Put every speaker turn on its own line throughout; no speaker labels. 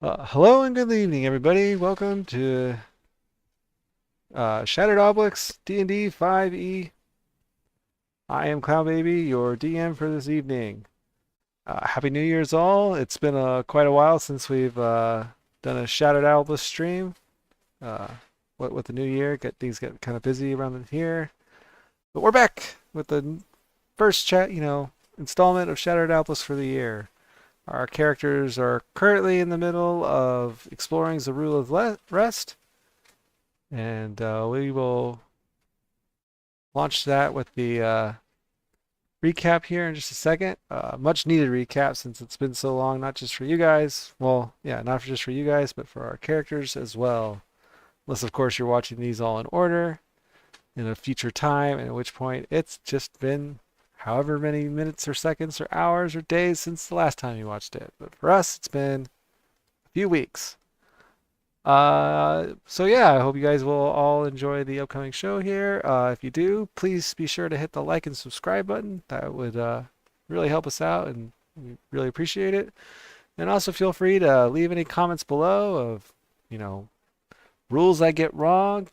Hello and good evening, everybody. Welcome to Shattered Obelisk D&D 5e. I am Clown Baby, your DM for this evening. Happy New Year's all. It's been quite a while since we've done a Shattered Obelisk stream. Uh, with the new year, things get kind of busy around here. But we're back with the first installment of Shattered Obelisk for the year. Our characters are currently in the middle of exploring Zarula's Rest. And we will launch that with the recap here in just a second. Much needed recap since it's been so long, not just for you guys. Well, yeah, not just for you guys, but for our characters as well. Unless, of course, you're watching these all in order in a future time, and at which point it's just been however many minutes or seconds or hours or days since the last time you watched it. But for us, it's been a few weeks. So yeah, I hope you guys will all enjoy the upcoming show here. If you do, please be sure to hit the like and subscribe button. That would really help us out, and we really appreciate it. And also feel free to leave any comments below of, you know, rules I get wrong,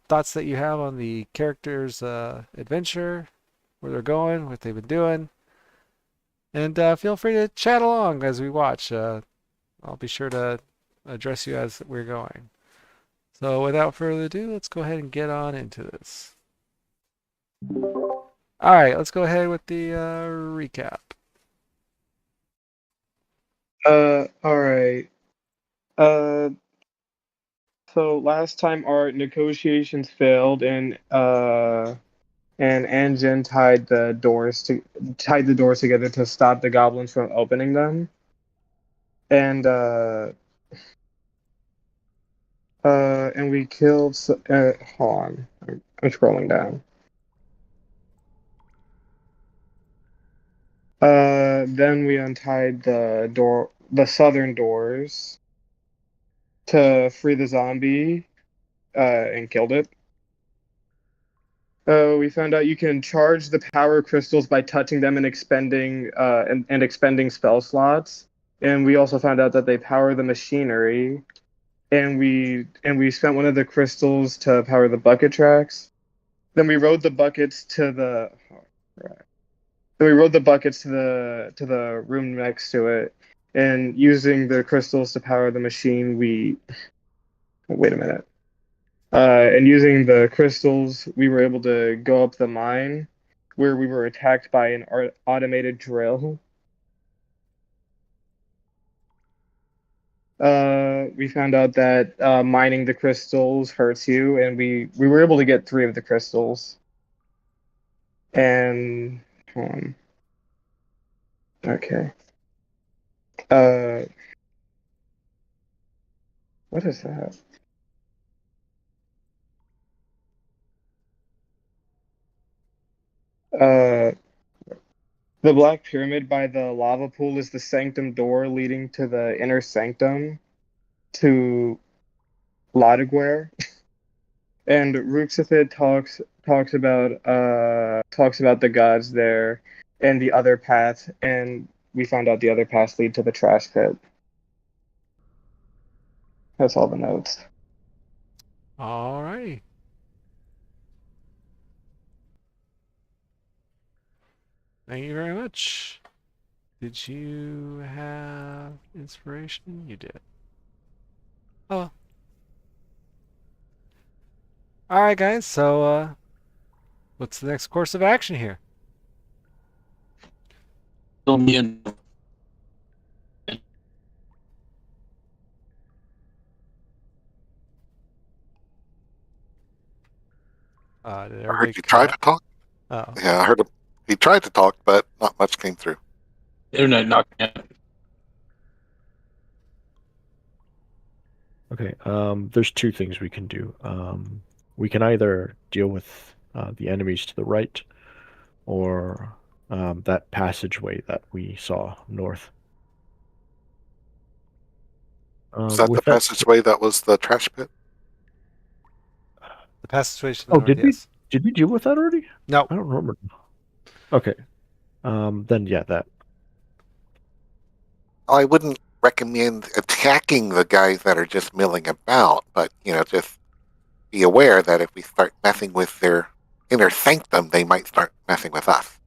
thoughts that you have on the characters' adventure, where they're going, what they've been doing, and feel free to chat along as we watch. I'll be sure to address you as we're going. So without further ado, let's go ahead and get on into this. All right, let's go ahead with the recap.
All right. Uh, so last time our negotiations failed, and Anjin tied the doors together to stop the goblins from opening them, and we killed. Hold on, I'm scrolling down. Then we untied the southern doors to free the zombie, and killed it. We found out you can charge the power crystals by touching them and expending spell slots. And we also found out that they power the machinery. And we spent one of the crystals to power the bucket tracks. Then we rode the buckets to the then we rode the buckets to the room next to it. And using the crystals to power the machine, we wait a minute. And using the crystals, we were able to go up the mine where we were attacked by an automated drill. We found out that mining the crystals hurts you, and we were able to get three of the crystals. And okay. Uh, what is that? Uh, the Black Pyramid by the lava pool is the sanctum door leading to the inner sanctum to Ladigware. And Ruxthid talks about the gods there and the other path, and we found out the other paths lead to the trash pit. That's all the notes.
All righty. Thank you very much. Did you have inspiration? You did. Oh. All right, guys. So, what's the next course of action here? Did
I heard
everybody
you
cut
try to
out?
talk.
Oh.
Yeah, I heard him. He tried to talk, but not much came through.
Internet knocking out.
Okay, there's two things we can do. We can either deal with the enemies to the right, or that passageway that we saw north.
Was that the
with that,
passageway that was the trash pit?
The passageway to the north,
did
yes.
we deal with that already?
No.
I don't remember. Okay, then yeah, that.
I wouldn't recommend attacking the guys that are just milling about, but just be aware that if we start messing with their inner sanctum, they might start messing with us.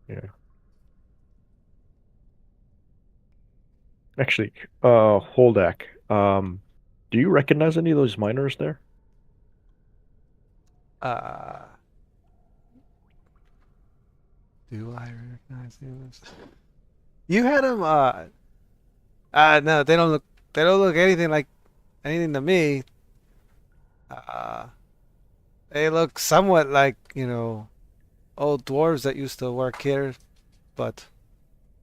Yeah. Actually, Holdak, do you recognize any of those miners there?
Do I recognize these? You had them. No, they don't look. They don't look anything like anything to me. Uh, they look somewhat like old dwarves that used to work here, but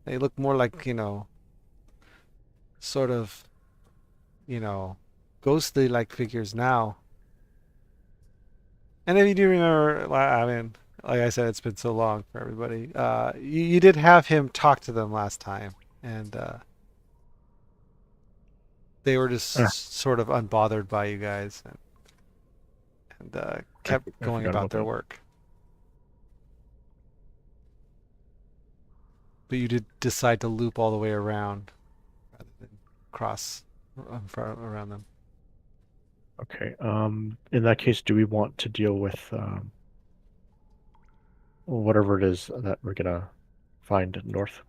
they look more like sort of ghostly like figures now. And if you do remember, well, I mean, like I said, it's been so long for everybody. You did have him talk to them last time, and they were just
Ah,
sort of unbothered by you guys and kept
I
going
forgot
about
about
their
that.
work. But you did decide to loop all the way around rather than cross around them.
Okay. In that case, do we want to deal with whatever it is that we're gonna find north?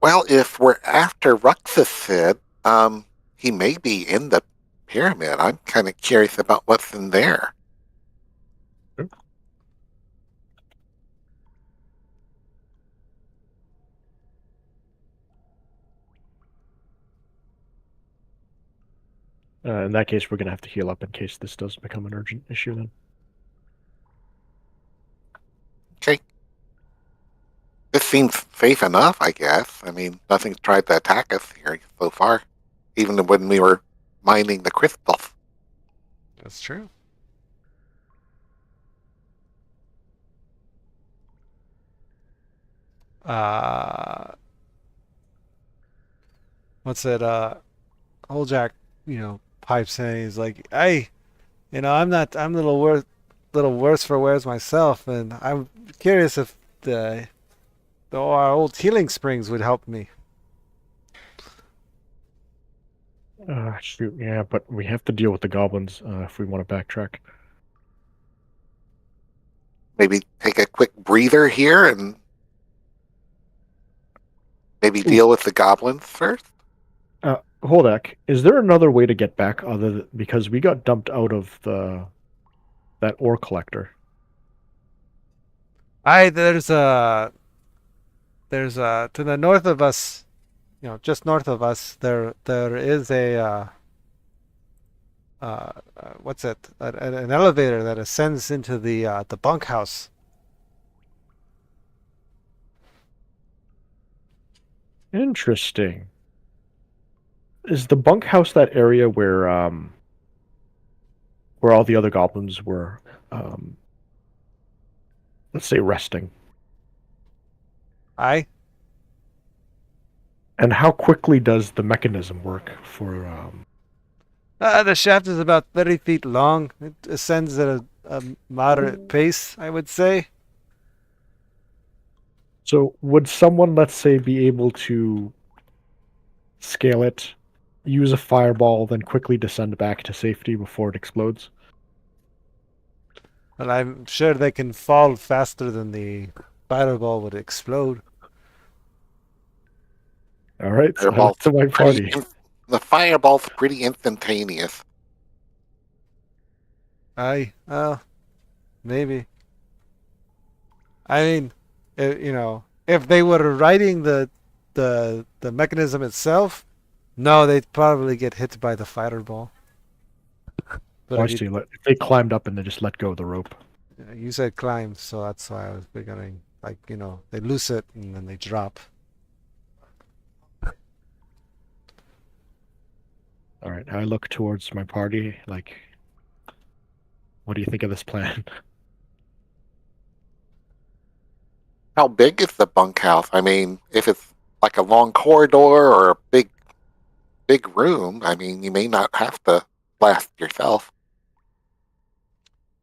Well, if we're after Ruxthid, he may be in the pyramid. I'm kind of curious about what's in there.
Sure. In that case, we're gonna have to heal up in case this does become an urgent issue then.
Okay. This seems safe enough, I guess. I mean, nothing's tried to attack us here so far, even when we were mining the crystals.
That's true. Uh, what's it? Old Jack, pipes in. He's like, "Hey, I'm not. I'm a little worse for wears myself, and I'm curious if our old healing springs would help me."
Shoot, yeah, but we have to deal with the goblins if we want to backtrack.
Maybe take a quick breather here and maybe
Ooh.
deal with the goblins first.
Holdak, is there another way to get back because we got dumped out of that ore collector?
There's to the north of us, just north of us, there is what's it? An elevator that ascends into the bunkhouse.
Interesting. Is the bunkhouse that area where all the other goblins were, um, let's say, resting?
Aye.
And how quickly does the mechanism work for?
The shaft is about 30 feet long. It ascends at a moderate pace, I would say.
So would someone, let's say, be able to scale it, use a fireball, then quickly descend back to safety before it explodes?
And I'm sure they can fall faster than the fireball would explode.
All right, so I
Fireball's
look to my party.
The fireball's pretty instantaneous.
Aye. Maybe. I mean, if they were riding the mechanism itself, no, they'd probably get hit by the fireball. But
Oh, I
if
see. If they climbed up and they just let go of the rope.
you said climb, so that's why I was beginning. Like, they loose it and then they drop.
All right, I look towards my party. Like, what do you think of this plan?
How big is the bunkhouse? I mean, if it's like a long corridor or a big room, I mean, you may not have to blast yourself.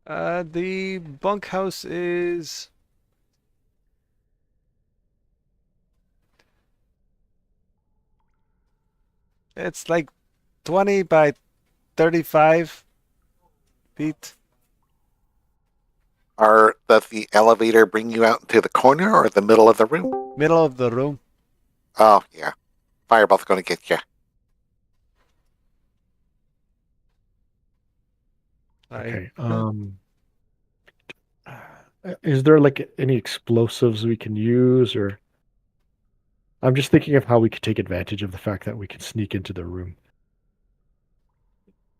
The bunkhouse is It's like 20 by 35 feet.
Does the elevator bring you out into the corner or the middle of the room?
Middle of the room.
Oh, yeah. Fireball's going to get you.
Okay. Is there like any explosives we can use, or I'm just thinking of how we could take advantage of the fact that we can sneak into the room.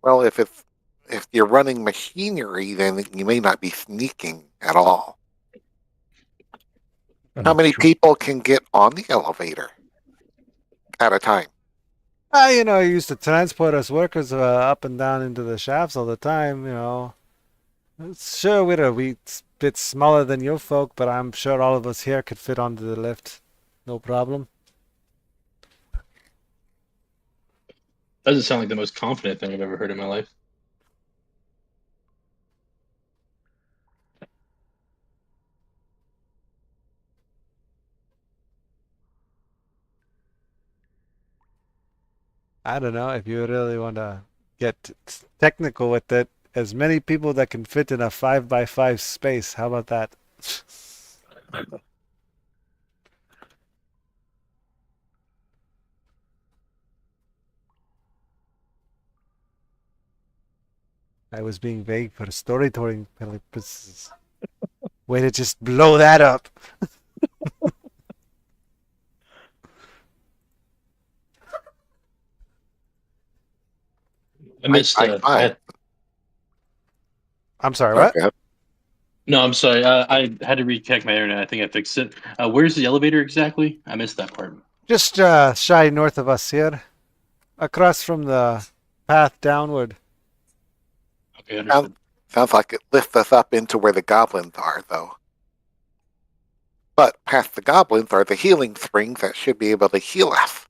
Well, if you're running machinery, then you may not be sneaking at all.
Oh,
How
that's
many
true.
people can get on the elevator at a time?
I used to transport us workers up and down into the shafts all the time. Sure, we're a wee bit smaller than you folk, but I'm sure all of us here could fit onto the lift. No problem.
Doesn't sound like the most confident thing I've ever heard in my life.
I don't know if you really want to get technical with it. As many people that can fit in a 5 by 5 space. How about that? I was being vague for storytelling purposes. Way to just blow that up.
I missed.
I find.
I'm sorry,
Sorry,
what?
go ahead.
No, I'm sorry. I had to reconnect my internet. I think I fixed it. Where's the elevator exactly? I missed that part.
Just shy north of us here. Across from the path downward.
Okay,
Sounds,
understood.
sounds like it lifts us up into where the goblins are, though. But past the goblins are the healing springs that should be able to heal us.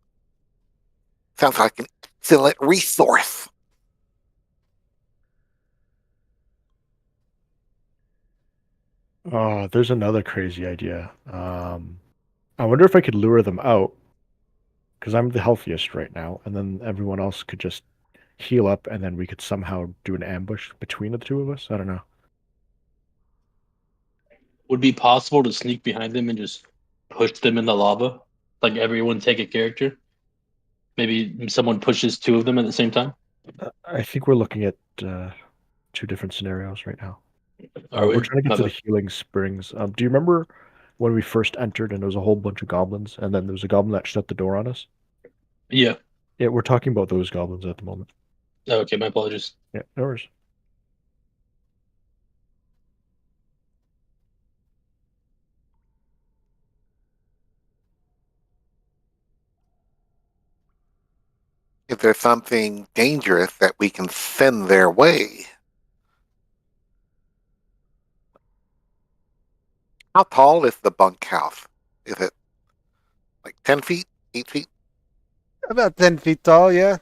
Sounds like an excellent resource.
Oh, there's another crazy idea. I wonder if I could lure them out because I'm the healthiest right now, and then everyone else could just heal up, and then we could somehow do an ambush between the two of us. I don't know.
Would it be possible to sneak behind them and just push them in the lava? Like everyone take a character? Maybe someone pushes two of them at the same time?
I think we're looking at two different scenarios right now.
Are
We're
we?
trying to get
My
to the
bad.
healing springs. Do you remember when we first entered and there was a whole bunch of goblins, and then there was a goblin that shut the door on us?
Yeah.
Yeah, we're talking about those goblins at the moment.
Oh, okay, my apologies.
Yeah, no worries.
If there's something dangerous that we can send their way. How tall is the bunkhouse? Is it like 10 feet, 8 feet?
About 10 feet tall, yeah.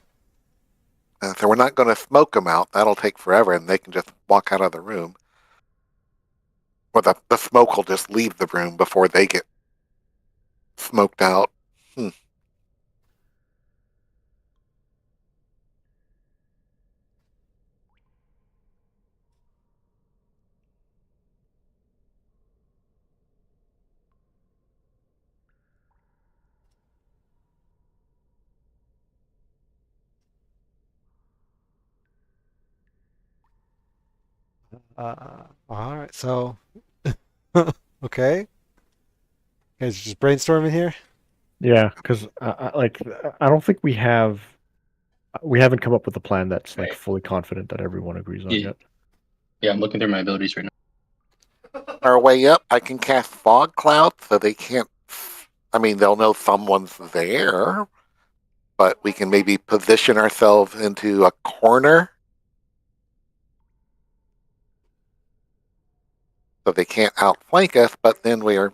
So we're not going to smoke them out. That'll take forever, and they can just walk out of the room. Or the smoke will just leave the room before they get smoked out. Hmm.
All right, so, okay. Guys, just brainstorming here.
Yeah, because I don't think we haven't come up with a plan that's like
Right.
fully confident that everyone agrees on
Yeah,
yet.
yeah, I'm looking through my abilities right
Our way up, I can cast fog clouds so they can't. I mean, they'll know someone's there, but we can maybe position ourselves into a corner so they can't outflank us, but then we're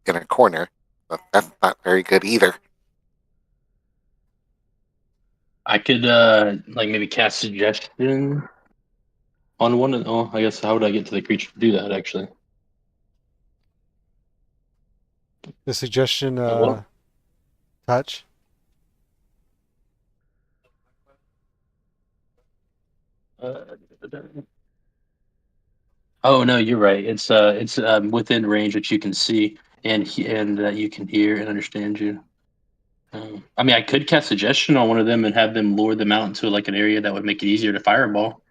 in a corner. But that's not very good either.
I could like maybe cast suggestion on one. Oh, I guess how would I get to the creature to do that? Actually,
The suggestion
what?
touch.
Oh no, you're right. It's within range that you can see and that you can hear and understand you. I mean, I could cast suggestion on one of them and have them lure them out into like an area that would make it easier to fireball.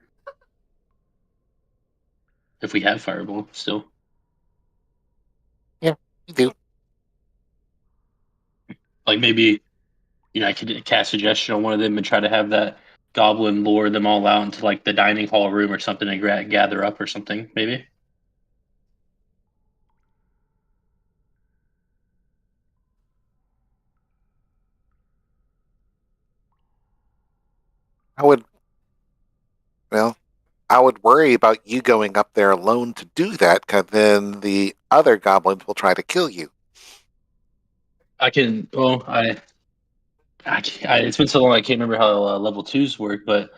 If we have fireball still.
You do.
Like maybe, I could cast suggestion on one of them and try to have that goblin lure them all out into like the dining hall room or something and gather up or something. Maybe.
I would, well, I would worry about you going up there alone to do that, because then the other goblins will try to kill you.
I can. Well, it's been so long I can't remember how level 2s work, but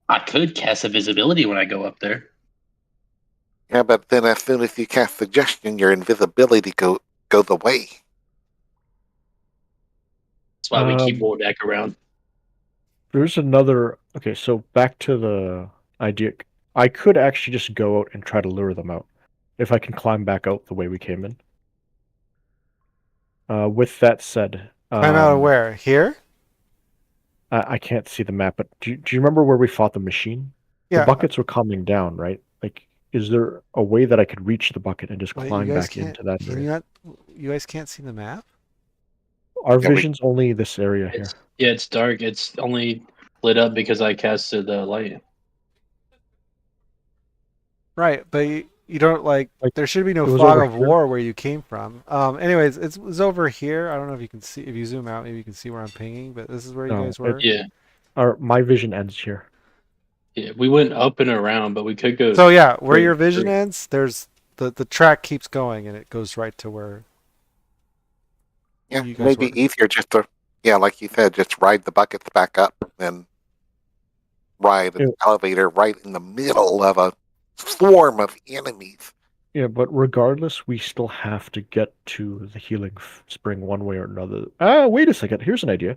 I could cast invisibility when I go up there.
Yeah, but then as soon as you cast suggestion, your invisibility goes away.
That's why we keep going back around.
There's another. Okay, so back to the idea. I could actually just go out and try to lure them out if I can climb back out the way we came in. With that said,
Climb out of where? Here?
I can't see the map, but do you remember where we fought the machine?
Yeah.
The buckets were coming down, right? Like, is there a way that I could reach the bucket and just
Wait,
climb
you guys
back
can't.
into that
Can
area?
you not? You guys can't see the map?
Our
Yeah, we-
vision's only this area here.
It's dark. It's only lit up because I casted the light.
Right, but you don't like.
Like,
There should be no
it was
fog
over
of
here.
war where you came from. Anyways, it's over here. I don't know if you can see. If you zoom out, maybe you can see where I'm pinging. But this is where you
No,
guys were.
Yeah,
My vision ends here.
yeah. We went up and around, but we could go.
So yeah, where your
straight
vision
through.
ends, there's the track keeps going and it goes right to where.
Yeah,
You guys
maybe
were.
easier just to, like you said, just ride the buckets back up and ride an
Yeah.
elevator right in the middle of a swarm of enemies.
Yeah, but regardless, we still have to get to the healing spring one way or another. Wait a second. Here's an idea.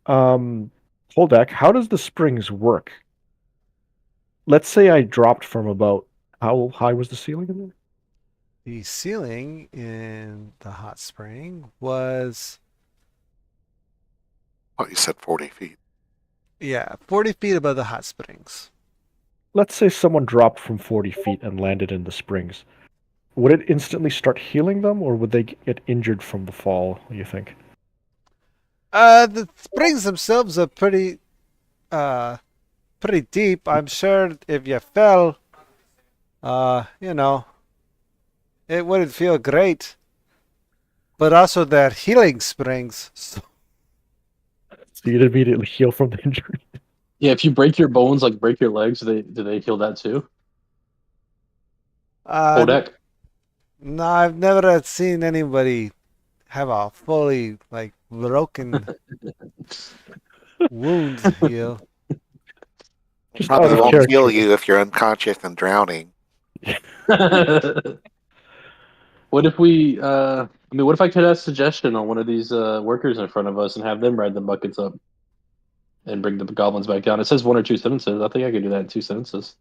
Holdak, how does the springs work? Let's say I dropped from about how high was the ceiling in there?
The ceiling in the hot spring was
Oh, you said 40 feet.
40 feet above the hot springs.
Let's say someone dropped from 40 feet and landed in the springs. Would it instantly start healing them, or would they get injured from the fall, you think?
The springs themselves are pretty deep. I'm sure if you fell, it wouldn't feel great. But also they're healing springs. So,
So you'd immediately heal from the injury.
Yeah, if you break your bones, like break your legs, do they heal that too? Kodak?
no, I've never seen anybody have a fully like broken wound heal.
Just out
Probably
of
won't
character.
heal you if you're unconscious and drowning.
What if we? What if I could ask suggestion on one of these workers in front of us and have them ride the buckets up and bring the goblins back down? It says 1 or 2 sentences. I think I could do that in 2 sentences.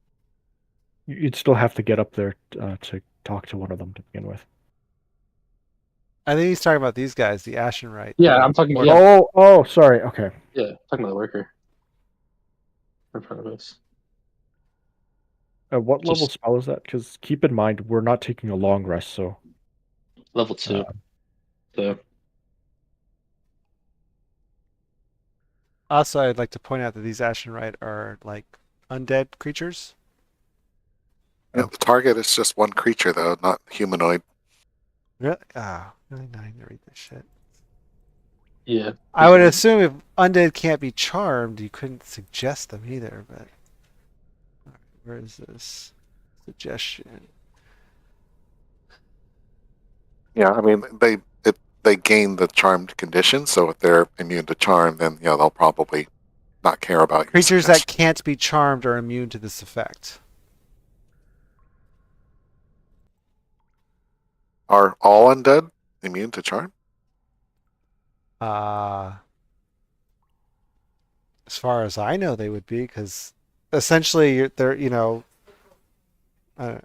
You'd still have to get up there to talk to one of them to begin with.
I think he's talking about these guys, the Ashenwright.
Yeah, I'm talking.
Or-
Yeah,
Oh, sorry. Okay.
yeah, talking about the worker in front of us.
What level
Just-
spell is that? Because keep in mind, we're not taking a long rest, so...
Level 2. So
Also, I'd like to point out that these Ashenwright are like undead creatures.
Yeah, the target is just one creature, though, not humanoid.
Really? Really not even read this shit.
yeah,
I would assume if undead can't be charmed, you couldn't suggest them either, but all right, where is this suggestion?
Yeah, I mean, they gain the charmed condition, so if they're immune to charm, then they'll probably not care about your
Creatures that
suggestion.
can't be charmed are immune to this effect.
Are all undead immune to charm?
As far as I know, they would be, because essentially, they're uh,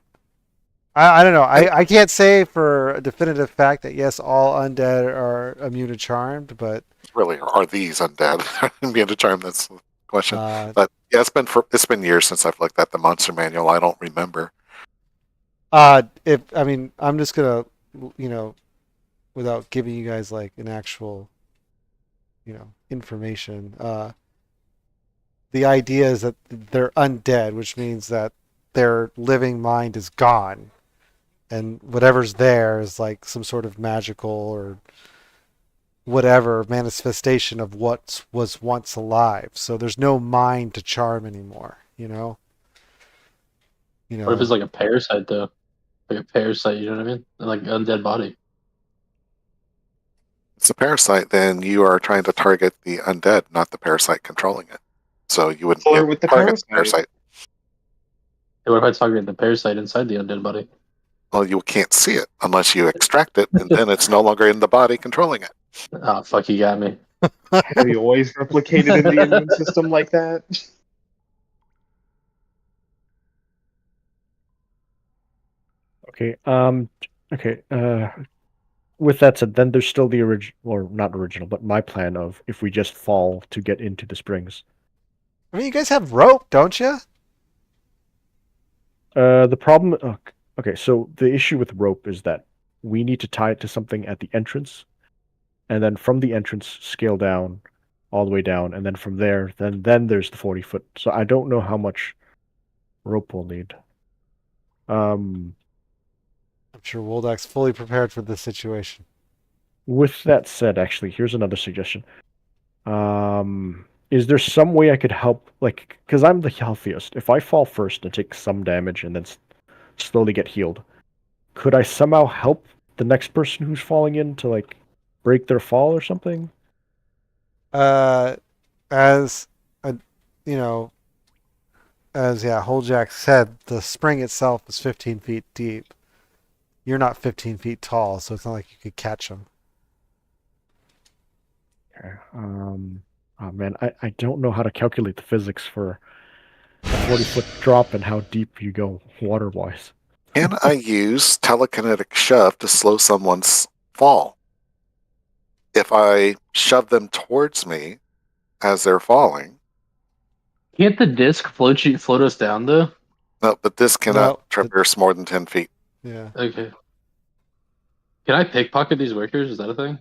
I don't know. I can't say for a definitive fact that yes, all undead are immune to charmed, but
Really, are these undead? Immune to charm. That's the question.
uh,
But yeah, it's been years since I've looked at the monster manual. I don't remember.
if I mean, I'm just gonna, you know, without giving you guys like an actual, information. The idea is that they're undead, which means that their living mind is gone, and whatever's there is like some sort of magical or whatever manifestation of what was once alive. So there's no mind to charm anymore.
What if it's like a parasite though? Like a parasite, you know what I mean? Like an undead body.
It's a parasite, then you are trying to target the undead, not the parasite controlling it. So you wouldn't be
Flirt
able
with
to
the
target the
parasite.
parasite.
Hey, what if I target the parasite inside the undead body?
Well, you can't see it unless you extract it, and then it's no longer in the body controlling it.
Oh fuck, you got me.
Have you always replicated in the immune system like that?
Okay. Okay. With that said, then there's still the original, or not original, but my plan of if we just fall to get into the springs.
I mean, you guys have rope, don't you?
The problem. Okay, so the issue with rope is that we need to tie it to something at the entrance, and then from the entrance scale down, all the way down, and then from there, then there's the 40 foot. So I don't know how much rope we'll need. Um,
I'm sure Woldak's fully prepared for this situation.
with that said, actually, here's another suggestion. Is there some way I could help, like, because I'm the healthiest. If I fall first and take some damage and then slowly get healed, could I somehow help the next person who's falling in to like break their fall or something?
Uh, as a, you know, as Holjack said, the spring itself is 15 feet deep. You're not 15 feet tall, so it's not like you could catch them.
Okay. Oh man, I don't know how to calculate the physics for a 40 foot drop and how deep you go water wise.
Can I use telekinetic shove to slow someone's fall? If I shove them towards me as they're falling,
Can't the disc float us down though?
no, but this
No,
cannot traverse more than 10 feet.
Yeah.
Okay. Can I pickpocket these workers? Is that a thing?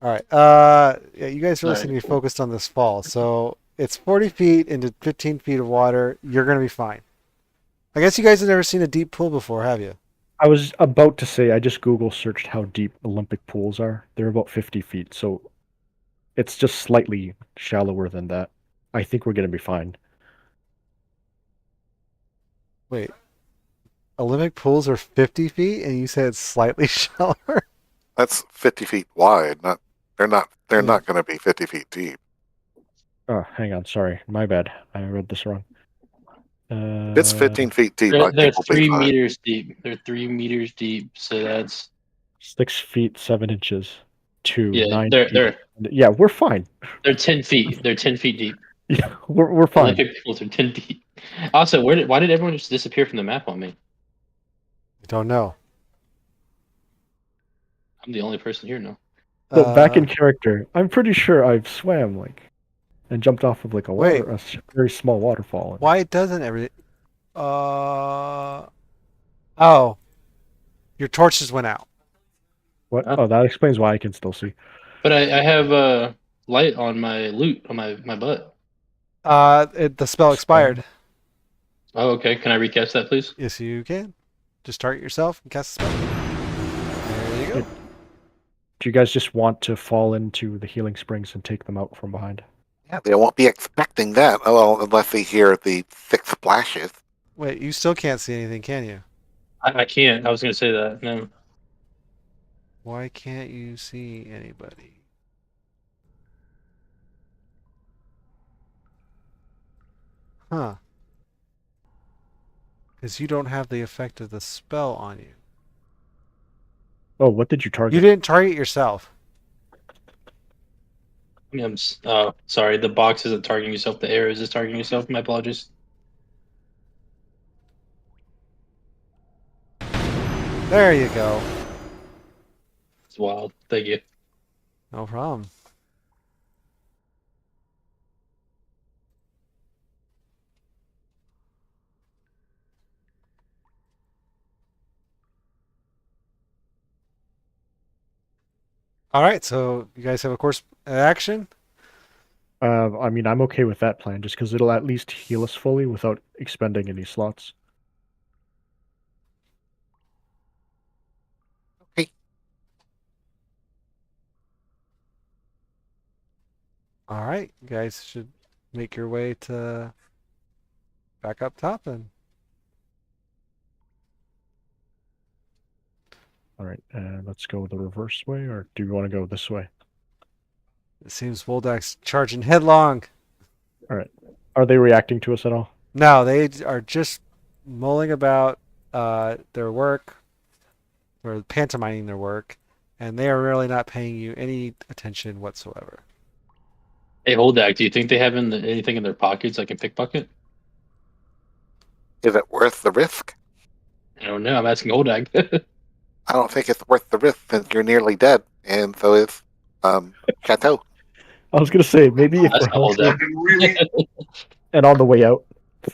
All right. Yeah, you guys really
All
seem to
right,
be
cool.
focused on this fall. So it's 40 feet into 15 feet of water. You're gonna be fine. I guess you guys have never seen a deep pool before, have you?
I was about to say I just Google searched how deep Olympic pools are. They're about 50 feet, so it's just slightly shallower than that. I think we're gonna be fine.
Wait, Olympic pools are 50 feet, and you said it's slightly shallower?
That's 50 feet wide. They're
Yeah.
not going to be 50 feet deep.
Oh, hang on, sorry, my bad. I read this wrong.
If it's 15 feet deep, I
They're
think we'll be
3
fine.
meters deep. They're 3 meters deep. So that's
6 feet 7 inches to
yeah.
9
They're
feet.
they're
Yeah, we're fine.
they're 10 feet. They're 10 feet deep.
Yeah, we're fine.
Olympic pools are 10 feet. Also, why did everyone just disappear from the map on me?
I don't know.
I'm the only person here now.
So back in
Uh,
character, I'm pretty sure I've swam like and jumped off of like
wait,
a very small waterfall.
why doesn't every? Oh, your torches went out.
What?
Huh?
Oh, that explains why I can still see.
But I have light on my loot on my butt.
The spell expired.
Oh, okay. Can I recast that, please?
Yes, you can. Just target yourself and cast a spell. There you go.
Do you guys just want to fall into the healing springs and take them out from behind?
Yeah, they won't be expecting that. Oh, well, unless they hear the thick splashes.
Wait, you still can't see anything, can you?
I can't. I was gonna say that. No.
Why can't you see anybody? Huh. Because you don't have the effect of the spell on you.
Oh, what did you
You
target?
didn't target yourself.
Sorry, the box isn't targeting yourself. The arrow is just targeting yourself. My apologies.
There you go.
It's wild. Thank you.
No problem. All right, so you guys have a course of action.
I mean, I'm okay with that plan, just because it'll at least heal us fully without expending any slots.
Okay.
All right, you guys should make your way to back up top then.
All right, let's go the reverse way, or do you want to go this way?
It seems Woldak's charging headlong.
All right. Are they reacting to us at all?
No, they are just mulling about their work, or pantomiming their work, and they are really not paying you any attention whatsoever.
Hey, Holdak, do you think they have anything in their pockets like a pickpocket?
Is it worth the risk?
I don't know. I'm asking Holdak.
I don't think it's worth the risk since you're nearly dead, and so is Chateau.
I was gonna say maybe if
That's
we're
the Holdak.
healthy and on the way out.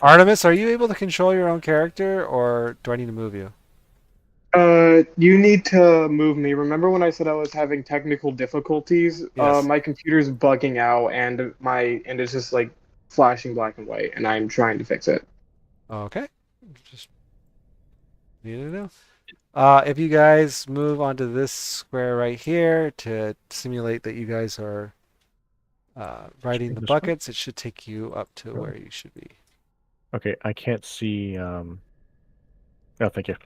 Artemis, are you able to control your own character, or do I need to move you?
You need to move me. Remember when I said I was having technical difficulties?
Yes.
My computer's bugging out and it's just like flashing black and white, and I'm trying to fix it.
Okay. Just need to know. If you guys move onto this square right here to simulate that you guys are riding the
This way?
buckets, it should take you up to where you should be.
Okay, I can't see. Oh, thank you.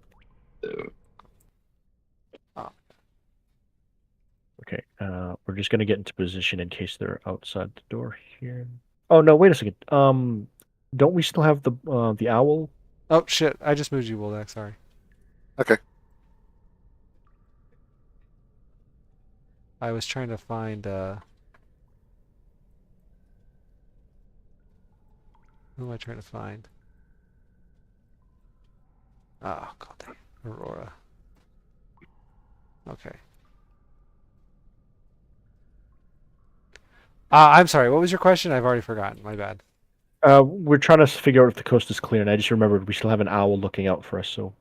Oh.
Okay, we're just gonna get into position in case they're outside the door here. Oh no, wait a second. Don't we still have the owl?
Oh shit! I just moved you, Woldak. Sorry.
Okay.
I was trying to find. Who am I trying to find? Oh god dang it. Aurora. Okay. I'm sorry. What was your question? I've already forgotten. My bad.
We're trying to figure out if the coast is clear, and I just remembered we still have an owl looking out for us. So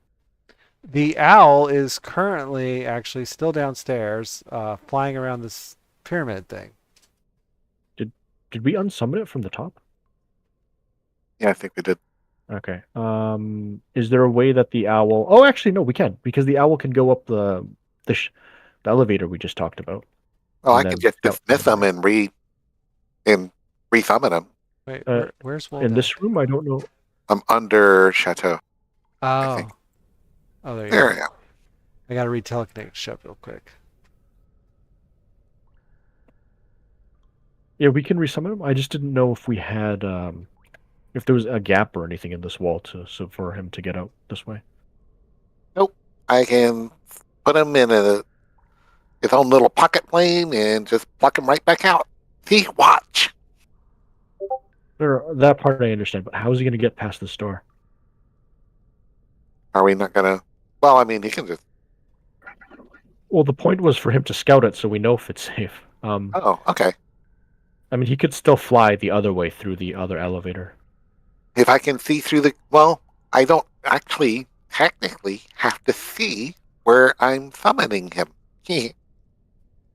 The owl is currently actually still downstairs, flying around this pyramid thing.
did we unsummon it from the top?
Yeah, I think we did.
Okay. Is there a way that the owl? Oh, actually, no, we can because the owl can go up the elevator we just talked about.
Well,
And
I could
then
just dismiss them and re-summon them.
Wait,
Uh,
where's Woldak?
in this room, I don't know.
I'm under Chateau.
Oh.
think.
Oh, there you
There
go.
I am.
I gotta read telekinetic ship real quick.
Yeah, we can resummon him. I just didn't know if we had if there was a gap or anything in this wall so for him to get out this way.
Nope. I can put him in his own little pocket plane and just pluck him right back out. See, watch.
That part I understand, but how is he going to get past this door?
Are we not gonna? Well, I mean, he can just.
Well, the point was for him to scout it so we know if it's safe.
Oh, okay.
I mean, he could still fly the other way through the other elevator.
If I can see through the. Well, I don't actually technically have to see where I'm summoning him.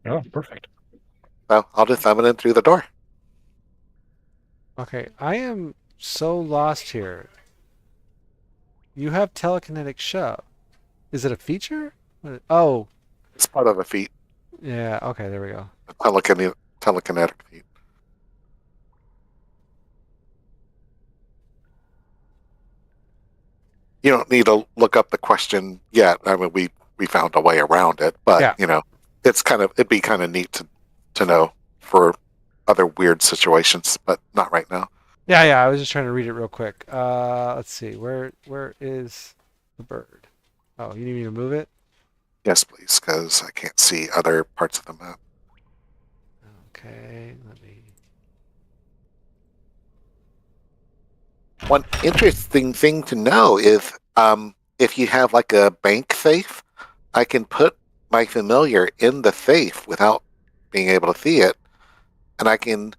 Oh, perfect.
So I'll just summon him through the door.
Okay, I am so lost here. You have telekinetic shove. Is it a feature? Oh,
It's part of a feat.
yeah. Okay, there we go.
Telekinetic feat. You don't need to look up the question yet. I mean, we found a way around it, but
Yeah.
it'd be kind of neat to know for other weird situations, but not right now.
Yeah. I was just trying to read it real quick. Let's see. Where is the bird? Oh, you need me to move it?
Yes, please, because I can't see other parts of the map.
Okay, let me.
One interesting thing to know is if you have like a bank safe, I can put my familiar in the safe without being able to see it, and I can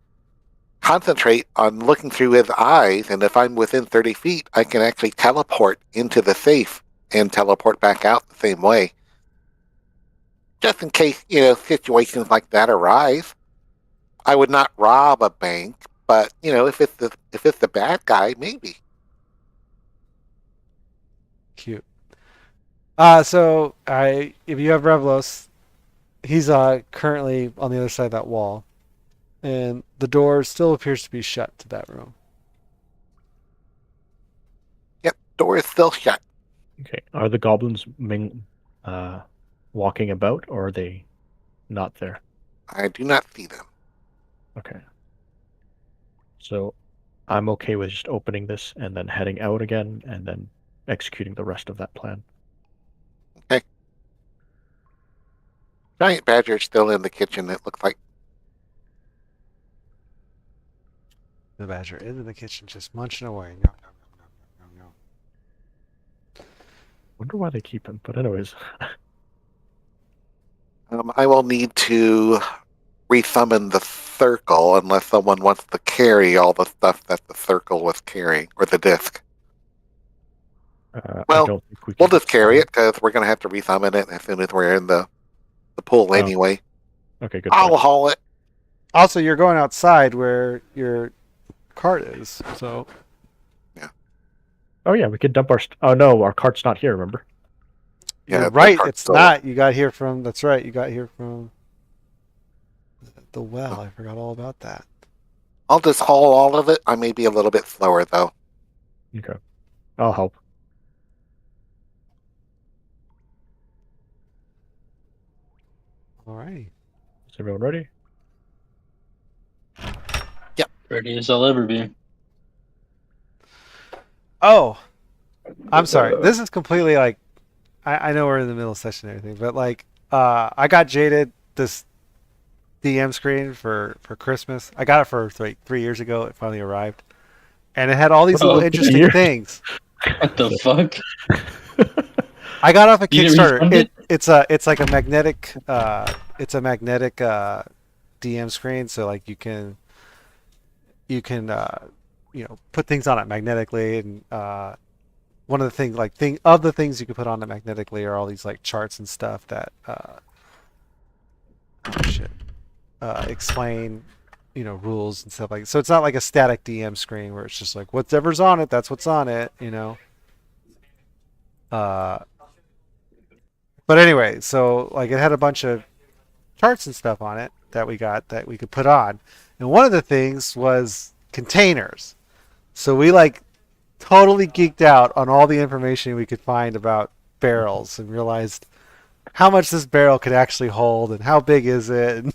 concentrate on looking through his eyes, and if I'm within 30 feet, I can actually teleport into the safe and teleport back out the same way. Just in case, situations like that arise. I would not rob a bank, but if it's the bad guy, maybe.
Cute. So if you have Revlos, he's currently on the other side of that wall, and the door still appears to be shut to that room.
Yep, door is still shut.
Okay. Are the goblins walking about, or are they not there?
I do not see them.
Okay. So I'm okay with just opening this and then heading out again and then executing the rest of that plan.
Okay. Giant badger's still in the kitchen, it looks like.
The badger is in the kitchen, just munching away. Nom, nom, nom, nom, nom, nom.
Wonder why they keep him, but anyways.
I will need to resummon the circle unless someone wants to carry all the stuff that the circle was carrying, or the disc.
I
Well,
don't think we can.
we'll just carry it because we're going to have to resummon it as soon as we're in the pool anyway.
Okay, good
I'll
point.
haul it.
Also, you're going outside where your cart is, so
Oh yeah, we could dump our. Oh no, our cart's not here. Remember?
Yeah,
you're
the
right.
cart's
It's
still
not. You got here from. That's right. You got here from the well.
Oh.
I forgot all about that.
I'll just haul all of it. I may be a little bit slower though.
Okay, I'll help.
All right.
Is everyone ready?
Ready as I'll ever be.
Oh, I'm sorry. This is completely like. I know we're in the middle of session and everything, but like, I got Jaded this DM screen for Christmas. I got it for like 3 years ago. It finally arrived, and it had all these
Bro,
little
3
interesting
years?
things.
What the fuck?
I got off a
You didn't
Kickstarter.
refund it?
It's like a magnetic DM screen, so like you can put things on it magnetically, and one of the things the things you can put on it magnetically are all these like charts and stuff that explain rules and stuff like that. So it's not like a static DM screen where it's just like whatever's on it, that's what's on it, uh but anyway, so like it had a bunch of charts and stuff on it that we could put on, and one of the things was containers. So we like totally geeked out on all the information we could find about barrels and realized how much this barrel could actually hold and how big is it.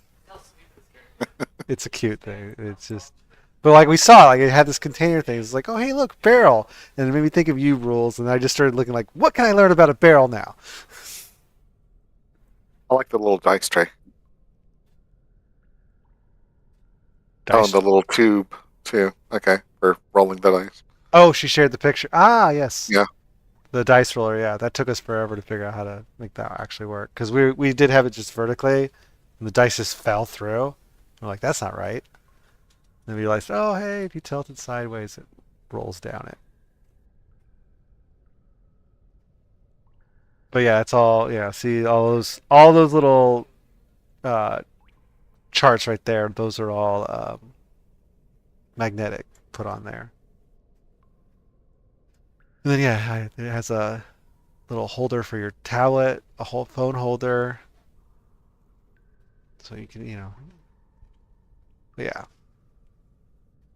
It's a cute thing. It's just, but like we saw, like it had this container thing. It's like, oh hey, look, barrel, and it made me think of you rules, and I just started looking like, what can I learn about a barrel now?
I like the little dice tray. Oh,
Dice.
and the little tube too. Okay, for rolling the dice.
Oh, she shared the picture. Ah, yes.
Yeah.
The dice roller. Yeah, that took us forever to figure out how to make that actually work because we did have it just vertically, and the dice just fell through. We're like, that's not right. And we realized, oh hey, if you tilt it sideways, it rolls down it. But yeah, it's all see all those little uh, charts right there. Those are all magnetic put on there. And then yeah, it has a little holder for your tablet, a whole phone holder, so you can yeah.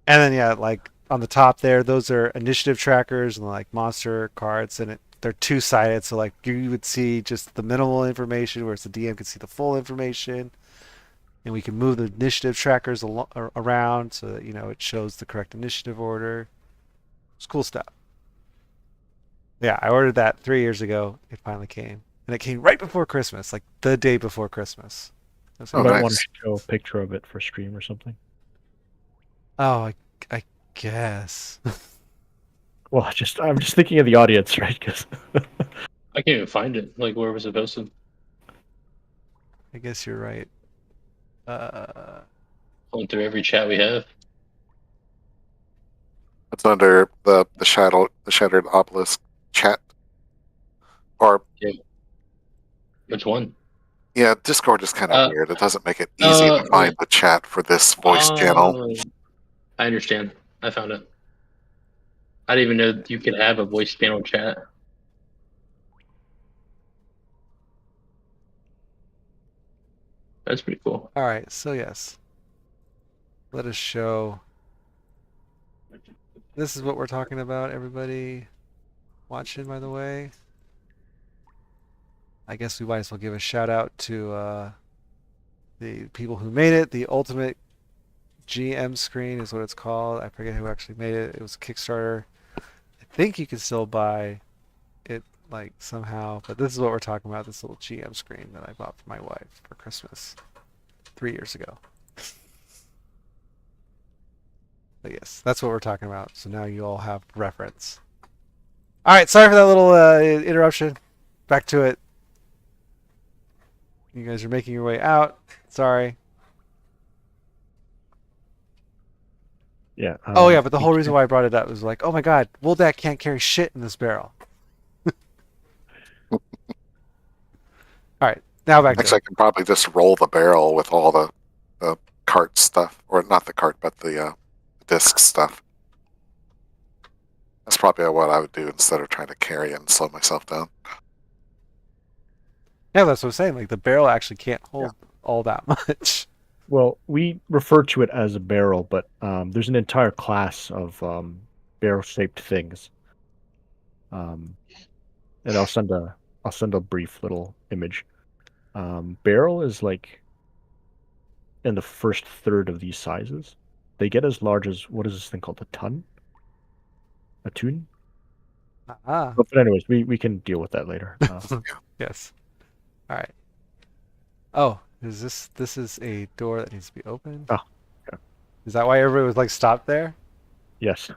And then yeah, like on the top there, those are initiative trackers and like monster cards, and they're two-sided, so like you would see just the minimal information, whereas the DM can see the full information. And we can move the initiative trackers around so that it shows the correct initiative order. It's cool stuff. Yeah, I ordered that 3 years ago. It finally came, and it came right before Christmas, like the day before Christmas. That's
You
Oh,
might
it.
want to
nice.
show a picture of it for stream or something.
Oh, I guess.
Well, I'm just thinking of the audience, right? Because
I can't even find it. Like, where was it posted?
I guess you're right. Uh,
Going through every chat we have.
It's under the Shattered Obelisk chat. Or
Yeah. Which one?
yeah, Discord is kind of
Uh,
weird. It doesn't make it easy to
wait.
find the chat for this voice channel.
I understand. I found it. I didn't even know you could have a voice channel chat. That's pretty cool.
all right, so yes. Let us show. This is what we're talking about, everybody watching, by the way. I guess we might as well give a shout out to the people who made it. The Ultimate GM screen is what it's called. I forget who actually made it. It was a Kickstarter. I think you can still buy it like somehow, but this is what we're talking about. This little GM screen that I bought for my wife for Christmas 3 years ago. But yes, that's what we're talking about. So now you all have reference. All right, sorry for that little interruption. Back to it. You guys are making your way out. Sorry.
yeah.
Oh yeah, but the whole reason why I brought it up was like, oh my god, Woldak can't carry shit in this barrel. All right, now back to
Actually, I
it.
can probably just roll the barrel with all the cart stuff, or not the cart, but the disc stuff. That's probably what I would do instead of trying to carry it and slow myself down.
Yeah, that's what I'm saying. Like the barrel actually can't hold all that much.
Well, we refer to it as a barrel, but there's an entire class of barrel-shaped things. And I'll send a brief little image. Barrel is like in the first third of these sizes. They get as large as what is this thing called? A ton? A tune?
Ah,
But anyways, we can deal with that later.
yes. All right. Oh, this is a door that needs to be opened?
Oh, okay.
Is that why everybody was like stopped there?
Yes,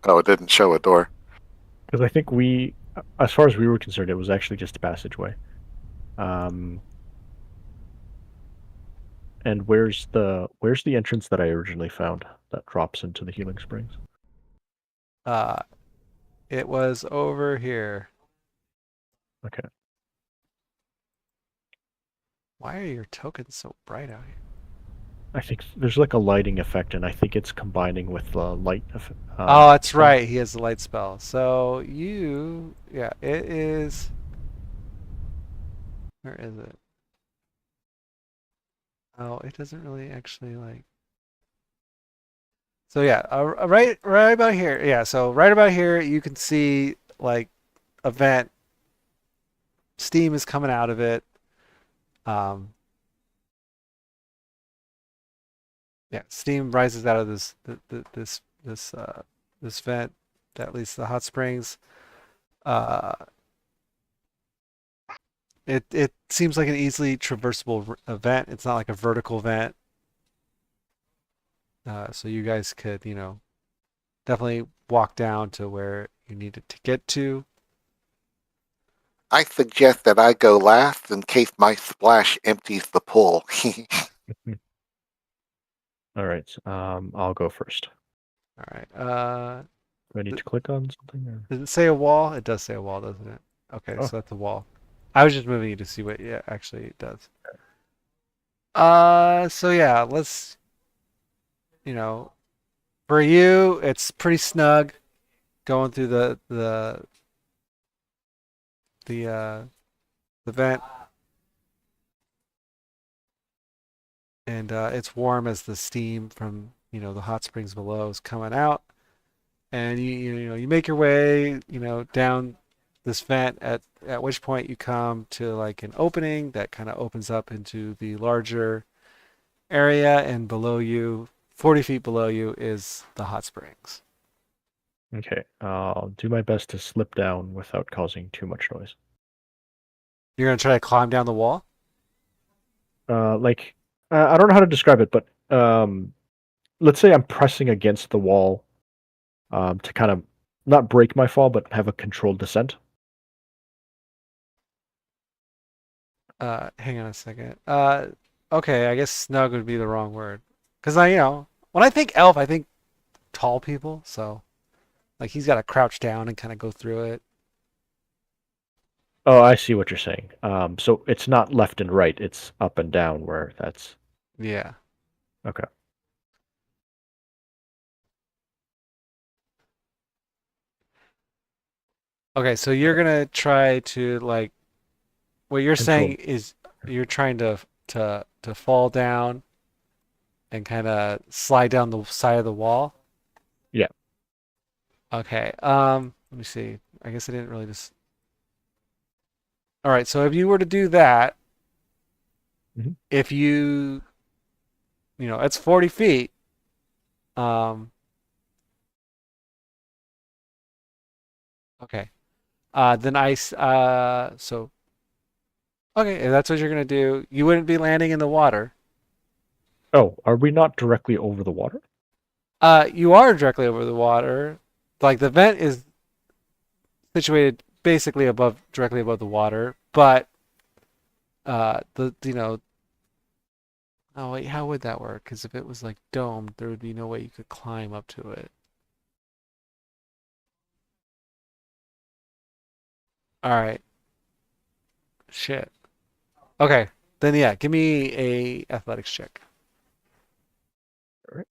Oh, it didn't show a door.
because I think as far as we were concerned, it was actually just a passageway. And where's the entrance that I originally found that drops into the healing springs?
Uh, it was over here.
Okay.
Why are your tokens so bright out here?
I think there's like a lighting effect, and I think it's combining with the light effect.
Oh, that's right. He has the light spell. So yeah, it is. Where is it? Oh, it doesn't really actually like. So yeah, right about here. Yeah, so right about here you can see like a vent. Steam is coming out of it. Um, yeah, steam rises out of this vent that leads to the hot springs. Uh, it seems like an easily traversable vent. It's not like a vertical vent. So you guys could, definitely walk down to where you needed to get to.
I suggest that I go last in case my splash empties the pool.
All right. I'll go first.
All right.
Do I need to click on something? Or?
Does it say a wall? It does say a wall, doesn't it? Okay,
Oh,
so that's a wall. I was just moving you to see what yeah actually it does. So yeah, let's you know, for you, it's pretty snug going through the uh the vent, and it's warm as the steam from the hot springs below is coming out, and you make your way down this vent at which point you come to like an opening that kind of opens up into the larger area, and below you, 40 feet below you, is the hot springs.
okay. I'll do my best to slip down without causing too much noise.
You're gonna try to climb down the wall?
I don't know how to describe it, but let's say I'm pressing against the wall to kind of not break my fall, but have a controlled descent.
Hang on a second. Okay, I guess snug would be the wrong word. Because when I think elf, I think tall people. So, like, he's got to crouch down and kind of go through it.
Oh, I see what you're saying. So it's not left and right; it's up and down. Where that's
Yeah.
okay.
Okay, so you're gonna try to like what you're saying
Controlled.
is you're trying to fall down and kind of slide down the side of the wall.
Yeah.
Okay. Let me see. I guess I didn't really just. All right. So if you were to do that,
Mhm.
if it's 40 feet. Um. Okay. Then so okay, if that's what you're gonna do, you wouldn't be landing in the water.
Oh, are we not directly over the water?
You are directly over the water. Like the vent is situated basically directly above the water, but the oh wait, how would that work? Because if it was like domed, there would be no way you could climb up to it. All right, shit. Okay, then yeah, give me a athletics check.
All right.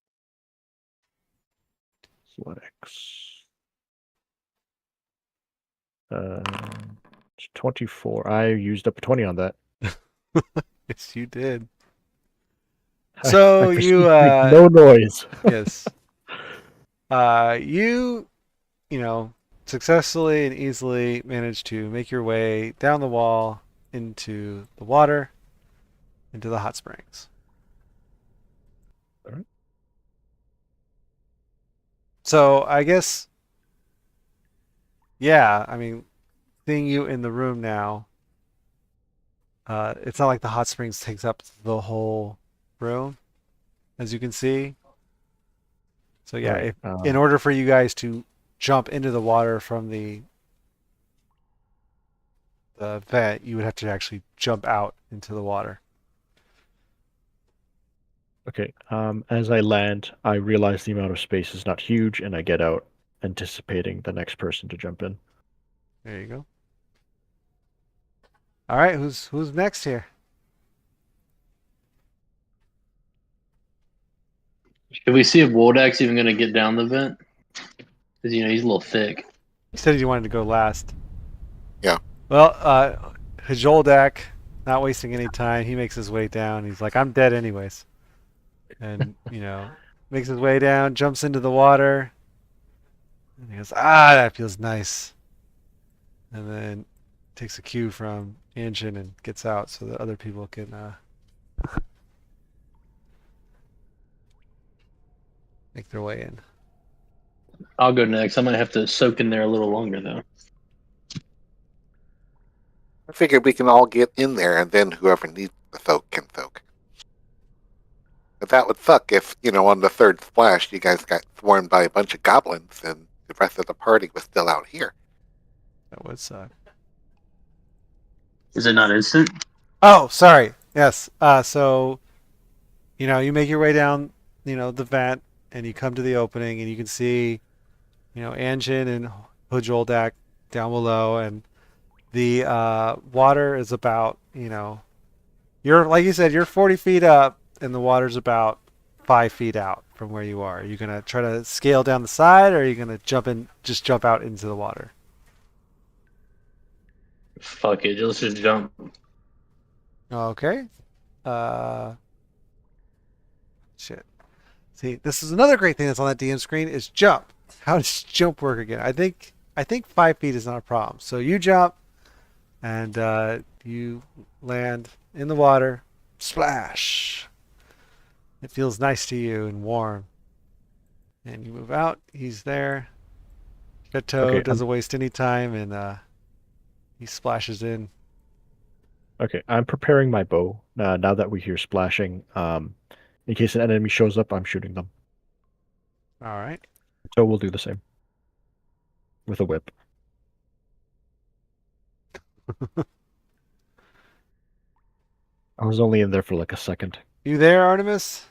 Athletics. 24. I used up a 20 on that.
Yes, you did.
I
So
proceed to make no noise.
yes, you you know, successfully and easily managed to make your way down the wall into the water, into the hot springs.
All right.
So I guess, yeah, I mean, seeing you in the room now, it's not like the hot springs takes up the whole room, as you can see. So yeah,
Right.
if in order for you guys to jump into the water from the vent, you would have to actually jump out into the water.
Okay. As I land, I realize the amount of space is not huge, and I get out, anticipating the next person to jump in.
There you go. All right, who's next here?
Can we see if Woldak's even going to get down the vent? Because, he's a little thick.
You said you wanted to go last.
Yeah.
Well, Hajoldak, not wasting any time, he makes his way down. He's like, I'm dead anyways. And, makes his way down, jumps into the water. And he goes, that feels nice. And then takes a cue from Anshin and gets out so that other people can make their way in.
I'll go next. I might have to soak in there a little longer, though.
I figured we can all get in there, and then whoever needs the soak can soak. But that would suck if, on the third splash, you guys got swarmed by a bunch of goblins, and the rest of the party was still out here.
That would suck.
Is it not instant?
Oh, sorry. Yes. So, you make your way down, the vent, and you come to the opening, and you can see, Anjin and Hujoldak down below, and the water is about, you're like you said, you're 40 feet up, and the water's about 5 feet out from where you are. Are you gonna try to scale down the side, or are you gonna just jump out into the water?
Fuck it. Let's just jump.
Okay. Uh, shit. See, this is another great thing that's on that DM screen is jump. How does jump work again? I think 5 feet is not a problem. So you jump, and you land in the water. Splash. It feels nice to you and warm. And you move out. He's there. Chateau
Okay.
doesn't waste any time, and he splashes in.
Okay, I'm preparing my bow now that we hear splashing. In case an enemy shows up, I'm shooting them.
All right.
So we'll do the same with a whip. I was only in there for like a second.
You there, Artemis?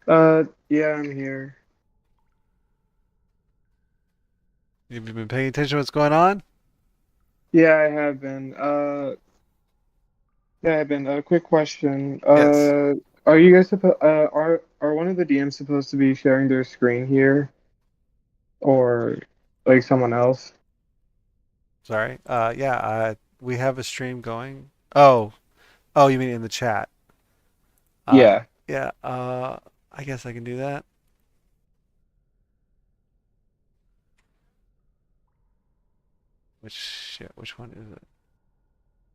Yeah, I'm here.
Have you been paying attention to what's going on?
Yeah, I have been. Yeah, I've been. A quick question.
Yes.
Are you guys supposed? Are one of the DMs supposed to be sharing their screen here, or like someone else?
Sorry. Yeah. We have a stream going. Oh, you mean in the chat?
Yeah.
Yeah. I guess I can do that. Which one is it?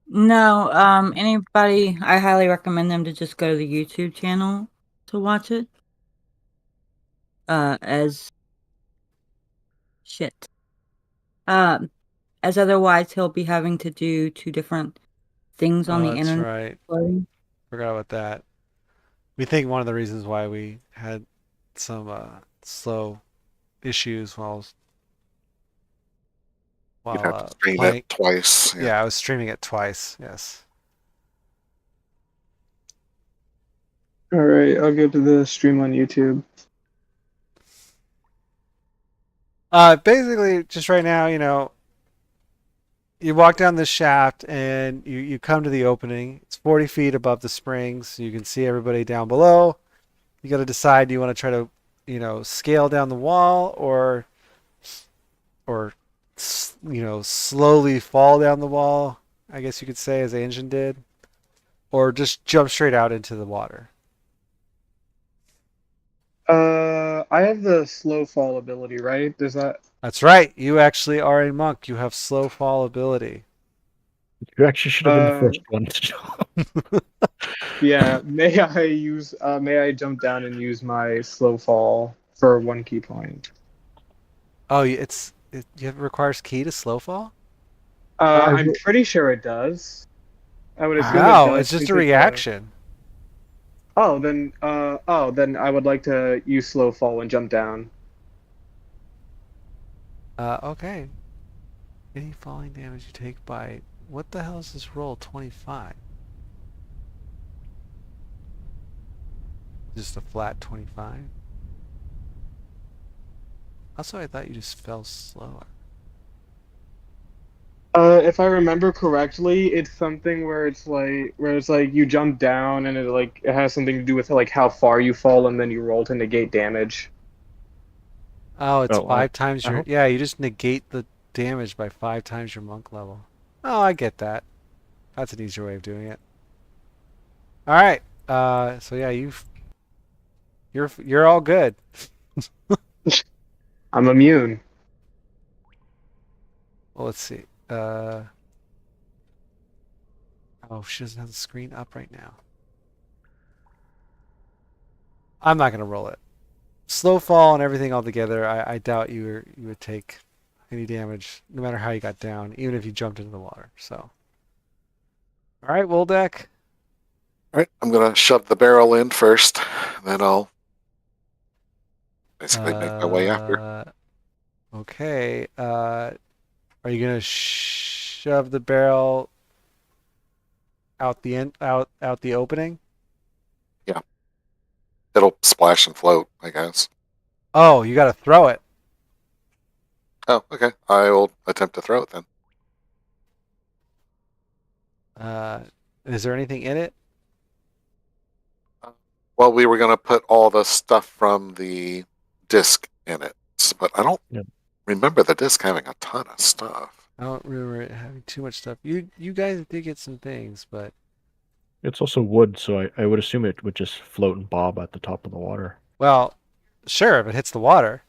No, anybody, I highly recommend them to just go to the YouTube channel to watch it. As shit. As otherwise he'll be having to do 2 different things on
Oh,
the
that's
internet.
right. Forgot about that. We think one of the reasons why we had some slow issues
You'd
while
have to stream
playing.
it twice.
Yeah, I was streaming it twice. Yes.
All right, I'll go to the stream on YouTube.
Basically, just right now, you walk down this shaft and you come to the opening. It's 40 feet above the springs. So you can see everybody down below. You got to decide, do you want to try to, scale down the wall or slowly fall down the wall, I guess you could say, as the engine did, or just jump straight out into the water.
I have the slow fall ability, right? Does that?
That's right. You actually are a monk. You have slow fall ability.
You actually should have been the first one to jump.
Yeah. May I use? May I jump down and use my slow fall for 1 key point?
Oh, it requires key to slow fall?
I
I'm
will-
pretty sure it does. I would assume it
No,
does
it's just
since
a
it's
reaction.
then I would like to use slow fall and jump down.
Okay. Any falling damage you take by... What the hell is this roll? 25. Just a flat 25? Also, I thought you just fell slower.
If I remember correctly, it's something where it's like you jump down and it has something to do with like how far you fall and then you roll to negate damage.
Oh, it's
Oh,
5 times
I
your...
hope-
Yeah, you just negate the damage by 5 times your monk level. Oh, I get that. That's an easier way of doing it. All right. So yeah, you're all good.
I'm immune.
Well, let's see. Oh, she doesn't have the screen up right now. I'm not gonna roll it. Slow fall and everything all together. I doubt you would take any damage, no matter how you got down, even if you jumped into the water. So, all right, Woldeck.
All right, I'm gonna shove the barrel in first, then I'll basically make my way after.
Okay. Are you gonna shove the barrel out the opening?
Yeah, it'll splash and float, I guess.
Oh, you gotta throw it.
Oh, okay. I will attempt to throw it then.
Is there anything in it?
Well, we were gonna put all the stuff from the disc in it, but I don't
Yeah.
remember the disc having a ton of stuff.
I don't remember it having too much stuff. You guys did get some things, but
It's also wood, so I would assume it would just float and bob at the top of the water.
well, sure, if it hits the water.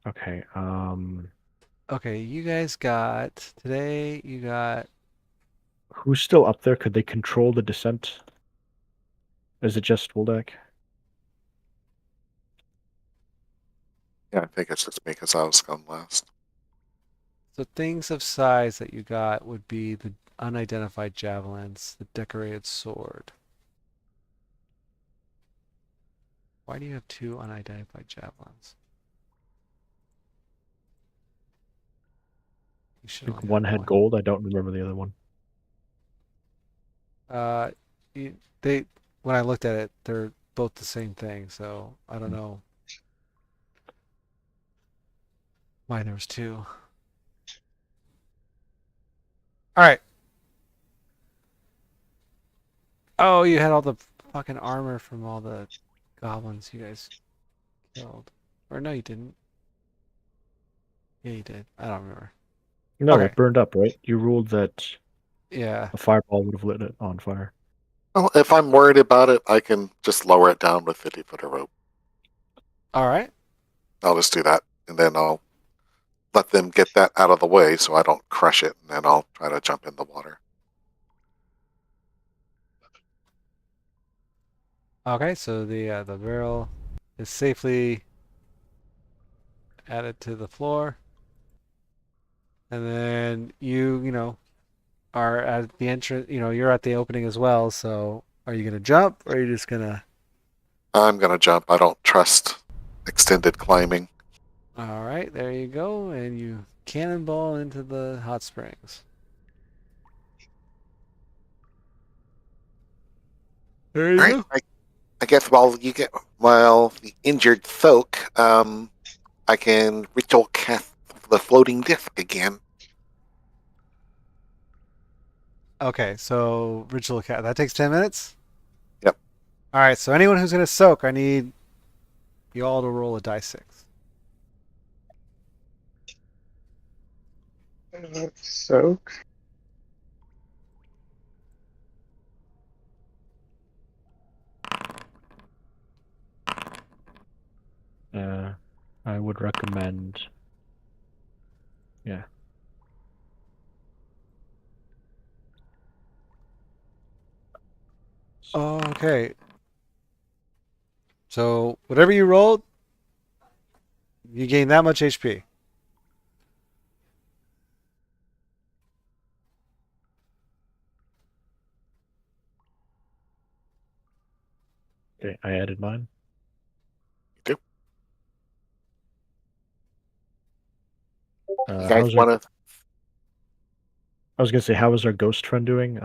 Okay.
Okay, you guys got today. You got
Who's still up there? Could they control the descent? Is it just Woldak?
Yeah, I think it's just because I was gone last.
So things of size that you got would be the unidentified javelins, the decorated sword. Why do you have 2 unidentified javelins? You
I
should
think
only
one
have
had
one.
gold. I don't remember the other one.
Uh, they when I looked at it, they're both the same thing, so I don't know why there was 2. All right. Oh, you had all the fucking armor from all the goblins you guys killed. Or no, you didn't. Yeah, you did. I don't remember.
No,
Okay.
it burned up, right? You ruled that
Yeah.
a fireball would have lit it on fire.
Well, if I'm worried about it, I can just lower it down with 50-foot of rope.
All right.
I'll just do that, and then I'll let them get that out of the way so I don't crush it, and then I'll try to jump in the water.
Okay, so the barrel is safely added to the floor. And then you are at the entrance, you're at the opening as well, so are you gonna jump or are you just gonna
I'm gonna jump. I don't trust extended climbing.
All right, there you go, and you cannonball into the hot springs. There
All
you
right.
go.
I guess while the injured soak, I can ritual cast the floating disc again.
Okay, so ritual cat that takes 10 minutes.
Yep.
All right, so anyone who's gonna soak, I need you all to roll a die 6.
Soak.
I would recommend. Yeah.
Okay, so whatever you rolled, you gain that much HP.
Okay, I added mine.
You
Uh,
guys
how's our?
want to?
I was gonna say, how is our ghost friend doing?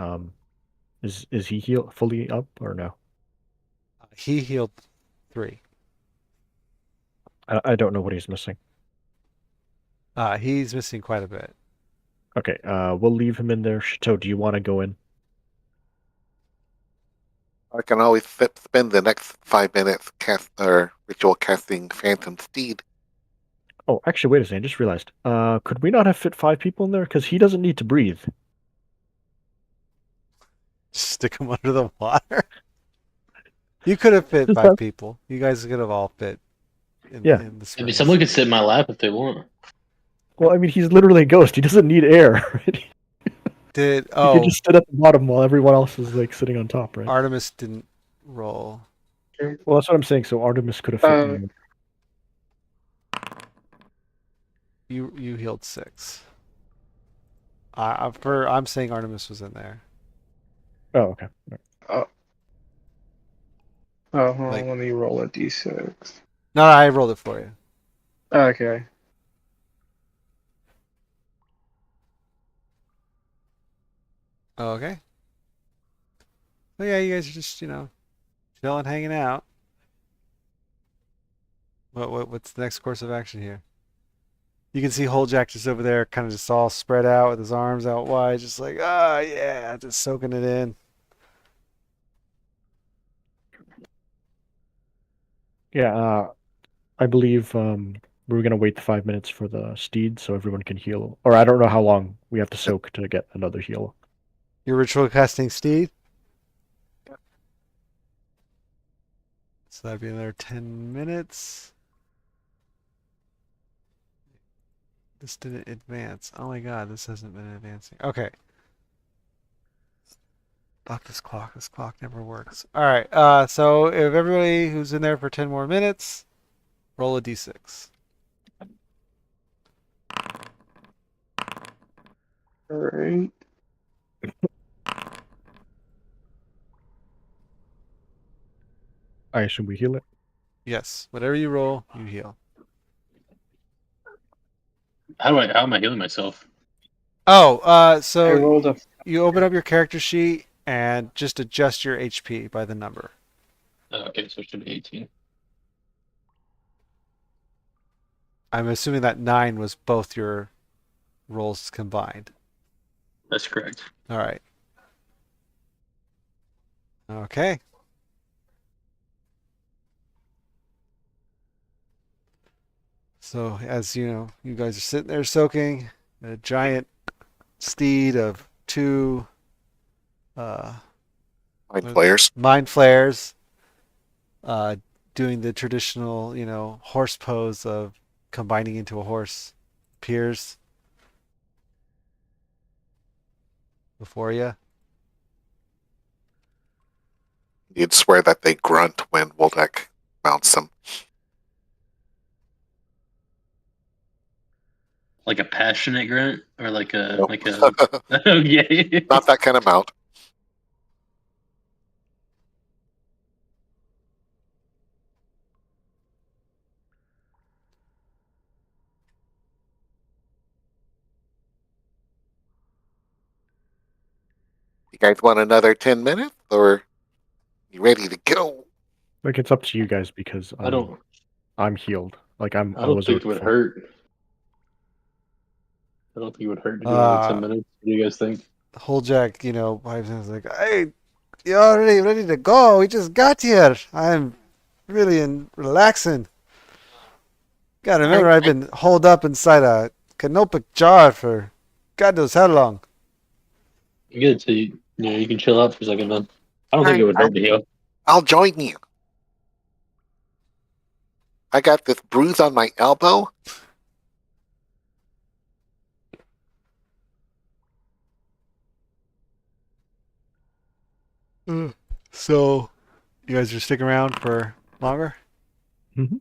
Is he fully up or no?
He healed 3.
I don't know what he's missing.
He's missing quite a bit.
Okay, we'll leave him in there. Chateau, do you want to go in?
I can always spend the next 5 minutes ritual casting Phantom Steed.
Oh, actually, wait a second. I just realized. Could we not have fit 5 people in there? Because he doesn't need to breathe.
Just stick him under the water. You could have fit
Just
5
have-
people. You guys could have all fit in
Yeah.
the
I mean,
springs.
someone could sit in my lap if they want.
Well, I mean, he's literally a ghost. He doesn't need air. Right?
Did
He could just sit at the bottom while everyone else is like sitting on top, right?
Artemis didn't roll.
Well, that's what I'm saying. So Artemis could have fit in.
You healed 6. I'm saying Artemis was in there.
Oh, okay.
Oh, hold
Like-
on, let me roll a d6.
No, I rolled it for you.
Okay.
Okay. So yeah, you guys are just chilling, hanging out. What's the next course of action here? You can see Holejack just over there, kind of just all spread out with his arms out wide, just like, yeah, just soaking it in.
Yeah, I believe we're gonna wait the 5 minutes for the steed so everyone can heal. Or I don't know how long we have to soak to get another heal.
Your ritual casting steed. So that'd be another 10 minutes. This didn't advance. Oh my god, this hasn't been advancing. Okay. Fuck this clock. This clock never works. Alright, so if everybody who's in there for 10 more minutes, roll a d6.
All right.
I assume we heal it.
Yes, whatever you roll, you heal.
How am I healing myself?
Oh,
I
so
rolled a.
you open up your character sheet and just adjust your HP by the number.
Oh, okay, so it should be 18.
I'm assuming that 9 was both your rolls combined.
That's correct.
All right. Okay. So as you know, you guys are sitting there soaking. A giant steed of 2 uh,
Mind players.
mind flares, uh, doing the traditional, horse pose of combining into a horse, appears before you.
You'd swear that they grunt when Woldek mounts them.
Like a passionate grunt, or like a
Nope.
like a. Okay.
Not that kind of mount. You guys want another 10 minutes, or you ready to go?
Like it's up to you guys because
I don't.
I'm healed. Like
I
I
don't
was
think it
already
would
full.
hurt. I don't think it would hurt to do another 10 minutes. What do you guys think?
Whole Jack, pipes in, is like, "Hey, you're already ready to go. We just got here. I'm really relaxing. Gotta remember, I've been holed up inside a canopic jar for God knows how long."
Good. So you can chill out for a second then. I don't think it would hurt to heal.
I'll join you. I got this bruise on my elbow.
So, you guys are sticking around for longer?
Mm-hmm.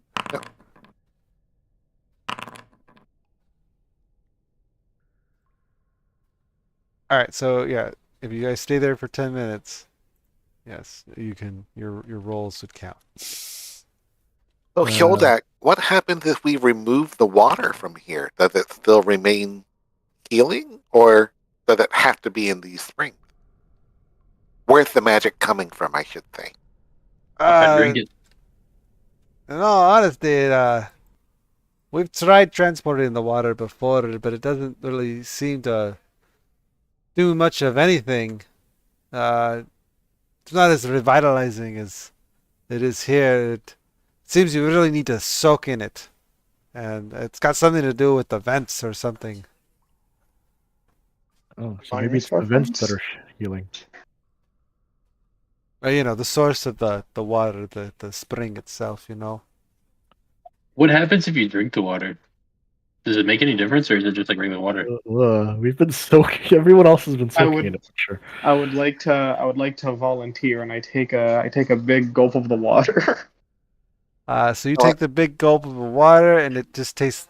All right. So yeah, if you guys stay there for 10 minutes, yes, you can. Your rolls would count.
So, Hyodak, what happens if we remove the water from here? Does it still remain healing, or does it have to be in these springs? Where's the magic coming from, I should say?
I drink it.
In all honesty, we've tried transporting the water before, but it doesn't really seem to do much of anything. It's not as revitalizing as it is here. It seems you really need to soak in it, and it's got something to do with the vents or something.
Oh, so maybe it's the vents that are healing.
The source of the water, the spring itself.
What happens if you drink the water? Does it make any difference, or is it just like regular water?
We've been soaking. Everyone else has been soaking in it. Sure.
I would like to volunteer, and I take a big gulp of the water.
So you take the big gulp of the water, and it just tastes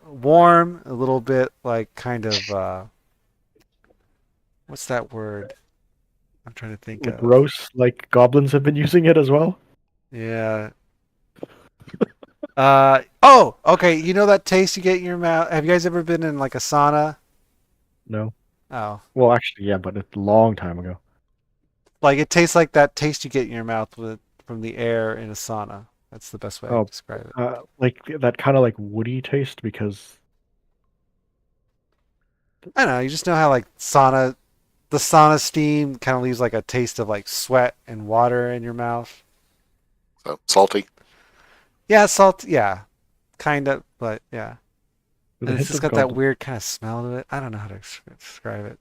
warm, a little bit like kind of what's that word? I'm trying to think
Like
of.
gross, like goblins have been using it as well.
Yeah. Oh, okay. You know that taste you get in your mouth? Have you guys ever been in like a sauna?
No.
Oh.
Well, actually, yeah, but a long time ago.
Like it tastes like that taste you get in your mouth from the air in a sauna. That's the best way I can describe it.
Like that kind of like woody taste because
I don't know. You just know how like the sauna steam kind of leaves like a taste of like sweat and water in your mouth.
So, salty.
Yeah, salt. Yeah, kind of, but yeah.
with
And
a
it's
hint
just
of
got that
goblin.
weird kind of smell to it. I don't know how to describe it.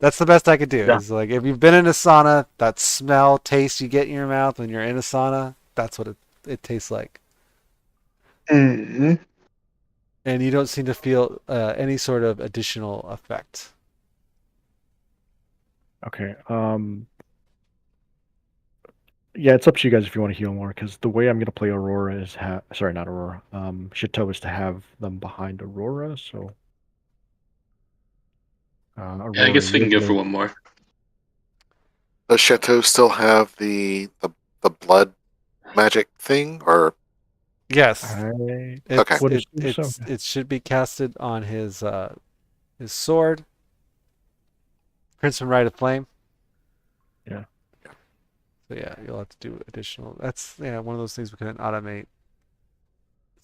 That's the best I could do.
Yeah.
Is like if you've been in a sauna, that smell, taste you get in your mouth when you're in a sauna, that's what it tastes like.
Mm-hmm.
And you don't seem to feel any sort of additional effect.
Okay. Yeah, it's up to you guys if you want to heal more, because the way I'm gonna play Aurora is sorry, not Aurora. Chateau is to have them behind Aurora, so
Yeah, I
Aurora,
guess we
you're
can go for
gonna-
one more.
Does Chateau still have the blood magic thing, or
Yes,
I
Okay.
would assume so.
it should be casted on his sword, Crimson Rite of Flame.
Yeah.
So yeah, you'll have to do additional. That's one of those things we couldn't automate.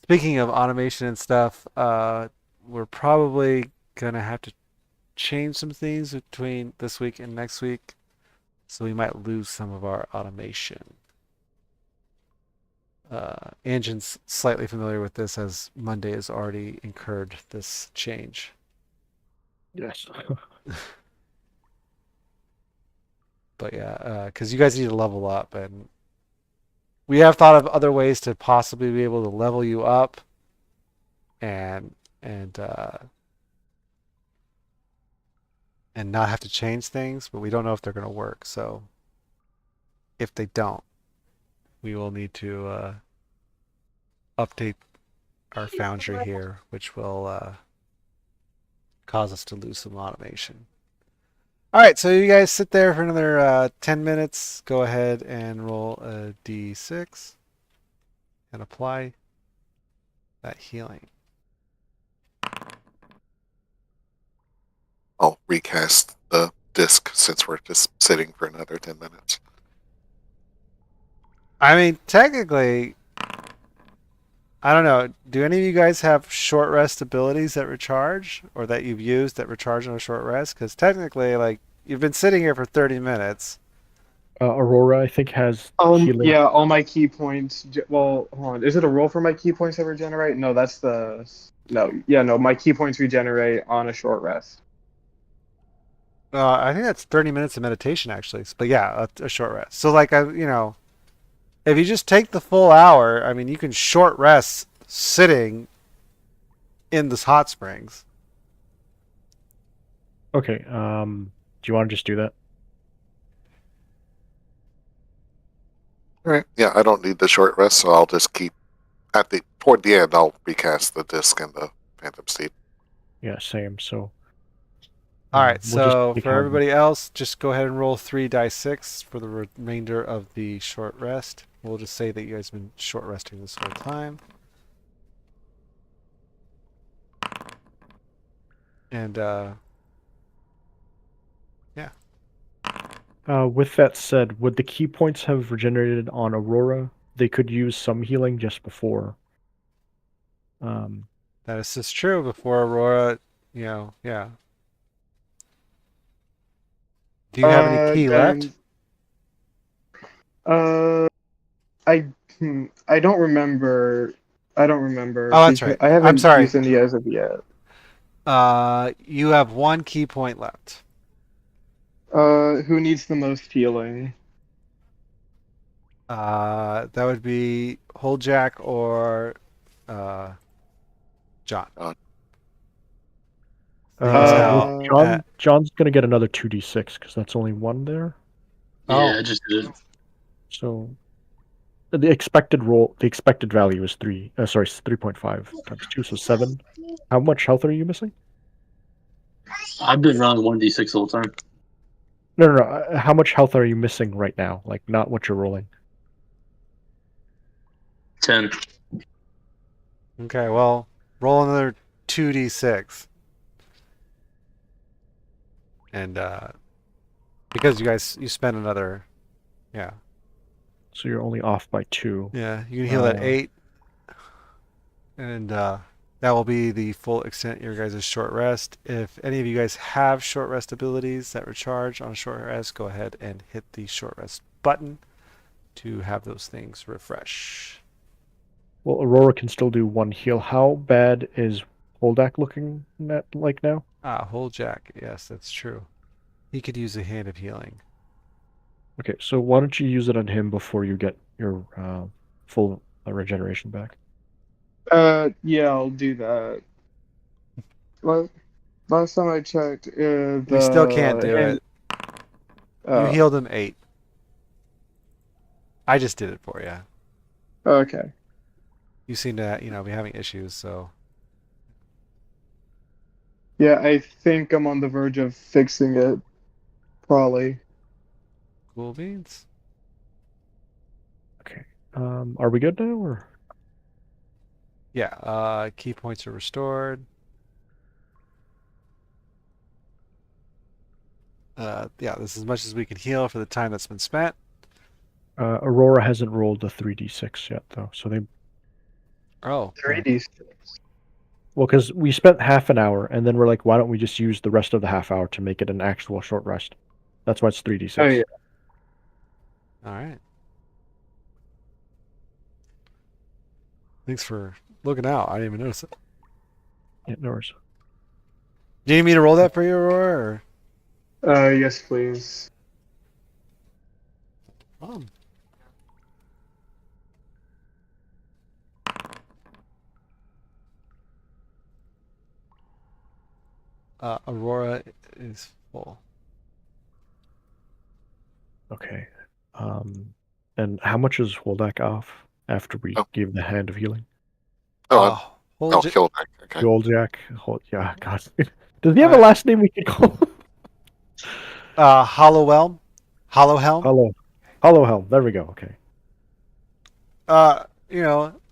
Speaking of automation and stuff, we're probably gonna have to change some things between this week and next week, so we might lose some of our automation. Anjan's slightly familiar with this as Monday has already incurred this change.
Yes.
But yeah, because you guys need to level up, and we have thought of other ways to possibly be able to level you up, and and not have to change things, but we don't know if they're going to work. So if they don't, we will need to update our foundry here, which will cause us to lose some automation. All right, so you guys sit there for another 10 minutes. Go ahead and roll a d6 and apply that healing.
I'll recast the disc since we're just sitting for another 10 minutes?
I mean, technically, I don't know. Do any of you guys have short rest abilities that recharge, or that you've used that recharge on a short rest? Because technically, like, you've been sitting here for 30 minutes.
Aurora, I think, has healing.
Yeah, all my key points. Well, hold on. Is it a roll for my key points that regenerate? No, that's the. No, yeah, no. My key points regenerate on a short rest.
I think that's 30 minutes of meditation, actually. But yeah, a short rest. So, like, if you just take the full hour, I mean, you can short rest sitting in this hot springs.
Okay. Do you want to just do that?
All right. Yeah, I don't need the short rest, so I'll just keep toward the end. I'll recast the disc and the Phantom Steed.
Yeah, same. So.
All right,
we'll just
so
take
for everybody else, just go ahead and roll 3d6 for the remainder of the short rest. We'll just say that you guys have been short resting this whole time. And, yeah.
With that said, would the key points have regenerated on Aurora? They could use some healing just before.
That is just true. Before Aurora, yeah. Do you have any key left?
I I don't remember. I don't remember.
Oh, that's right.
I
I'm
haven't
sorry.
used any as of yet.
You have one key point left.
Who needs the most healing?
That would be Jack or John. Seeing as how-
John's gonna get another 2d6 because that's only one there.
Oh.
Yeah, I just did it.
So the expected value is 3.5 times 2, so 7. How much health are you missing?
I've been rolling 1d6 the whole time.
No. How much health are you missing right now? Like, not what you're rolling.
10.
Okay, well, roll another 2d6. And because you spent another, yeah.
So you're only off by 2.
Yeah, you can heal at 8. And that will be the full extent of your guys' short rest. If any of you guys have short rest abilities that recharge on a short rest, go ahead and hit the short rest button to have those things refresh.
Well, Aurora can still do 1 heal. How bad is Holdak looking like now?
Jack. Yes, that's true. He could use a hand of healing.
Okay, so why don't you use it on him before you get your full regeneration back?
Yeah, I'll do that. Last time I checked,
We still can't do it. You healed him 8. I just did it for you.
Okay.
You seem to, be having issues, so.
Yeah, I think I'm on the verge of fixing it. Probably.
Cool beans.
Okay. Are we good now, or?
Yeah, key points are restored. Yeah, this is as much as we can heal for the time that's been spent.
Aurora hasn't rolled the 3d6 yet, though. So they,
Oh,
3D.
well, because we spent half an hour, and then we're like, why don't we just use the rest of the half hour to make it an actual short rest? That's why it's 3d6.
Oh yeah.
all right. Thanks for looking out. I didn't even notice it.
Yeah, no worries.
Do you need me to roll that for you, Aurora?
Yes, please.
Or... Aurora is full.
Okay. And how much is Holdak off after we
Oh.
gave the hand of healing?
Oh,
Hold
I'll kill back. Okay.
Holdak. Yeah, God. Does he have a last name we could call him?
Hollowhelm. Hollowhelm.
Hollow Helm. There we go. Okay.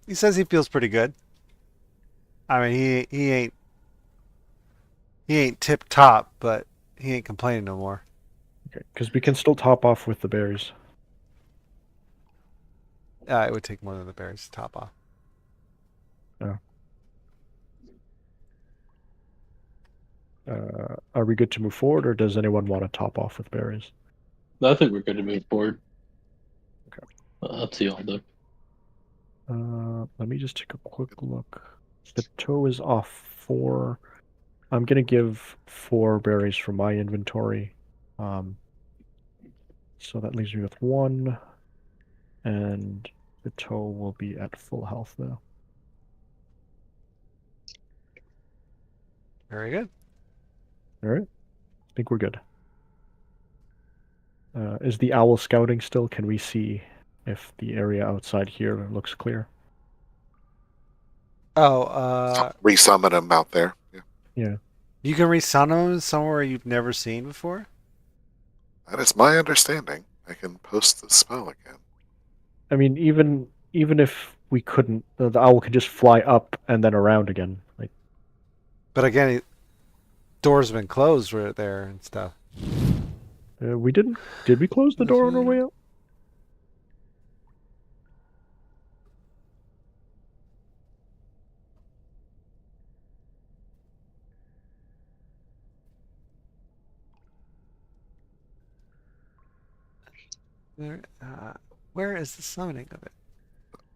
He says he feels pretty good. I mean, he ain't tip top, but he ain't complaining no more.
Okay. Because we can still top off with the berries.
It would take more than the berries to top off.
Are we good to move forward, or does anyone want to top off with berries?
I think we're good to move forward.
Okay.
Up to y'all, though.
Let me just take a quick look. The toe is off 4. I'm gonna give 4 berries from my inventory. So that leaves me with 1, and the toe will be at full health now.
Very good.
All right, I think we're good. Is the owl scouting still? Can we see if the area outside here looks clear?
Oh,
Resummon him out there. Yeah.
Yeah.
you can resummon him somewhere you've never seen before?
That is my understanding. I can post the spell again.
I mean, even if we couldn't, the owl could just fly up and then around again. Like,
But again, doors have been closed right there and stuff.
we didn't. Did we close the door on our way out?
Where is the summoning of it?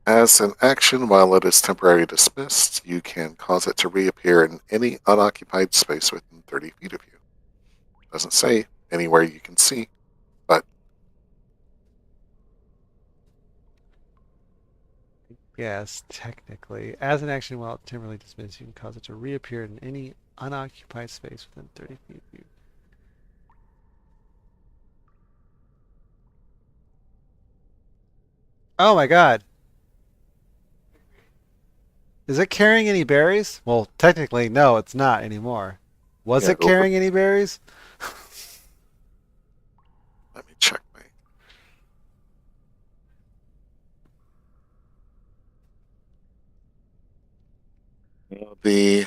As an action, while it is temporarily dismissed, you can cause it to reappear in any unoccupied space within 30 feet of you. Doesn't say anywhere you can see, but
Yes, technically. As an action while temporarily dismissed, you can cause it to reappear in any unoccupied space within 30 feet of you. Oh my god. Is it carrying any berries? Well, technically, no, it's not anymore. Was
yeah,
it carrying any berries?
let me check my. The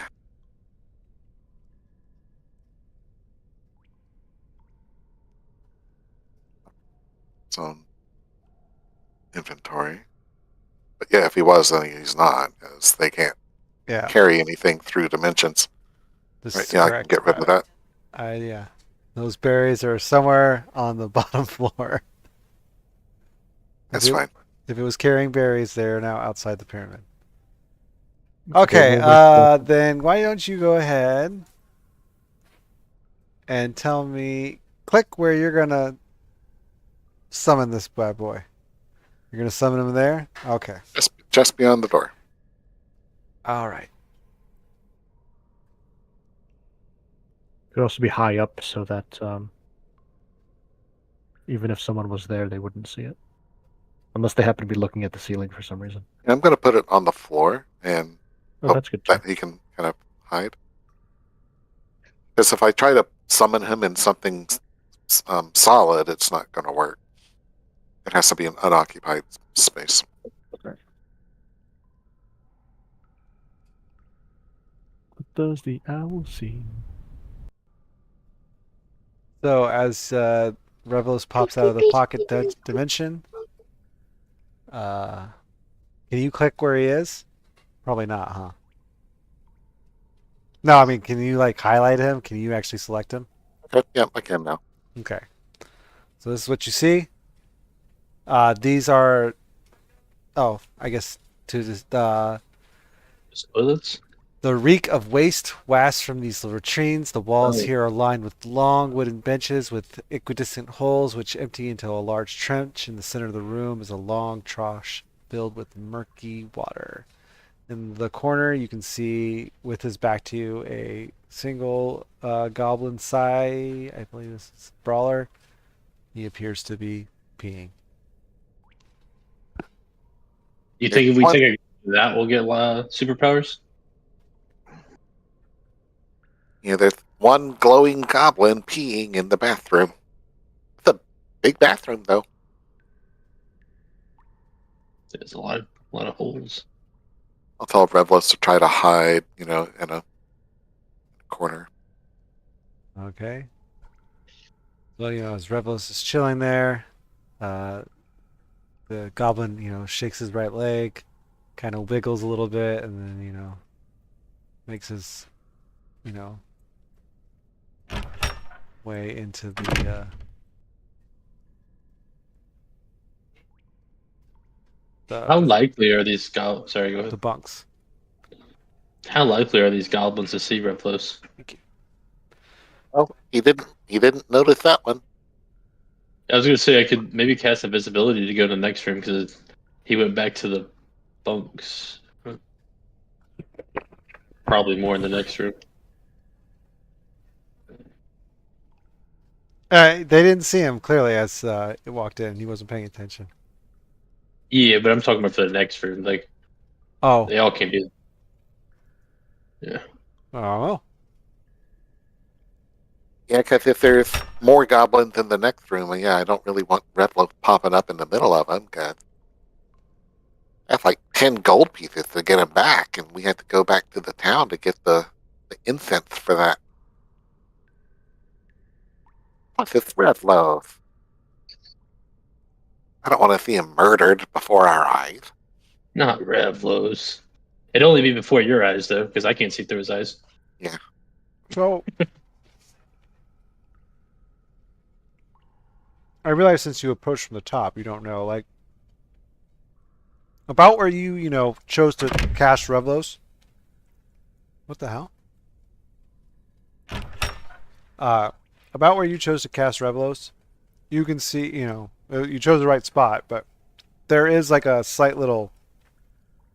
its own inventory. But yeah, if he was, then he's not, because they can't
Yeah,
carry anything through dimensions.
this
Right?
is
Yeah, I can
correct.
get rid of that.
Yeah. Those berries are somewhere on the bottom floor.
That's
if it,
fine.
If it was carrying berries, they're now outside the pyramid.
Okay,
Okay, then why don't you go ahead and tell me, click where you're gonna summon this bad boy. You're gonna summon him there? Okay.
Just beyond the door.
All right.
could also be high up so that even if someone was there, they wouldn't see it. Unless they happen to be looking at the ceiling for some reason.
And I'm going to put it on the floor and
Oh,
hope
that's good too.
that he can kind of hide. Because if I try to summon him in something solid, it's not going to work. It has to be an unoccupied space.
What does the owl see?
So as Revelos pops out of the pocket dimension, can you click where he is? Probably not, huh? No, I mean, can you like highlight him? Can you actually select him?
Okay, yeah, I can now.
Okay. So this is what you see. These are, oh, I guess to the
Toilets?
the reek of waste wafts from these latrines. The walls
Oh.
here are lined with long wooden benches with equidistant holes which empty into a large trench. In the center of the room is a long trough filled with murky water. In the corner, you can see, with his back to you, a single goblin Sai. I believe this is Brawler. He appears to be peeing.
You think if we take that, we'll get superpowers?
You know, there's one glowing goblin peeing in the bathroom. It's a big bathroom, though.
There's a lot of holes.
I'll tell Revlos to try to hide, in a corner.
Okay. So, as Revelos is chilling there, the goblin, shakes his right leg, kind of wiggles a little bit, and then, makes his, way into the
How likely are these goblins? Sorry, go
the
ahead.
bunks.
How likely are these goblins to see Revlos?
Oh, he didn't notice that one.
I was gonna say I could maybe cast invisibility to go to the next room because he went back to the bunks. Probably more in the next room.
They didn't see him clearly as it walked in. He wasn't paying attention.
Yeah, but I'm talking about for the next room. Like,
Oh,
they all came in. Yeah.
oh,
Yeah, because if there's more goblins in the next room, yeah, I don't really want Revlos popping up in the middle of them, because that's like 10 gold pieces to get him back, and we had to go back to the town to get the incense for that. Plus, it's Revlos. I don't want to see him murdered before our eyes.
Not Revlos. It'd only be before your eyes, though, because I can't see through his eyes.
Yeah.
so I realize since you approached from the top, you don't know like about where you chose to cast Revelos. What the hell? About where you chose to cast Revelos, you can see you chose the right spot, but there is like a slight little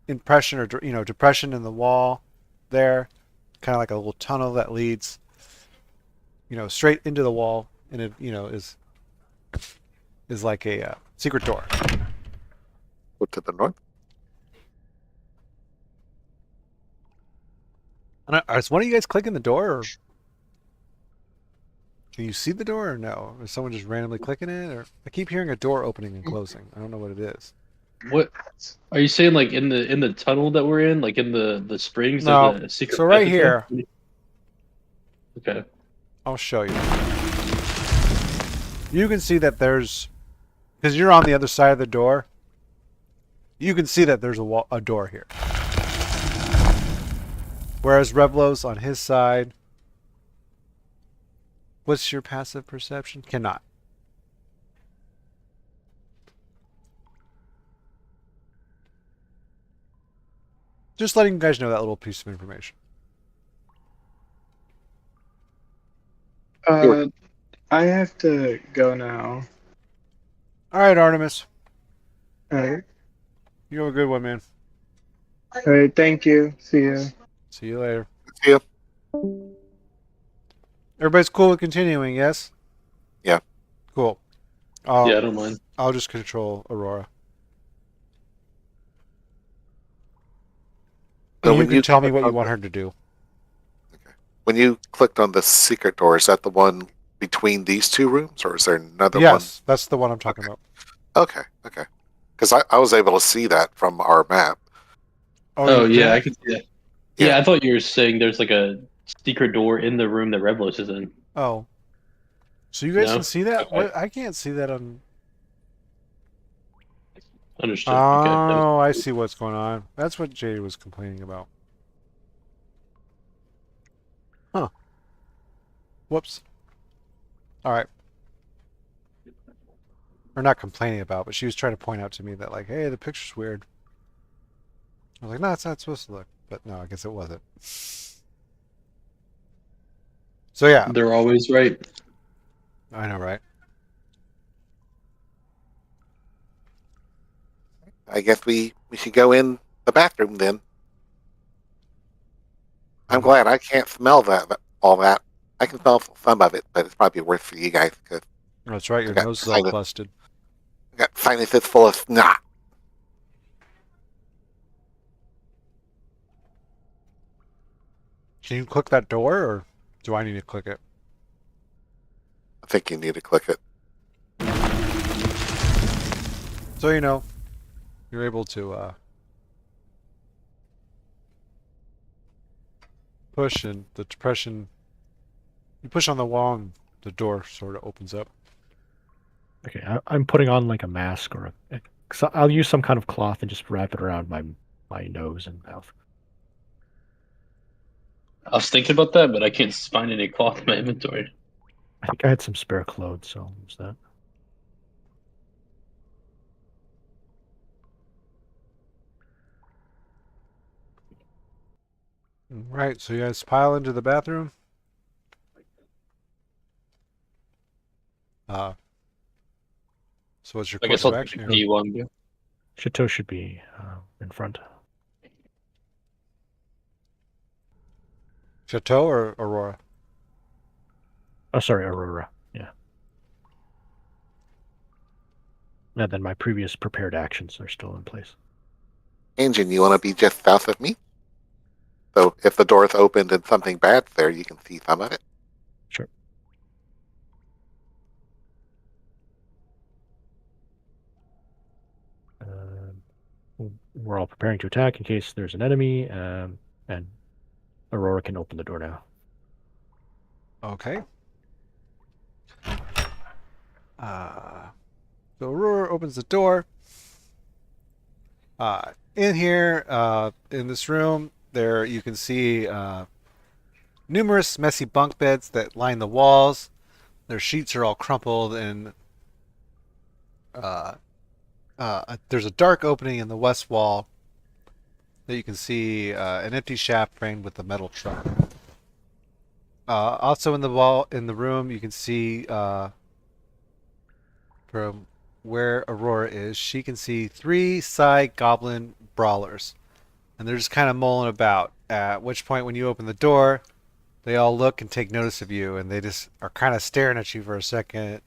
impression or depression in the wall there, kind of like a little tunnel that leads straight into the wall, and it is like a secret door.
Go to the north.
Is one of you guys clicking the door, or can you see the door, or no? Is someone just randomly clicking it, or I keep hearing a door opening and closing. I don't know what it is.
What are you saying? Like in the tunnel that we're in, like in the springs
No.
of the secret.
So right
passageway?
here,
Okay.
I'll show you. You can see that there's, because you're on the other side of the door, you can see that there's a door here. Whereas Revlos on his side, what's your passive perception? Cannot. Just letting you guys know that little piece of information.
I have to go now.
All right, Artemis.
All right.
You have a good one, man.
All right. Thank you. See you.
See you later.
See ya.
Everybody's cool with continuing, yes?
Yeah.
Cool.
Yeah, I don't mind.
I'll just control Aurora.
So
And you
when
can
you
tell me
click
what you
on
want
the-
her to do.
when you clicked on the secret door, is that the one between these two rooms, or is there another one?
Yes, that's the one I'm talking about.
Okay. Because I was able to see that from our map.
Oh,
you
yeah, I
can?
can see that.
Yeah.
Yeah, I thought you were saying there's like a secret door in the room that Revlos is in.
Oh. So you guys
No?
can see that?
Okay.
What? I can't see that on...
Understood. Okay.
Oh, I see what's going on. That's what Jay was complaining about. Huh. Whoops. All right. Or not complaining about, but she was trying to point out to me that, like, hey, the picture's weird. I was like, no, it's not supposed to look. But no, I guess it wasn't. So yeah,
They're always right.
I know, right?
I guess we should go in the bathroom then. I'm glad I can't smell all that. I can smell some of it, but it's probably worse for you guys because
That's right.
I
Your
got
nose is all busted.
sinuses full of snot.
Can you click that door, or do I need to click it?
I think you need to click it.
So you know, you're able to push, and the depression. You push on the wall, and the door sort of opens up.
Okay, I'm putting on like a mask or so I'll use some kind of cloth and just wrap it around my nose and mouth.
I was thinking about that, but I can't find any cloth in my inventory.
I think I had some spare clothes, so I'll use that.
Right. So you guys pile into the bathroom. Uh. So what's your
I guess
course
I'll
of
take
action
a
here?
D1.
Chateau should be in front.
Chateau or Aurora?
Oh, sorry, Aurora. Yeah. And then my previous prepared actions are still in place.
Engine, you want to be just south of me? So if the door's opened and something bad's there, you can see some of it.
Sure. We're all preparing to attack in case there's an enemy, and Aurora can open the door now.
Okay. So Aurora opens the door. In here, in this room, there you can see numerous messy bunk beds that line the walls. Their sheets are all crumpled, and there's a dark opening in the west wall that you can see an empty shaft framed with a metal truck. Also in the room, you can see from where Aurora is, she can see 3 side goblin brawlers, and they're just kind of mulling about. At which point, when you open the door, they all look and take notice of you, and they just are kind of staring at you for a second.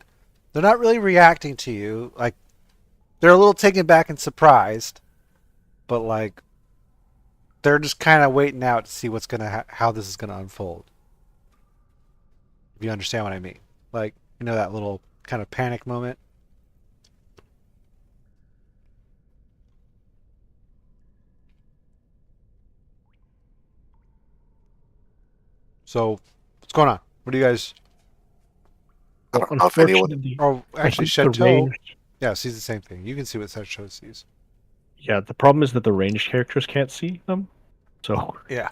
They're not really reacting to you. Like, they're a little taken back and surprised, but like, they're just kind of waiting out to see how this is gonna unfold. If you understand what I mean, like, you know, that little kind of panic moment. So, what's going on? What do you guys?
I
Well,
don't know if anyone.
unfortunately,
Oh,
I
actually,
think the
Chateau.
range.
Yeah, sees the same thing. You can see what Chateau sees.
Yeah, the problem is that the ranged characters can't see them. So
Yeah.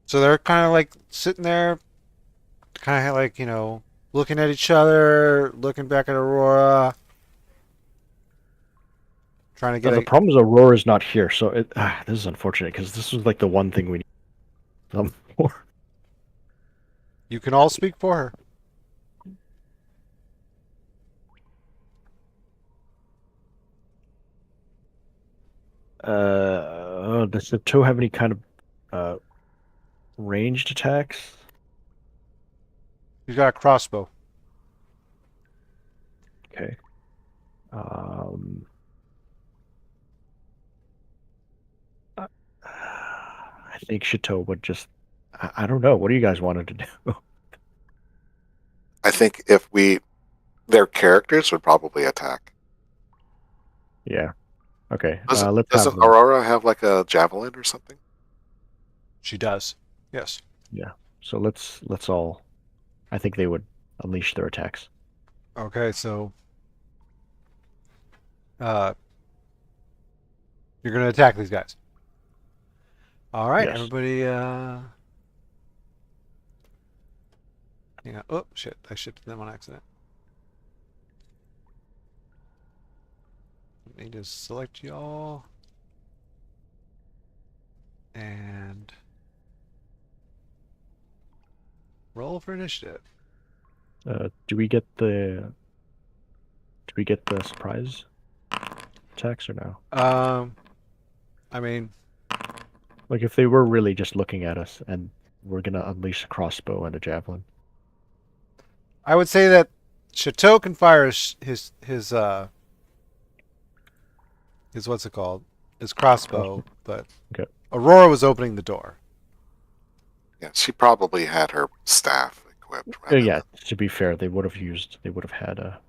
So they're kind of like sitting there, kind of like, you know, looking at each other, looking back at Aurora, trying to get
the
a.
problem is Aurora's not here. So this is unfortunate because this was like the one thing we need them for.
You can all speak for her.
Does the toe have any kind of ranged attacks?
He's got a crossbow.
Okay. I I think Chateau would just. I don't know. What do you guys wanted to do?
I think if their characters would probably attack.
Yeah. Okay.
Doesn't,
Let's have
doesn't
them.
Aurora have like a javelin or something?
She does. Yes.
Yeah. So let's all. I think they would unleash their attacks.
Okay, so uh, you're gonna attack these guys. All right,
Yes.
everybody. Hang on. Oh shit! I shifted them on accident. Let me just select y'all and roll for initiative.
Do we get the? Do we get the surprise attacks or no?
I mean,
Like if they were really just looking at us and we're gonna unleash a crossbow and a javelin.
I would say that Chateau can fire his what's it called? His crossbow, but
Okay.
Aurora was opening the door.
Yeah, she probably had her staff equipped. rather
Yeah.
than-
To be fair, they would have had a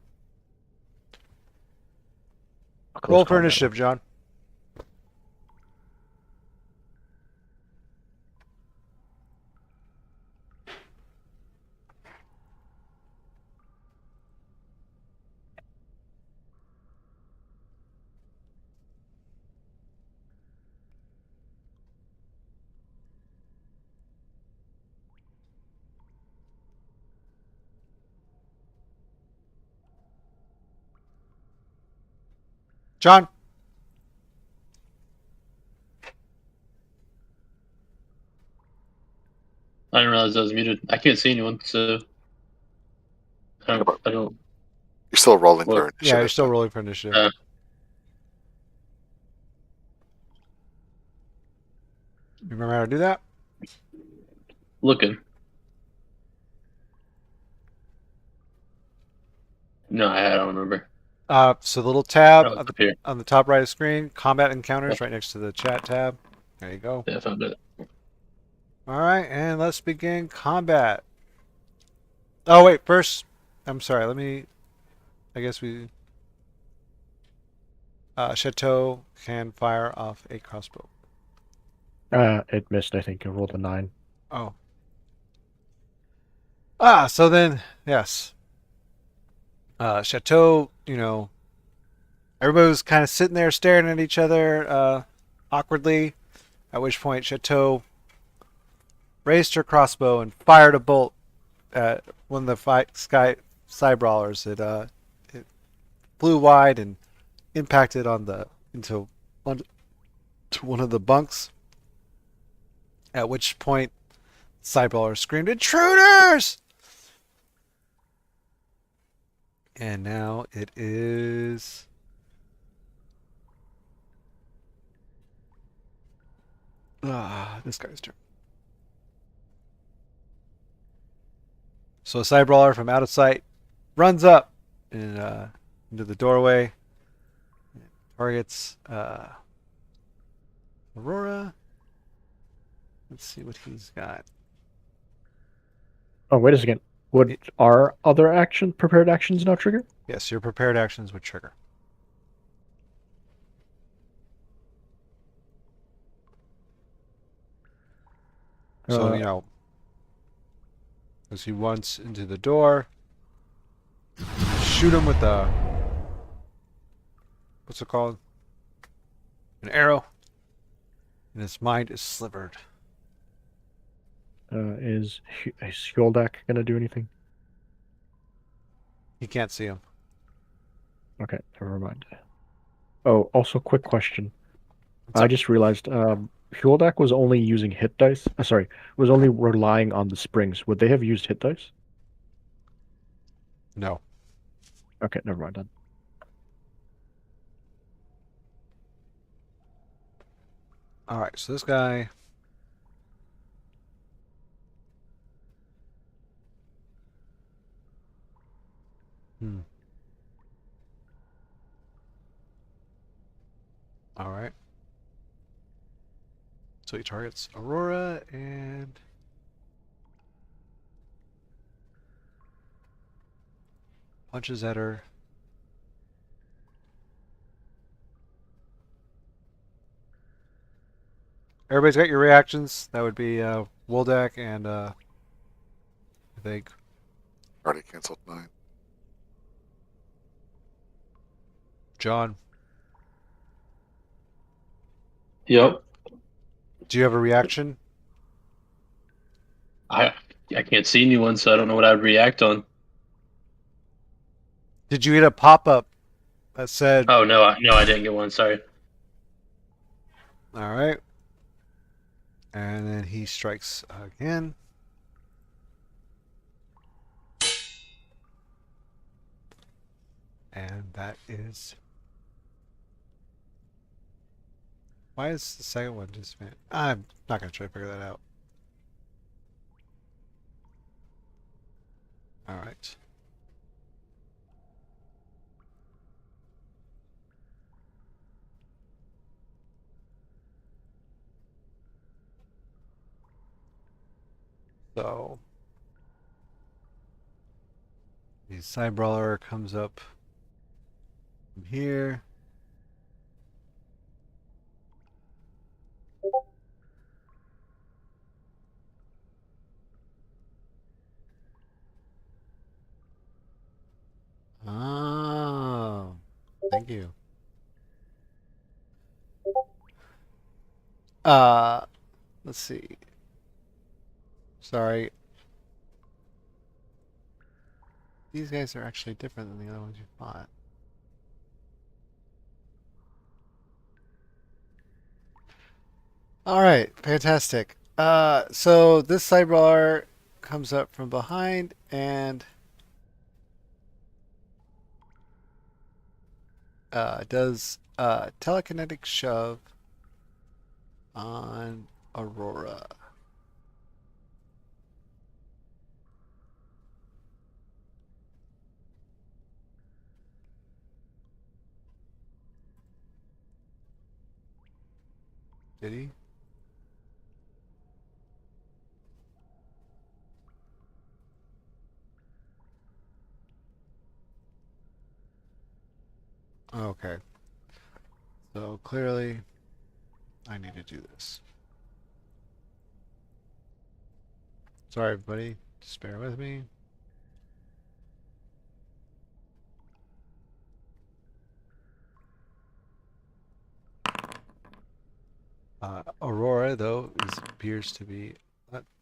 close
Roll for
combat.
initiative, John. John.
I didn't realize I was muted. I can't see anyone, so I don't.
You're still rolling for
What?
initiative.
Yeah, you're still
though.
rolling for initiative. You remember how to do that?
Looking. No, I don't remember.
So the little tab
Oh, it's up here.
on the top right of the screen, combat encounters, right next to the chat tab. There you go.
Yeah, I found it.
All right, and let's begin combat. Oh wait, first, I'm sorry. Let me. I guess we. Chateau can fire off a crossbow.
It missed. I think I rolled a 9.
Oh. So then, yes. Chateau, everybody was kind of sitting there staring at each other awkwardly, at which point Chateau raised her crossbow and fired a bolt at one of the side brawlers. It flew wide and impacted into one of the bunks, at which point side brawler screamed, "Intruders!" And now it is this guy's turn. So a side brawler from out of sight runs up and into the doorway, targets Aurora. Let's see what he's got.
Oh, wait a second. Would our other prepared actions now trigger?
Yes, your prepared actions would trigger. So, as he runs into the door, shoot him with what's it called? An arrow. And his mind is slivered.
Is Skjoldak gonna do anything?
He can't see him.
Okay, never mind. Oh, also quick question.
What's
I
up?
just realized Skjoldak was only using hit dice. Sorry, was only relying on the springs. Would they have used hit dice?
No.
Okay, never mind then.
All right, so this guy. All right. So he targets Aurora and punches at her. Everybody's got your reactions. That would be Woldak and I think
Already canceled mine.
John.
Yep.
Do you have a reaction?
I can't see anyone, so I don't know what I would react on.
Did you get a pop-up that said,
Oh no, I didn't get one. Sorry.
all right. And then he strikes again. And that is... Why is the second one just... I'm not going to try to figure that out. All right. So... the side brawler comes up from here. Oh, thank you. Let's see. Sorry. These guys are actually different than the other ones you fought. All right, fantastic. So this sidebar comes up from behind and does telekinetic shove on Aurora. Did he? Okay. So clearly, I need to do this. Sorry, everybody. Just bear with me. Aurora, though, appears to be...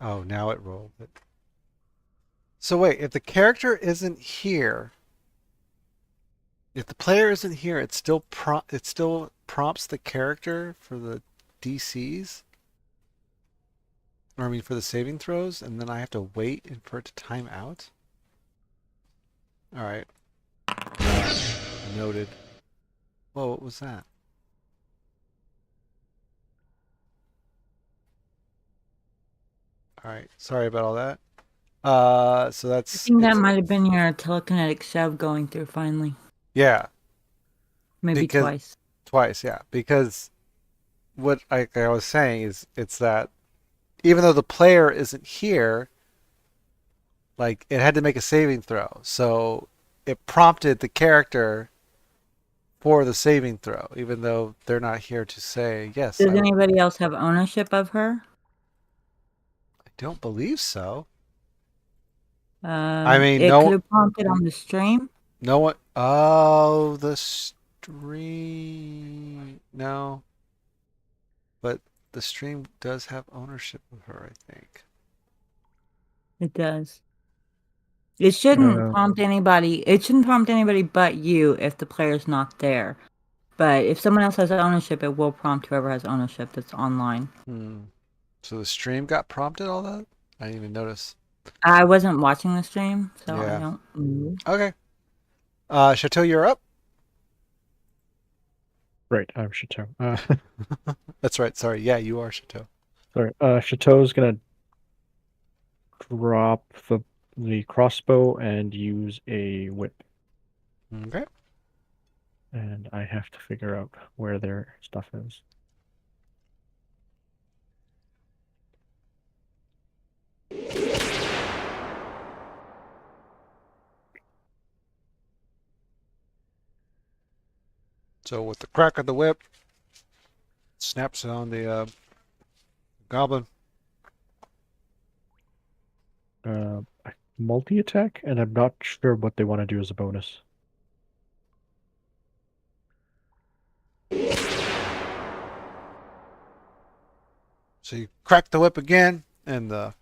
oh, now it rolled. So wait, if the character isn't here... If the player isn't here, it still prompts the character for the DCs? Or I mean for the saving throws, and then I have to wait for it to time out? Alright. Noted. Whoa, what was that? Alright, sorry about all that. So
I
that's...
think that might have been your telekinetic shove going through finally.
Yeah.
Maybe twice.
Twice, yeah. Because what I was saying is it's that even though the player isn't here, like it had to make a saving throw. So it prompted the character for the saving throw, even though they're not here to say, yes,
Does anybody else have ownership of her?
I don't believe so.
I
mean,
it
no-
could have prompted on the stream.
No one... Oh, the stream... No. But the stream does have ownership of her, I think.
It does. It shouldn't prompt anybody. It shouldn't prompt anybody but you if the player's not there. But if someone else has ownership, it will prompt whoever has ownership that's online.
So the stream got prompted all that? I didn't even notice.
I wasn't watching the stream, so
Yeah.
I don't know.
Okay. Chateau, you're up?
Right, I'm Chateau.
That's right. Sorry. Yeah, you are Chateau.
Sorry, Chateau's gonna drop the crossbow and use a whip.
Okay.
And I have to figure out where their stuff is.
So with the crack of the whip, snaps on the goblin.
Multi-attack, and I'm not sure what they want to do as a bonus.
So you crack the whip again, and the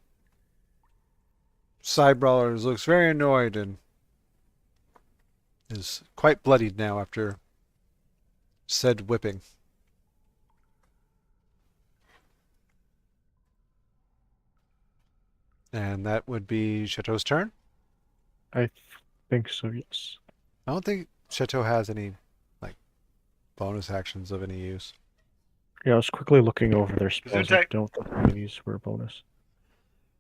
side brawler looks very annoyed and is quite bloodied now after said whipping. And that would be Chateau's turn.
I think so, yes.
I don't think Chateau has any like bonus actions of any use.
Yeah, I was quickly looking over their spells. I
Gesundheit.
don't think any of these were a bonus.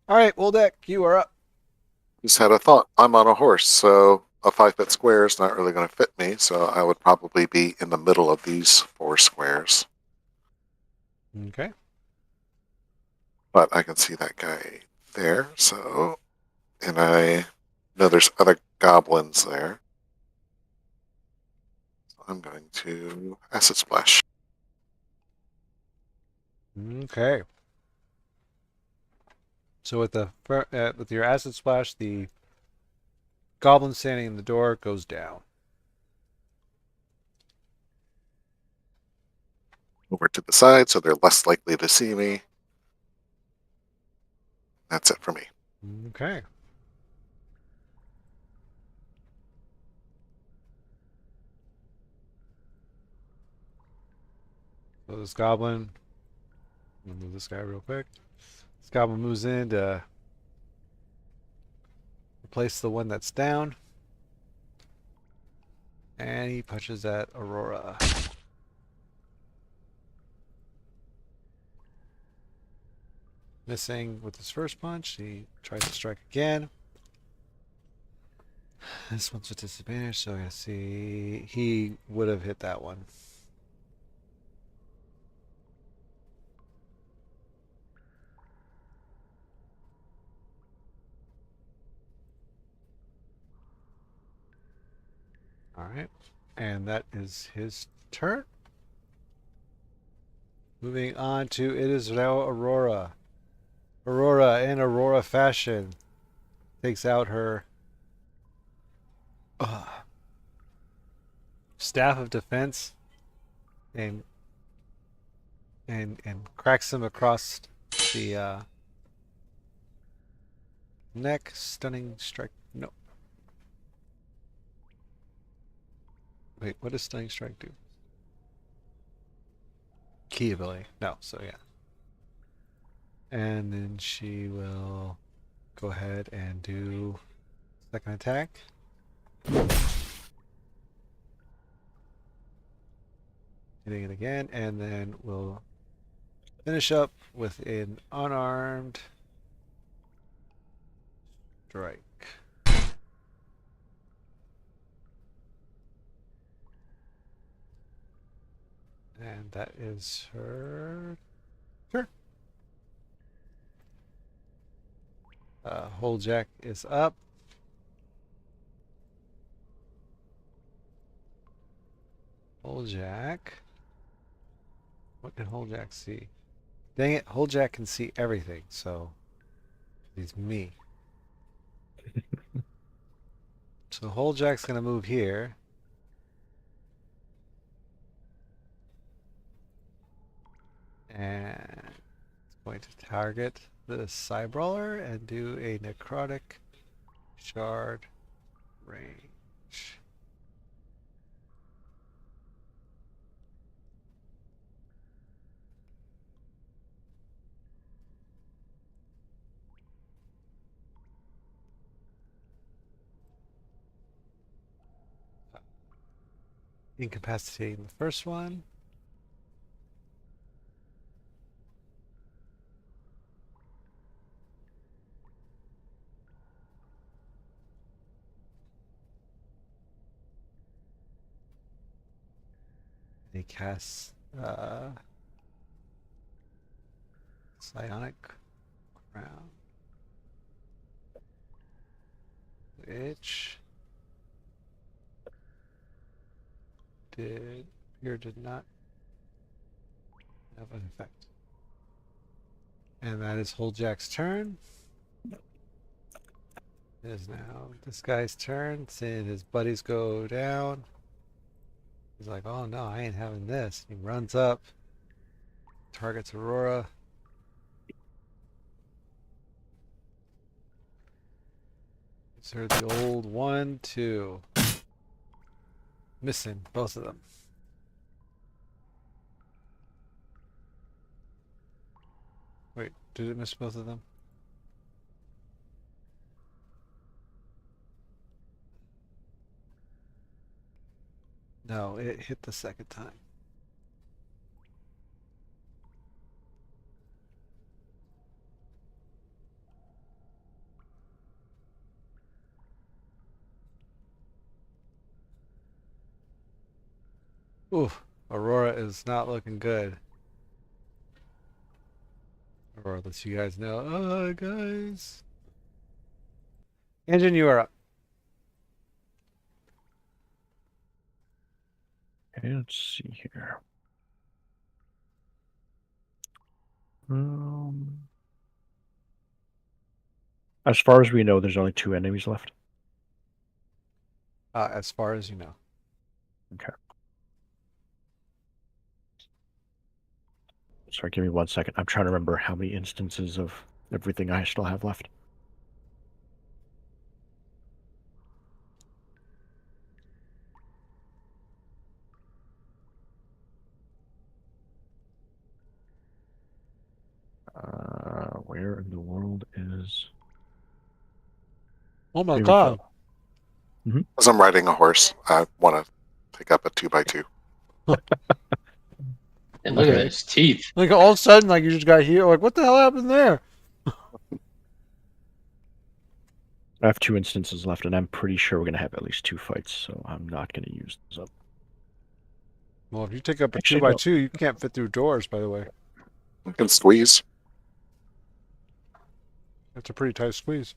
All right, Woldeck, you are up.
Just had a thought. I'm on a horse, so a 5-foot square is not really going to fit me, so I would probably be in the middle of these 4 squares.
Okay.
But I can see that guy there, so... And I know there's other goblins there. So I'm going to Acid Splash.
Okay. So with with your acid splash, the goblin standing in the door goes down.
Over to the side, so they're less likely to see me. That's it for me.
Okay. So this goblin, I'll move this guy real quick. This goblin moves in to replace the one that's down. And he punches at Aurora. Missing with his first punch. He tries to strike again. This one's with disadvantage, so I see he would have hit that one. All right. And that is his turn. Moving on to it is now Aurora. Aurora, in Aurora fashion, takes out her staff of defense and cracks him across the neck. Stunning strike. No. Wait, what does stunning strike do? Key ability. No, so yeah. And then she will go ahead and do second attack. Hitting it again, and then we'll finish up with an unarmed strike. And that is her turn. Whole Jack is up. Whole Jack. What can Whole Jack see? Dang it, Whole Jack can see everything, so he's me. So Whole Jack's gonna move here. And it's going to target the Psy Brawler and do a necrotic shard range. Incapacitating the first one. He casts Psionic Crown, which did here did not have an effect. And that is Holjack's turn. It is now this guy's turn. Seeing his buddies go down. He's like, oh no, I ain't having this. He runs up. Targets Aurora. He's heard the old 1, 2. Missing both of them. Wait, did it miss both of them? No, it hit the second time. Oof, Aurora is not looking good. Aurora lets you guys know, guys. Engine, you are up.
Okay, let's see here. As far as we know, there's only 2 enemies left.
As far as you know.
Okay. Sorry, give me 1 second. I'm trying to remember how many instances of everything I still have left. Where in the world is...
Oh my
Here we
god.
go.
As I'm riding a horse, I want to pick up a 2x2.
And look
Okay.
at his teeth.
Like all of a sudden, like you just got here. Like, what the hell happened there?
I have 2 instances left, and I'm pretty sure we're going to have at least 2 fights, so I'm not going to use those up.
Well, if you take up a
Actually,
2x2, you can't fit through doors, by the way.
I can squeeze.
That's a pretty tight squeeze.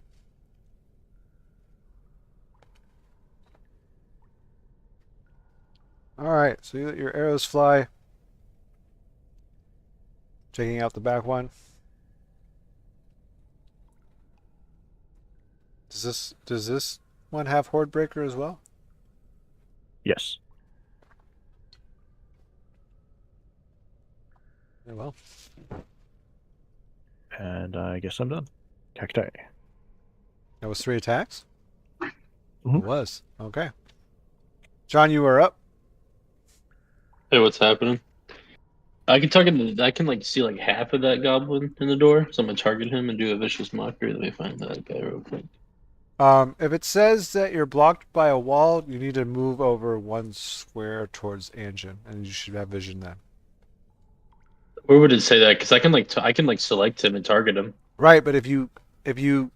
Alright, so you let your arrows fly. Taking out the back one. Does this one have Horde Breaker as well?
Yes.
Yeah, well.
And I guess I'm done. Cacti.
That was 3 attacks?
Mhm.
It was. Okay. John, you are up.
Hey, what's happening? I can like see like half of that goblin in the door, so I'm gonna target him and do a vicious mockery. Let me find that guy real quick.
If it says that you're blocked by a wall, you need to move over 1 square towards Anjin, and you should have vision then.
Where would it say that? Because I can like select him and target him.
Right, but if you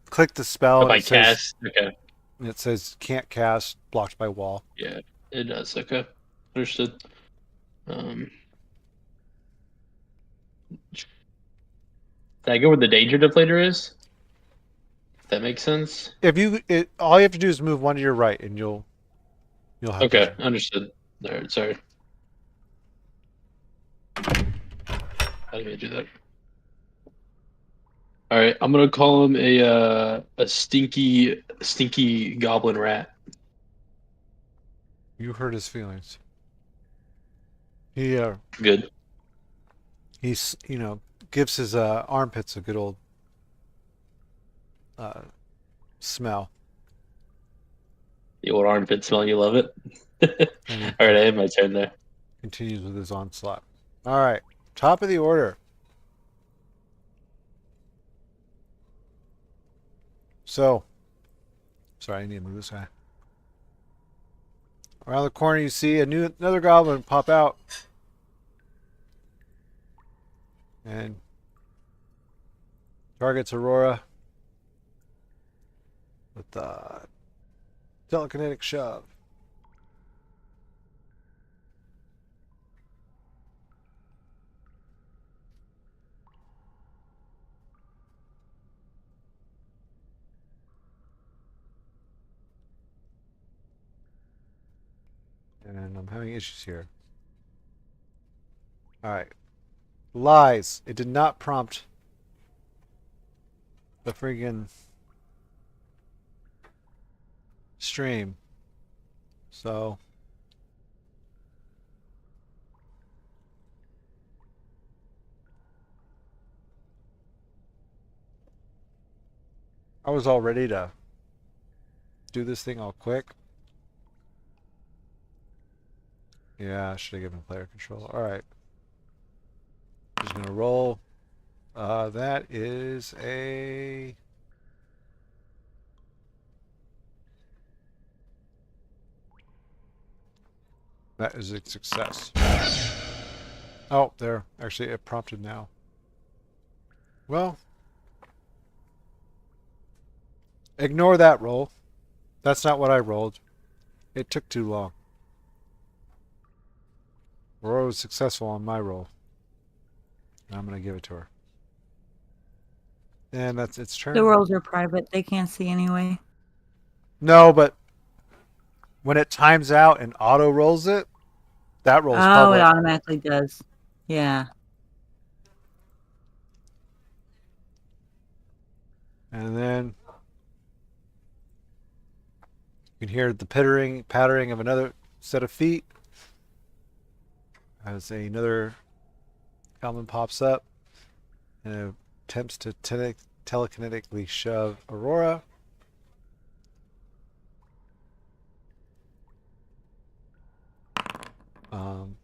click the spell
If
and
I cast, okay,
it says can't cast, blocked by wall.
yeah, it does. Okay, understood. Did I go where the danger deflator is? If that makes sense.
If all you have to do is move 1 to your right, and you'll have
Okay,
vision.
understood. All right, sorry. How did I do that? All right, I'm gonna call him a stinky goblin rat.
You hurt his feelings. He
Good.
he's gives his armpits a good old smell.
The old armpit smell, you love it.
And he
All right, I have my turn there.
continues with his onslaught. All right, top of the order. So, sorry, I need to move this guy. Around the corner, you see another goblin pop out, and targets Aurora with the telekinetic shove. And I'm having issues here. Alright. Lies. It did not prompt the friggin' stream. So I was all ready to do this thing all quick. Yeah, I should have given player control. Alright. Just gonna roll. That is a... That is a success. Oh, there. Actually, it prompted now. Well, ignore that roll. That's not what I rolled. It took too long. Aurora was successful on my roll. I'm going to give it to her. And that's its turn.
The rolls are private. They can't see anyway.
No, but when it times out and auto rolls it, that rolls
Oh,
public.
it automatically does. Yeah.
And then you can hear the pattering of another set of feet as another goblin pops up and attempts to telekinetically shove Aurora.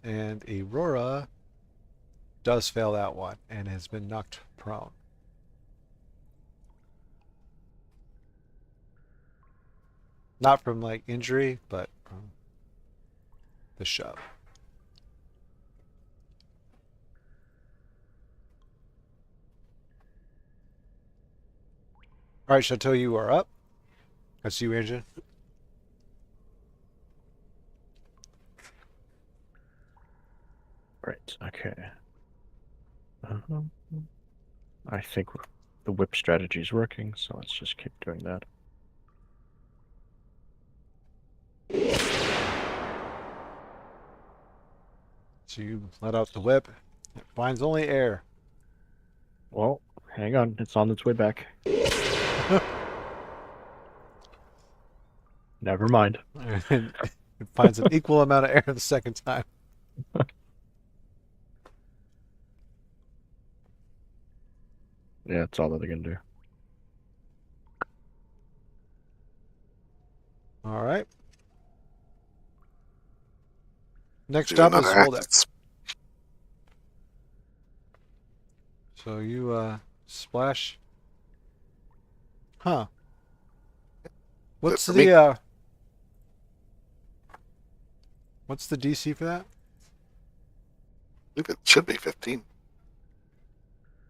And Aurora does fail that one and has been knocked prone. Not from like injury, but from the shove. All right, Chateau, you are up. That's you, Angel.
Right. Okay. I think the whip strategy is working, so let's just keep doing that.
So you let out the whip. It finds only air.
Well, hang on. It's on its way back. Never mind.
And it finds an equal amount of air the second time.
Yeah, that's all that they can do.
All right. Next
Do
up is
another
Voldeck.
acid
So you splash. Huh. What's
for me.
the what's the DC for that?
I believe it should be 15.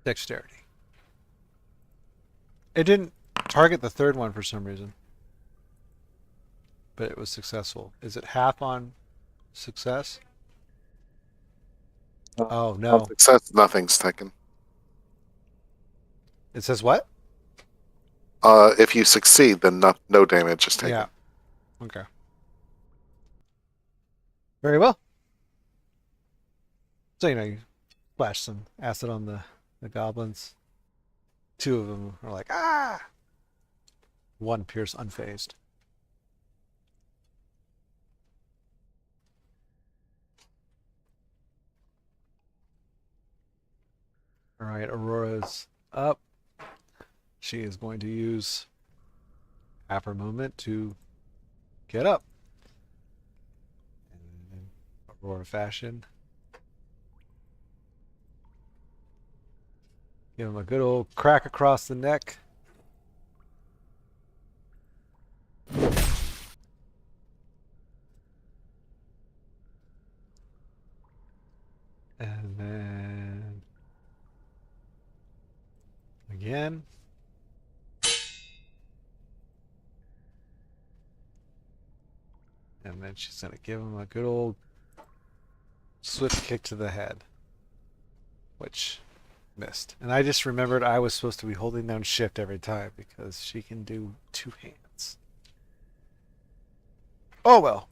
Dexterity. It didn't target the third one for some reason. But it was successful. Is it half on success? Oh,
On
no.
success, nothing's taken.
It says what?
If you succeed, then no damage is taken.
Yeah. Okay. Very well. So, you splash some acid on the goblins. Two of them are like, ah! One appears unfazed. All right, Aurora's up. She is going to use half her movement to get up. And in Aurora fashion, give him a good old crack across the neck. And then again. And then she's going to give him a good old swift kick to the head, which missed. And I just remembered I was supposed to be holding down shift every time because she can do two hands. Oh well.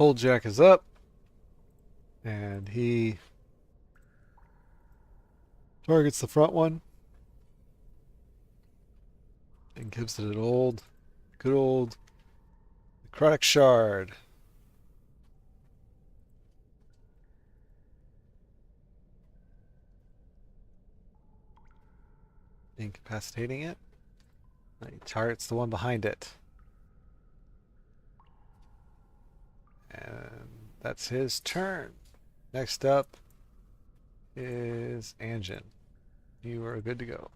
Old Jack is up. And he targets the front one and gives it an good old necrotic shard. Incapacitating it. He targets the one behind it. And that's his turn. Next up is Anjin. You are good to go.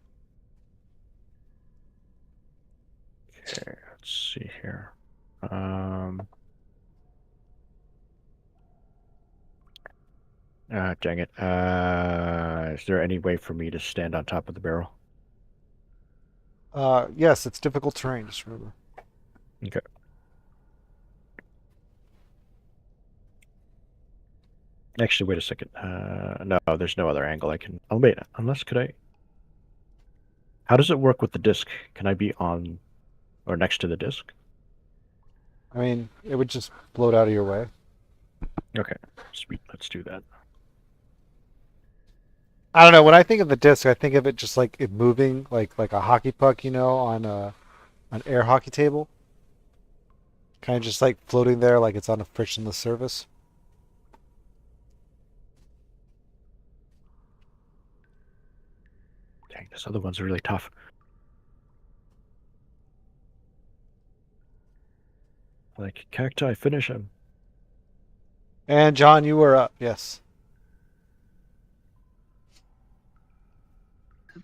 Okay, let's see here. Dang it. Is there any way for me to stand on top of the barrel?
Yes, it's difficult terrain, just remember.
Okay. Actually, wait a second. No, there's no other angle I can. Oh, wait. Unless, could I? How does it work with the disc? Can I be on or next to the disc?
I mean, it would just float out of your way.
Okay, sweet. Let's do that.
I don't know. When I think of the disc, I think of it just like it moving, like a hockey puck, on an air hockey table. Kind of just like floating there, like it's on a frictionless surface.
Dang, this other one's really tough. Like, cacti, finish him.
And John, you were up. Yes.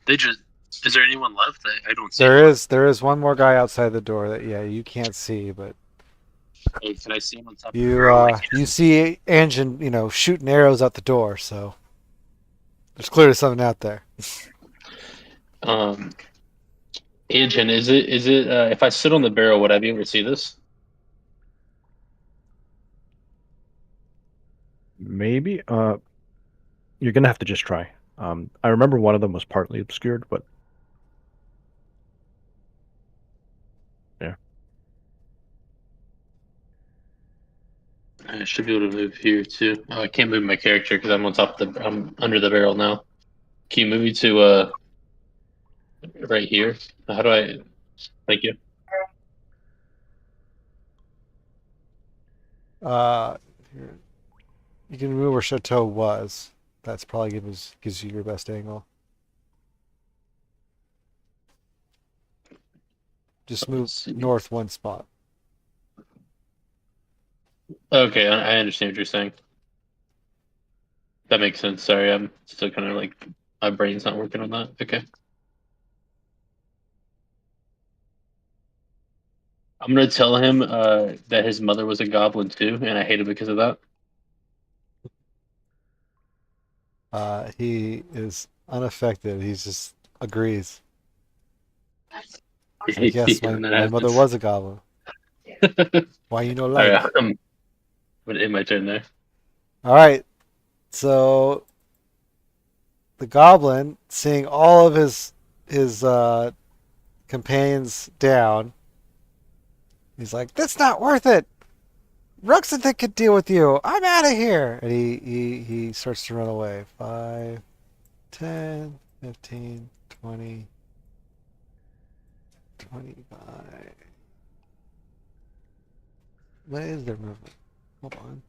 Is there anyone left? I don't see.
There is one more guy outside the door that you can't see, but
Hey, can I see him on top of the barrel?
you see Anjin, shooting arrows out the door, so there's clearly something out there.
Agent, is it if I sit on the barrel, would I be able to see this?
Maybe. You're gonna have to just try. I remember one of them was partly obscured, but yeah.
I should be able to move here too. Oh, I can't move my character because I'm under the barrel now. Can you move me to right here? How do I? Thank you.
Here. You can move where Chateau was. That's probably gives you your best angle. Just move north one spot.
Okay, I understand what you're saying. That makes sense. Sorry, I'm still kind of like my brain's not working on that. Okay. I'm gonna tell him that his mother was a goblin too, and I hate it because of that.
He is unaffected. He just agrees.
I
He's like,
hate
yes,
when that
my mother
happens.
was a goblin. Why you no
All
like?
right, I'm gonna end my turn there.
All right. So the goblin, seeing all of his companions down, he's like, "That's not worth it. Ruxthid could deal with you. I'm out of here." And he starts to run away. 5, 10, 15, 20, 25. What is their movement? Hold on.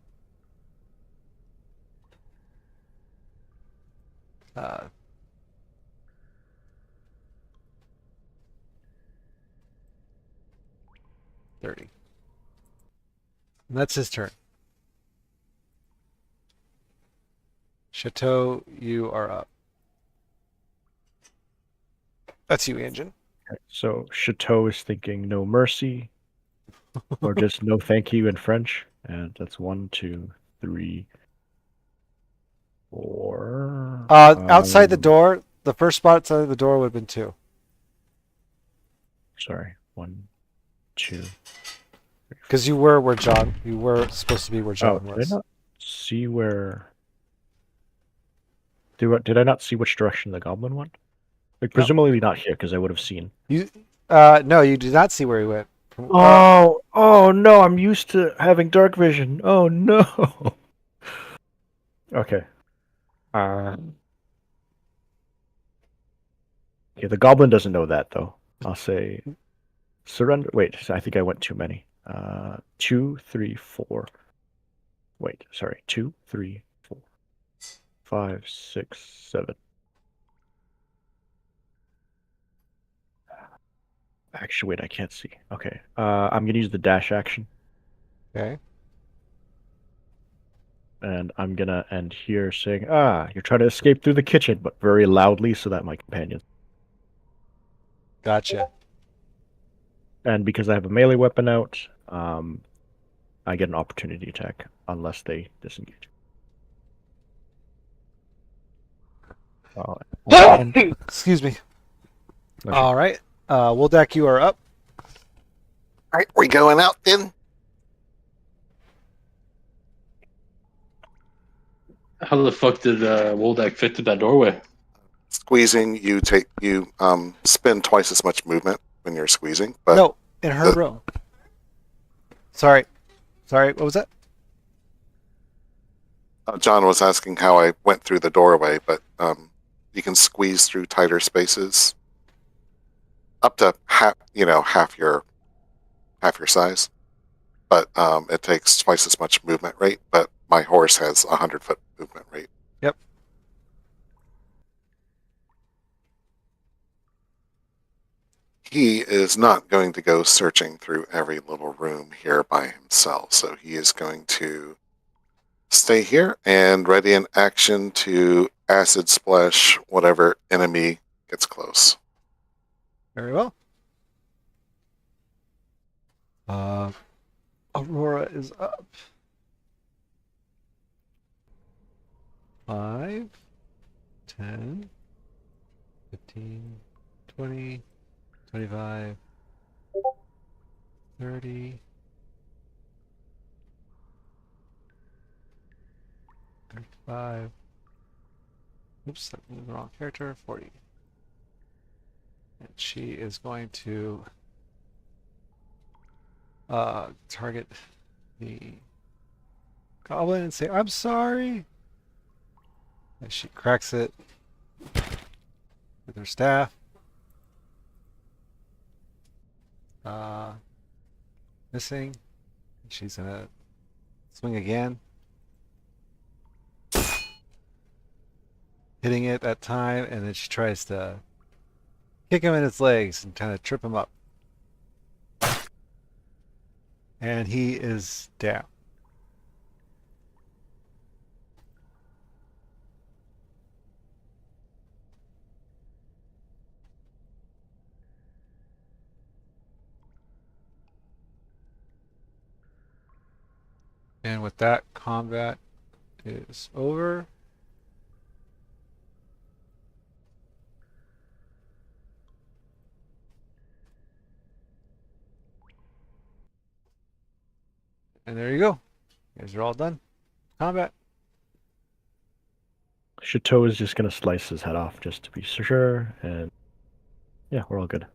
30. And that's his turn. Chateau, you are up. That's you, Anjin.
Okay, so Chateau is thinking no mercy, or just no thank you in French, and that's 1, 2, 3, 4.
Outside the door, the first spot outside the door would have been 2.
Sorry, 1, 2.
Because you were supposed to be where John was.
Did I not see where? Did I not see which direction the goblin went? Like, presumably not here, because I would have seen.
No, you did not see where he went.
Oh no! I'm used to having dark vision. Oh no! Okay. Yeah, the goblin doesn't know that though. I'll say surrender. Wait, I think I went too many. 2, 3, 4. Wait, sorry. 2, 3, 4, 5, 6, 7. Actually, wait, I can't see. Okay. I'm gonna use the dash action,
Okay.
and I'm gonna end here saying, you're trying to escape through the kitchen, but very loudly so that my companions.
Gotcha.
And because I have a melee weapon out, I get an opportunity attack unless they disengage. And
Excuse me.
Okay.
All right. Woldak, you are up.
All right, we going out then?
How the fuck did Woldak fit through that doorway?
Squeezing, you spend twice as much movement when you're squeezing. But
No, in her room. Sorry. What was that?
John was asking how I went through the doorway, but you can squeeze through tighter spaces up to half your size. But it takes twice as much movement rate. But my horse has 100-foot movement rate.
Yep.
He is not going to go searching through every little room here by himself. So he is going to stay here and ready in action to acid splash whatever enemy gets close.
Very well. Aurora is up. 5, 10, 15, 20, 25, 30, 35. Oops, that was the wrong character. 40. And she is going to target the goblin and say, "I'm sorry." And she cracks it with her staff. Missing. She's gonna swing again. Hitting it that time, and then she tries to kick him in his legs and kind of trip him up. And he is down. And with that, combat is over. And there you go. You guys are all done. Combat.
Chateau is just gonna slice his head off just to be sure, and yeah, we're all good.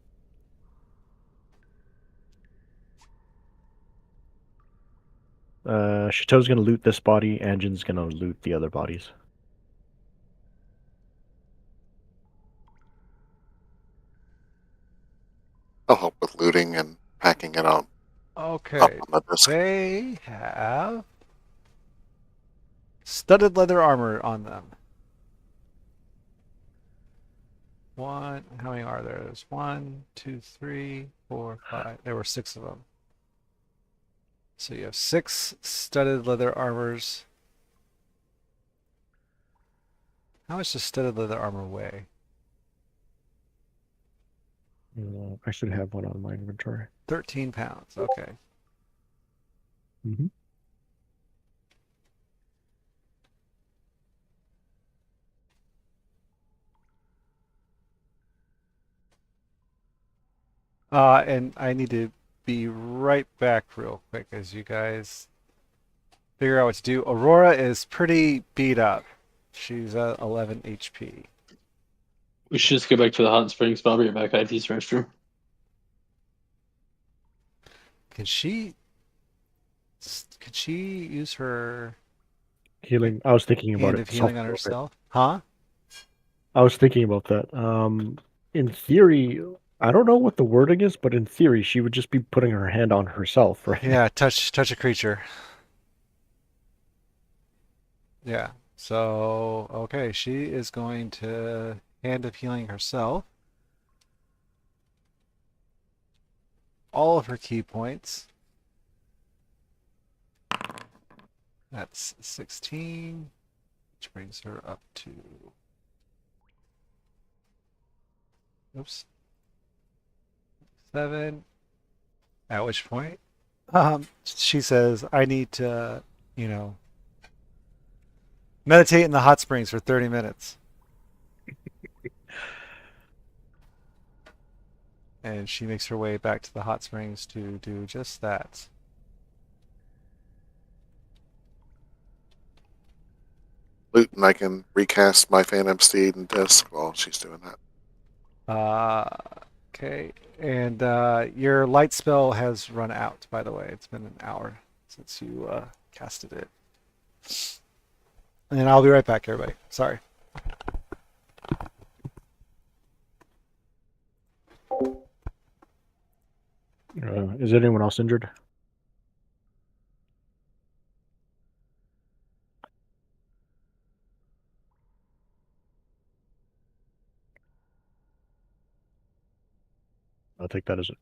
Chateau's gonna loot this body. Anjin's gonna loot the other bodies.
I'll help with looting and packing it up
Okay.
on the desk.
They have studded leather armor on them. How many are there? There's 1, 2, 3, 4, 5. There were 6 of them. So you have 6 studded leather armors. How much does studded leather armor weigh?
I should have one on my inventory.
13 pounds. Okay.
Mm-hmm.
And I need to be right back real quick as you guys figure out what to do. Aurora is pretty beat up. She's at 11 HP.
We should just go back to the hot springs. But I'll be right back. I have to use the restroom.
Can she use her
Healing. I was thinking about
Hand
it.
of healing on
Self-heal, right?
herself. Huh?
I was thinking about that. In theory, I don't know what the wording is, but in theory, she would just be putting her hand on herself, right?
Yeah, touch a creature. Yeah. So, okay, she is going to hand of healing herself. All of her key points. That's 16, which brings her up to, oops, 7. At which point, she says, I need to, you know, meditate in the hot springs for 30 minutes. And she makes her way back to the hot springs to do just that.
Luton, I can recast my Phantom Steed and Disc while she's doing that.
Okay. And your light spell has run out, by the way. It's been an hour since you casted it. And I'll be right back, everybody. Sorry.
Is anyone else injured? I'll take that as it.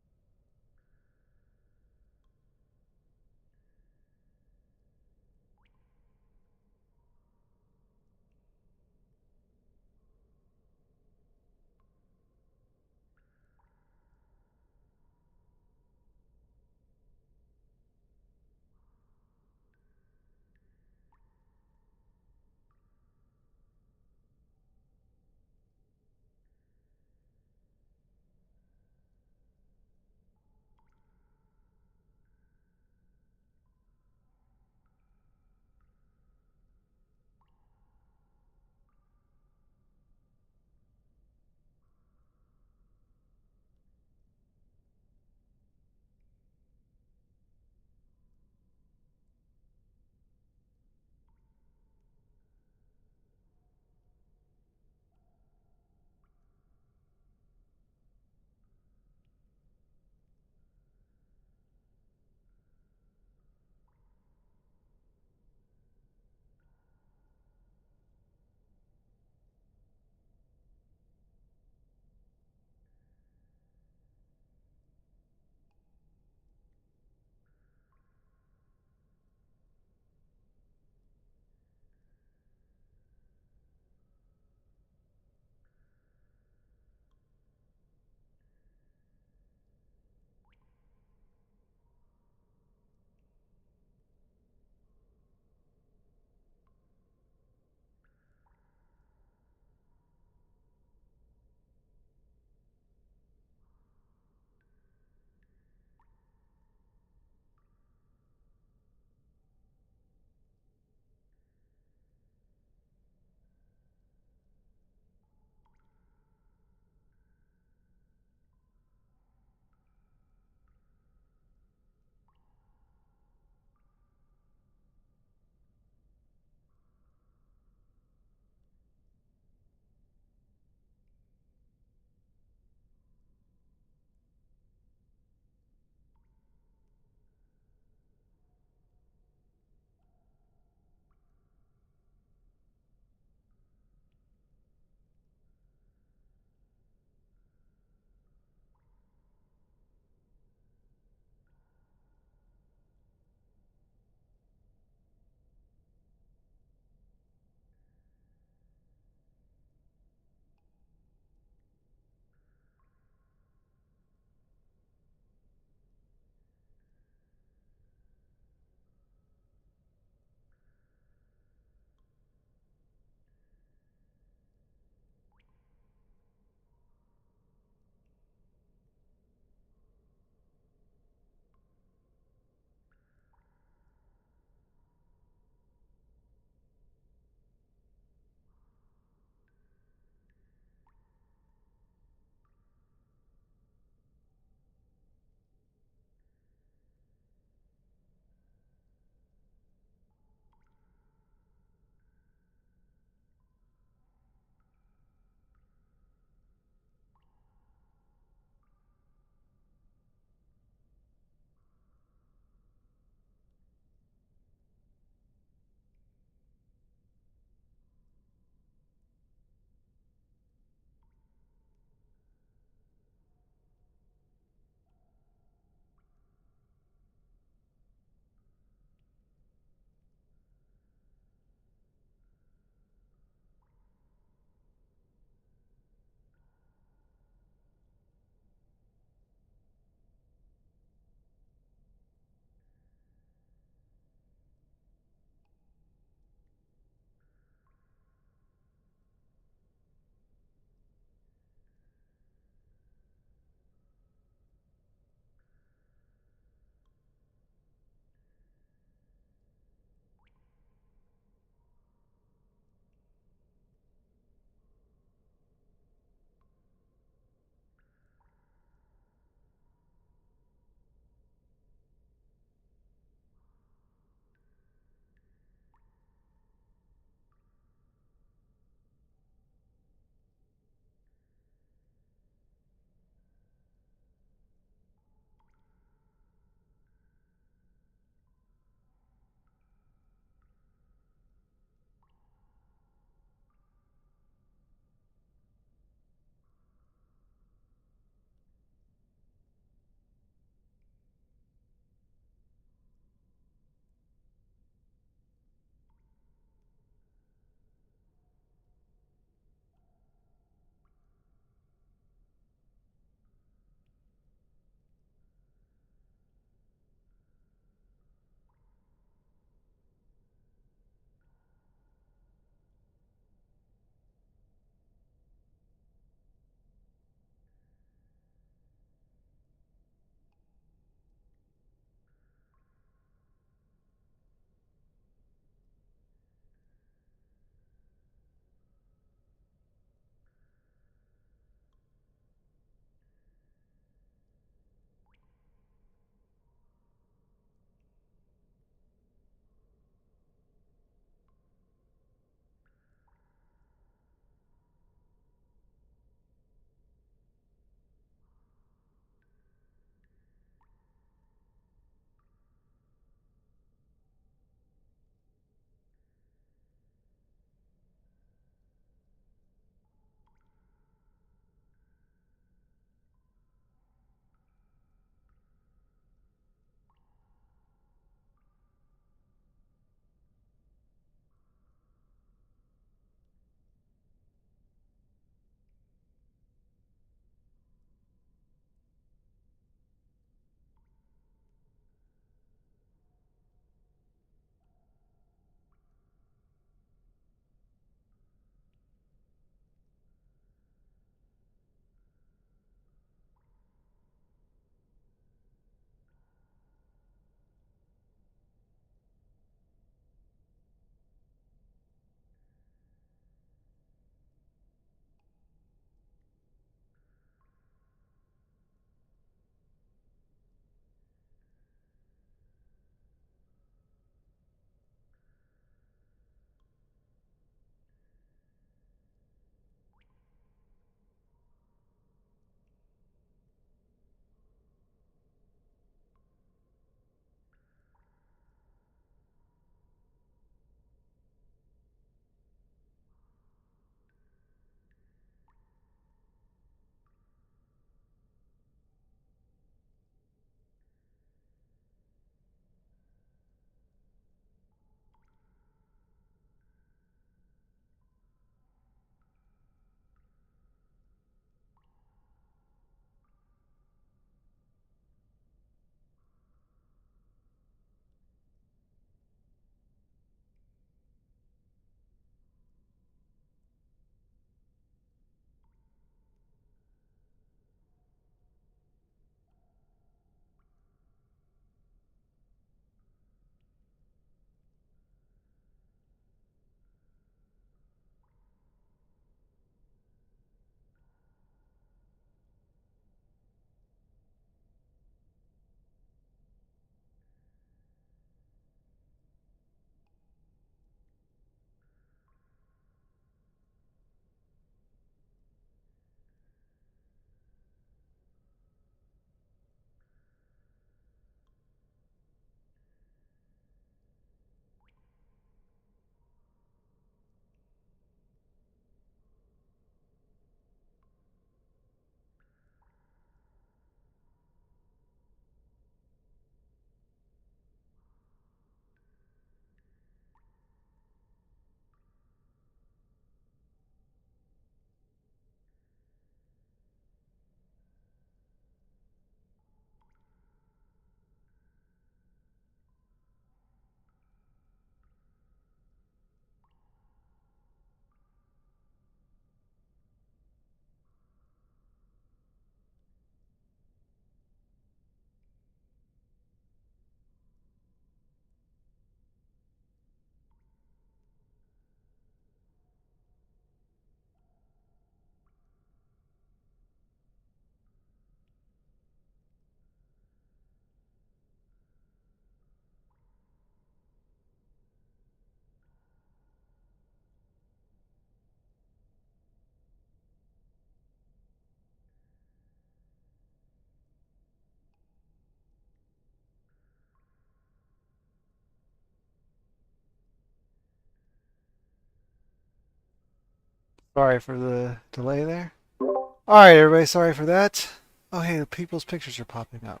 Sorry for the delay there. Alright, everybody, sorry for that. Oh, hey, the people's pictures are popping up.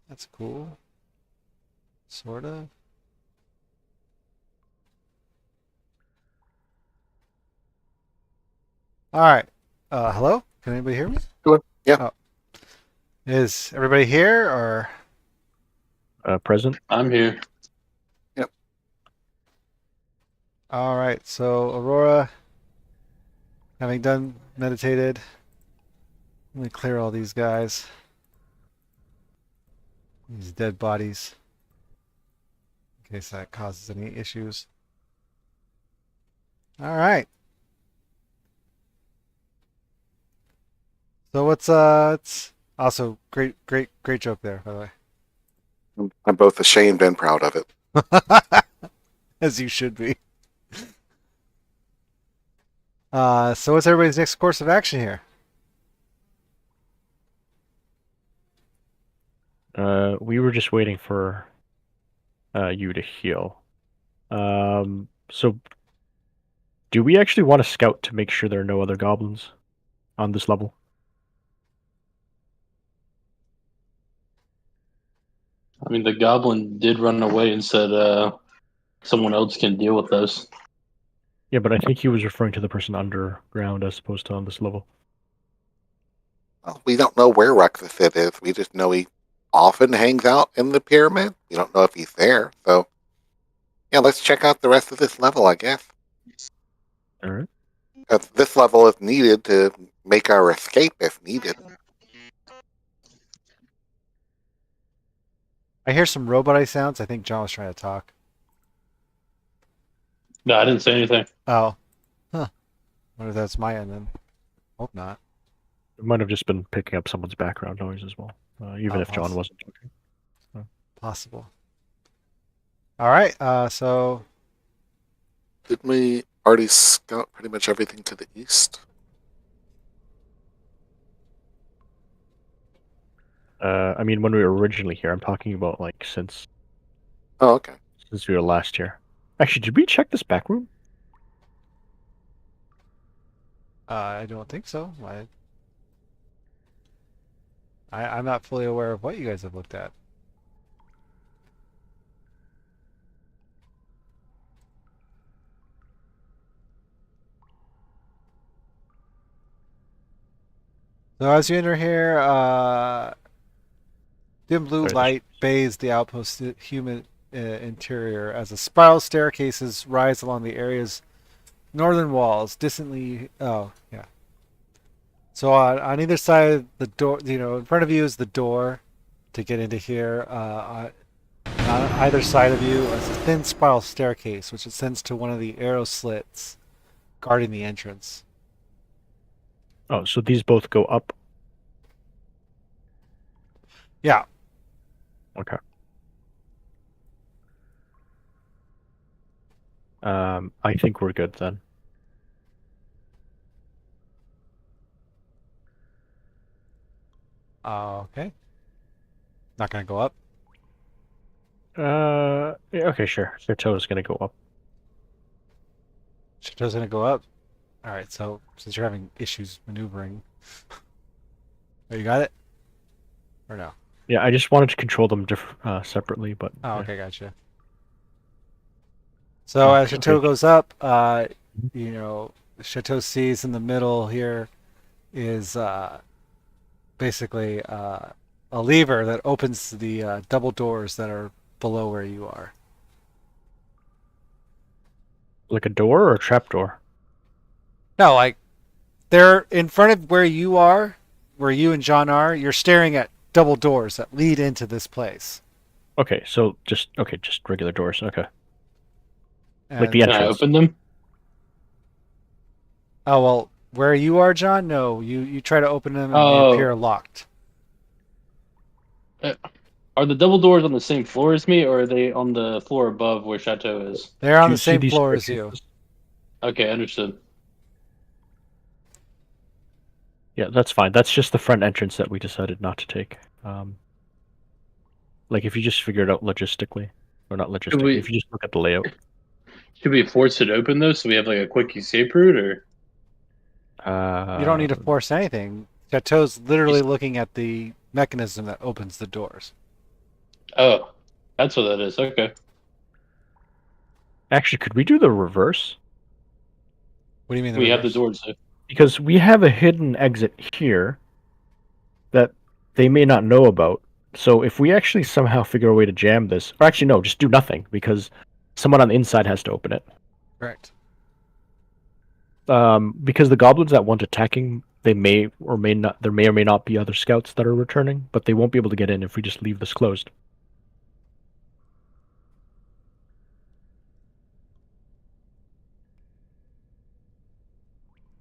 That's cool. Sort of. Alright. Hello? Can anybody hear me?
Sure. Yeah.
Oh. Is everybody here, or?
Present.
I'm here.
Alright, so Aurora, having done meditated, let me clear all these guys. These dead bodies. In case that causes any issues. Alright. So it's also great joke there, by the way.
I'm both ashamed and proud of it.
As you should be. So what's everybody's next course of action here?
We were just waiting for you to heal. So do we actually want to scout to make sure there are no other goblins on this level?
I mean, the goblin did run away and said someone else can deal with those.
Yeah, but I think he was referring to the person underground as opposed to on this level.
Well, we don't know where Ruxthid is. We just know he often hangs out in the pyramid. We don't know if he's there. So, yeah, let's check out the rest of this level, I guess.
All right.
This level is needed to make our escape if needed.
I hear some robot sounds. I think John was trying to talk.
No, I didn't say anything.
Oh. Huh. Wonder if that's my end then. Hope not.
It might have just been picking up someone's background noise as well, even if John
Possible.
wasn't talking.
Possible. Alright, so
Didn't we already scout pretty much everything to the east?
I mean, when we were originally here, I'm talking about like since
Oh, okay.
we were last here. Actually, did we check this back room?
I don't think so. I'm not fully aware of what you guys have looked at. So as you enter here, dim blue
Sorry,
light bathes the outpost's human interior as a spiral staircases rise along the area's northern walls, distantly. Oh, yeah. So on either side of the door, in front of you is the door to get into here. On either side of you is a thin spiral staircase, which ascends to one of the arrow slits guarding the entrance.
Oh, so these both go up?
Yeah.
Okay. I think we're good then.
Okay. Not gonna go up.
Yeah, okay, sure. Their toe is gonna go up.
Shitto's gonna go up. All right. So since you're having issues maneuvering, oh, you got it, or no?
Yeah, I just wanted to control them separately, but
Oh,
yeah.
okay, gotcha. So as Chateau
Okay.
goes up, Chateau sees in the middle here is basically a lever that opens the double doors that are below where you are.
Like a door or a trap door?
No, like they're in front of where you are, where you and John are. You're staring at double doors that lead into this place.
Okay, so just regular doors. Okay.
And,
Like the
Can I
entrance.
open them?
Oh well, where you are, John? No, you try to open them and they
Oh.
appear locked.
Are the double doors on the same floor as me, or are they on the floor above where Chateau is?
They're on
Do
the
you see
same
these
floor as you.
staircases?
Okay, understood.
Yeah, that's fine. That's just the front entrance that we decided not to take. Like if you just figure it out logistically, or not logistically, if you just look at the layout.
Should we force it open though, so we have like a quick escape route, or?
You don't need to force anything. Chateau's literally looking at the mechanism that opens the doors.
Oh, that's what that is. Okay.
Actually, could we do the reverse?
What do you mean the
We have the
reverse?
doors. So
Because we have a hidden exit here that they may not know about. So if we actually somehow figure a way to jam this, or actually no, just do nothing because someone on the inside has to open it.
Correct.
Because the goblins that want attacking, they may or may not. There may or may not be other scouts that are returning, but they won't be able to get in if we just leave this closed.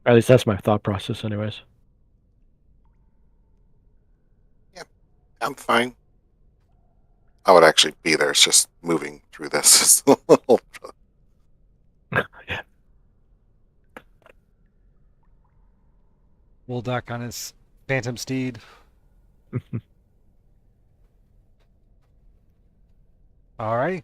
At least that's my thought process, anyways.
I'm fine. I would actually be there. It's just moving through this is a little.
Yeah.
Woldak on his phantom steed. Alrighty.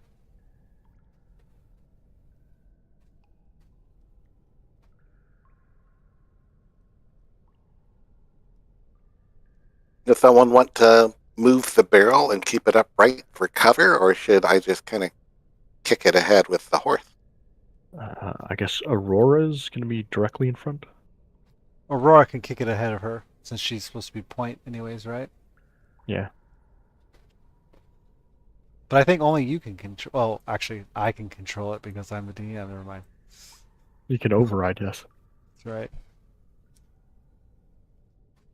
Does someone want to move the barrel and keep it upright for cover, or should I just kind of kick it ahead with the horse?
I guess Aurora's gonna be directly in front.
Aurora can kick it ahead of her since she's supposed to be point anyways, right?
Yeah.
But I think only you can control. Well, actually, I can control it because I'm the DM. Never mind.
You can override, yes.
That's right.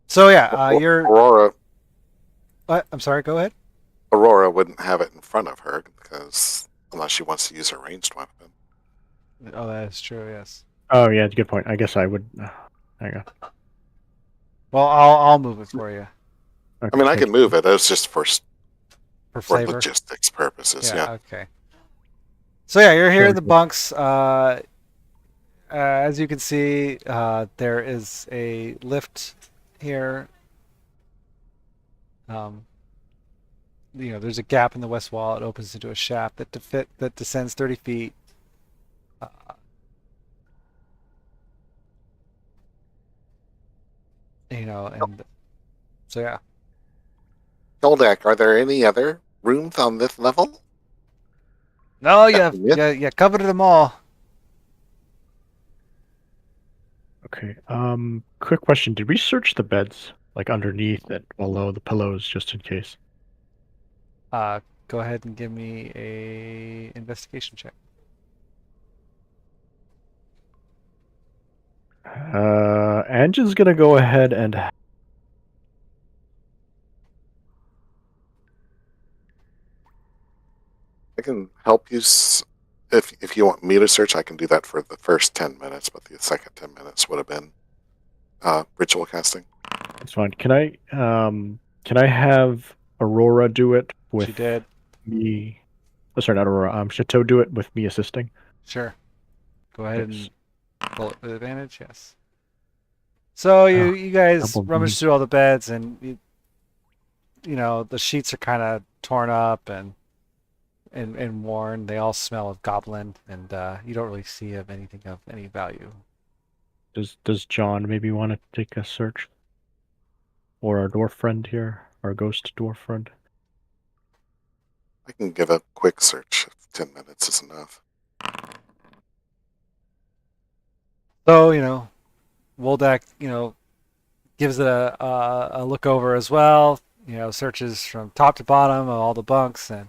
So yeah, you're.
Aurora.
What? I'm sorry. Go ahead.
Aurora wouldn't have it in front of her because unless she wants to use her ranged weapon.
Oh, that is true. Yes.
Oh yeah, good point. I guess I would. Hang on.
Well, I'll move it for you
I mean, I can move it. It's just for
for flavor.
logistics purposes. Yeah.
Okay. So yeah, you're here
Sure.
in the bunks. As you can see, there is a lift here. There's a gap in the west wall. It opens into a shaft that descends 30 feet. And so yeah.
Goldak, are there any other rooms on this level?
No,
Yeah.
you covered them all.
Okay. Quick question: did we search the beds, like underneath it, below the pillows, just in case?
Go ahead and give me a investigation check.
Angie's gonna go ahead and.
I can help you. If you want me to search, I can do that for the first 10 minutes, but the second 10 minutes would have been ritual casting.
It's fine. Can I have Aurora do it with
She did.
me? Oh, sorry, not Aurora. Chateau do it with me assisting.
Sure. Go ahead and
Yes.
roll it with advantage. Yes. So you
Oh,
you guys
double
rummage
D.
through all the beds, and the sheets are kind of torn up and worn. They all smell of goblin, and you don't really see of anything of any value.
Does John maybe want to take a search? Or our dwarf friend here, our ghost dwarf friend?
I can give a quick search if 10 minutes is enough.
So Woldak gives it a look over as well. Searches from top to bottom of all the bunks, and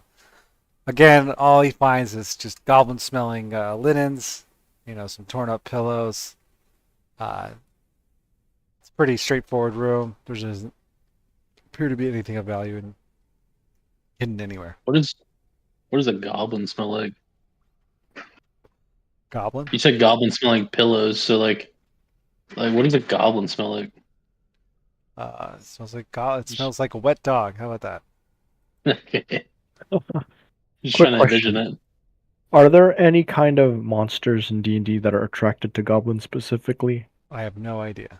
again, all he finds is just goblin-smelling linens. Some torn-up pillows. It's a pretty straightforward room. There doesn't appear to be anything of value hidden anywhere.
what does a goblin smell like?
Goblin?
You said goblin smelling pillows, so like what does a goblin smell like?
It smells like it smells like a wet dog. How about that?
Okay. Just
Quick
trying to envision
question.
it.
Are there any kind of monsters in D&D that are attracted to goblins specifically?
I have no idea.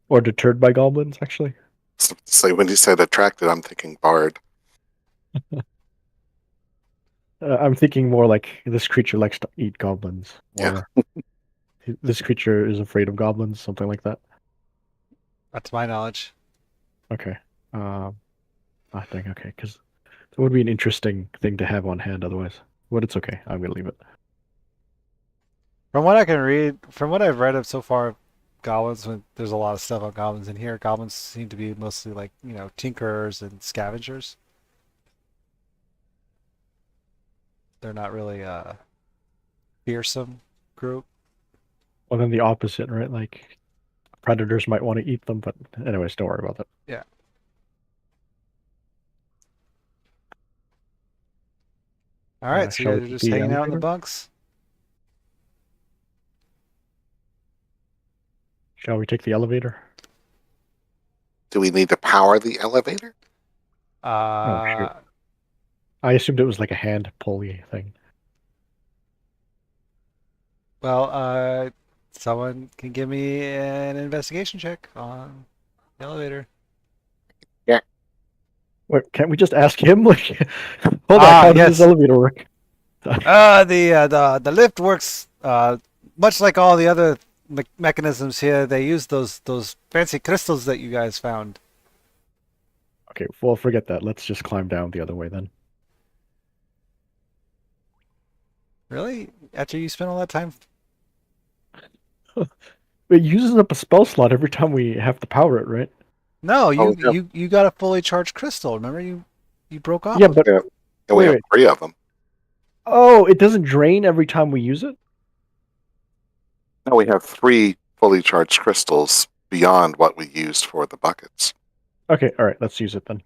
Or deterred by goblins, actually?
So when you said attracted, I'm thinking bard.
I'm thinking more like this creature likes to eat goblins.
Yeah.
Or This creature is afraid of goblins, something like that.
That's my knowledge.
Okay. Dang, okay, because it would be an interesting thing to have on hand otherwise. But it's okay. I'm gonna leave it.
From what I can read, from what I've read of so far, goblins. There's a lot of stuff on goblins in here. Goblins seem to be mostly like tinkerers and scavengers. They're not really a fearsome group.
Well, then the opposite, right? Like predators might want to eat them, but anyways, don't worry about that.
Yeah. All right, so you
Shall we
guys are
take
just
the
hanging out in the
elevator?
bunks.
Shall we take the elevator?
Do we need to power the elevator?
Oh, shoot.
Uh,
I assumed it was like a hand pulley thing.
well, someone can give me an investigation check on the elevator.
Wait, can't we just ask him? Like, hold on, how does this
Yes.
elevator work?
The lift works much like all the other mechanisms here. They use those fancy crystals that you guys found.
Okay, well, forget that. Let's just climb down the other way then.
Really? After you spent all that time?
It uses up a spell slot every time we have to power it, right?
No,
Oh, yeah.
you got a fully charged crystal. Remember you broke off.
Yeah,
of-
but
Yeah. And we
Wait,
have
wait.
3 of them.
Oh, it doesn't drain every time we use it?
Now we have 3 fully charged crystals beyond what we used for the buckets.
Okay, all right, let's use it then.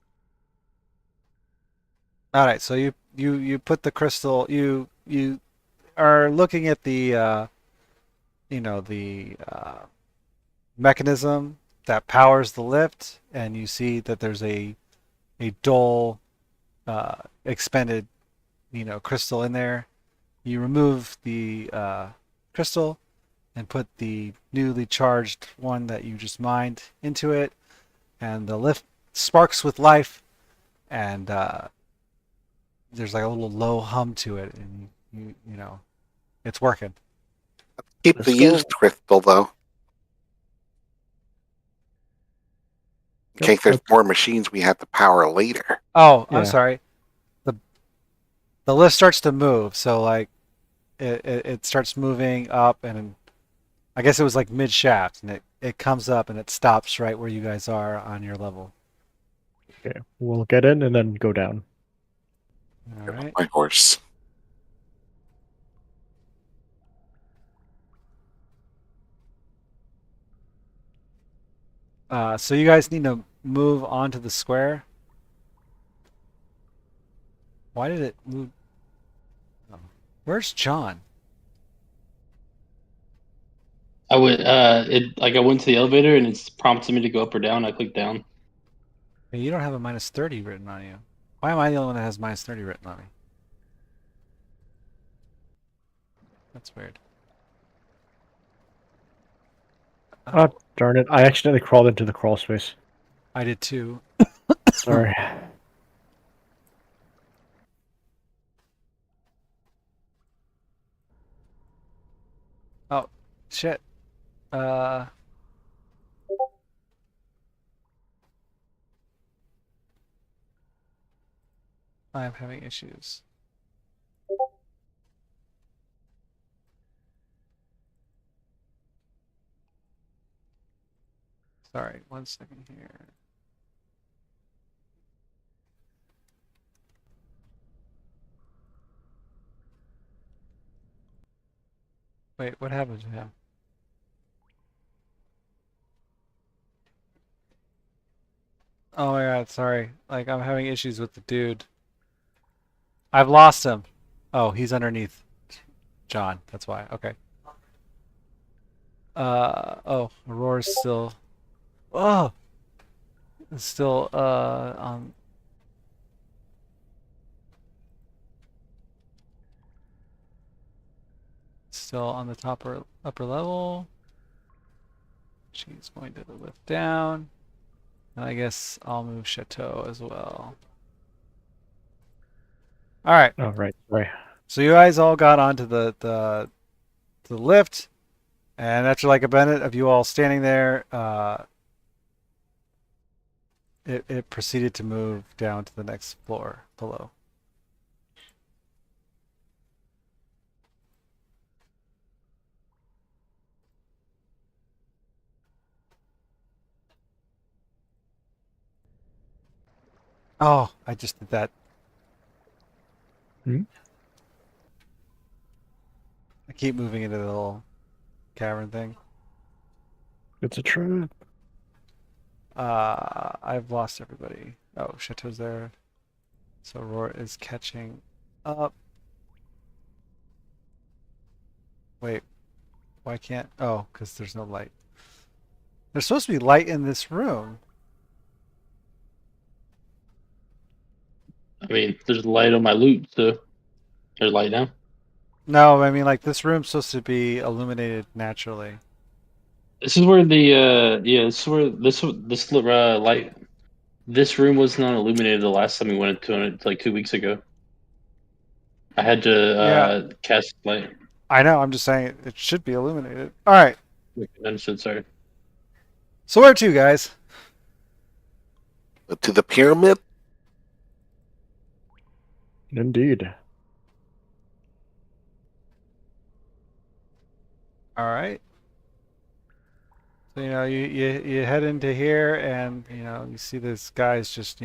All right, so you put the crystal. You are looking at the mechanism that powers the lift, and you see that there's a dull expended crystal in there. You remove the crystal and put the newly charged one that you just mined into it, and the lift sparks with life, and there's like a little low hum to it, and it's working.
Keep the
Crystal?
used crystal, though. In
Yep,
case there's
let's-
more machines we have to power later.
Oh, I'm
Yeah.
sorry. The lift starts to move, so like it starts moving up, and I guess it was like mid shaft, and it comes up and it stops right where you guys are on your level.
Okay, we'll get in and then go down.
All right.
My horse.
So you guys need to move onto the square. Why did it move? Oh. Where's John?
I went I went to the elevator and it's prompted me to go up or down. I clicked down.
Hey, you don't have a -30 written on you. Why am I the only one that has -30 written on me? That's weird.
Ah, darn it. I accidentally crawled into the crawl space.
I did too.
Sorry.
Oh, shit. Uh. I'm having issues. Sorry, 1 second here. Wait, what happened to him? Oh my god, sorry. Like, I'm having issues with the dude. I've lost him. Oh, he's underneath John. That's why. Okay. Oh, Aurora's still. Oh! It's still, on. Still on the top or upper level. She's going to the lift down. And I guess I'll move Chateau as well. Alright.
Oh, right. Sorry.
So you guys all got onto the lift, And after like a minute of you all standing there, it proceeded to move down to the next floor below. Oh, I just did that.
Hmm?
I keep moving into the little cavern thing.
It's a trap.
I've lost everybody. Oh, Chateau's there. So Aurora is catching up. Wait, why can't... Oh, because there's no light. There's supposed to be light in this room.
I mean, there's light on my loot, so there's light now.
No, I mean, like, this room's supposed to be illuminated naturally.
This is where the yeah, this is where this light. This room was not illuminated the last time we went into it, like 2 weeks ago. I had to
Yeah,
cast light.
I know. I'm just saying it should be illuminated. All right.
Understood. Sorry.
So where to, guys?
To the pyramid?
Indeed.
All right. So, you head into here and, you see this guy's just,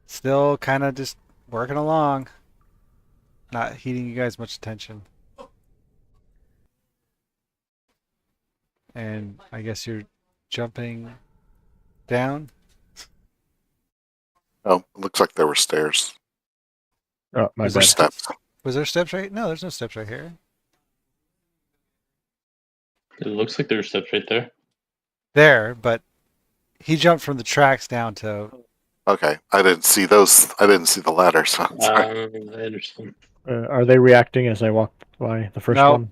still kind of just working along, not heeding you guys much attention. And I guess you're jumping down.
Oh, it looks like there were stairs.
Oh, my
Was
Or
there
bad.
steps.
Was there steps right? No, there's no steps right here.
It looks like there's steps right there.
There, but he jumped from the tracks down to...
Okay, I didn't see those. I didn't see the ladder, so I'm sorry.
I understand.
Are they reacting as I walk by the first
No.
one?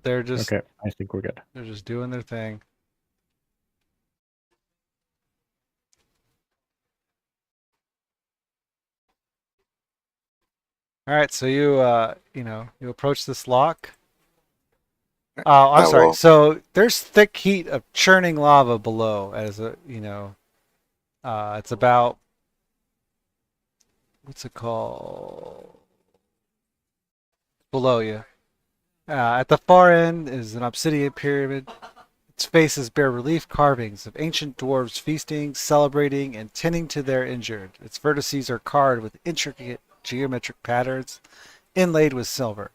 They're just
Okay, I think we're good.
they're just doing their thing. All right, so you approach this lock. Oh, I'm
I
sorry.
will.
So there's thick heat of churning lava below as it's about, what's it called? Below you. At the far end is an obsidian pyramid. Its faces bear relief carvings of ancient dwarves feasting, celebrating, and tending to their injured. Its vertices are carved with intricate geometric patterns inlaid with silver.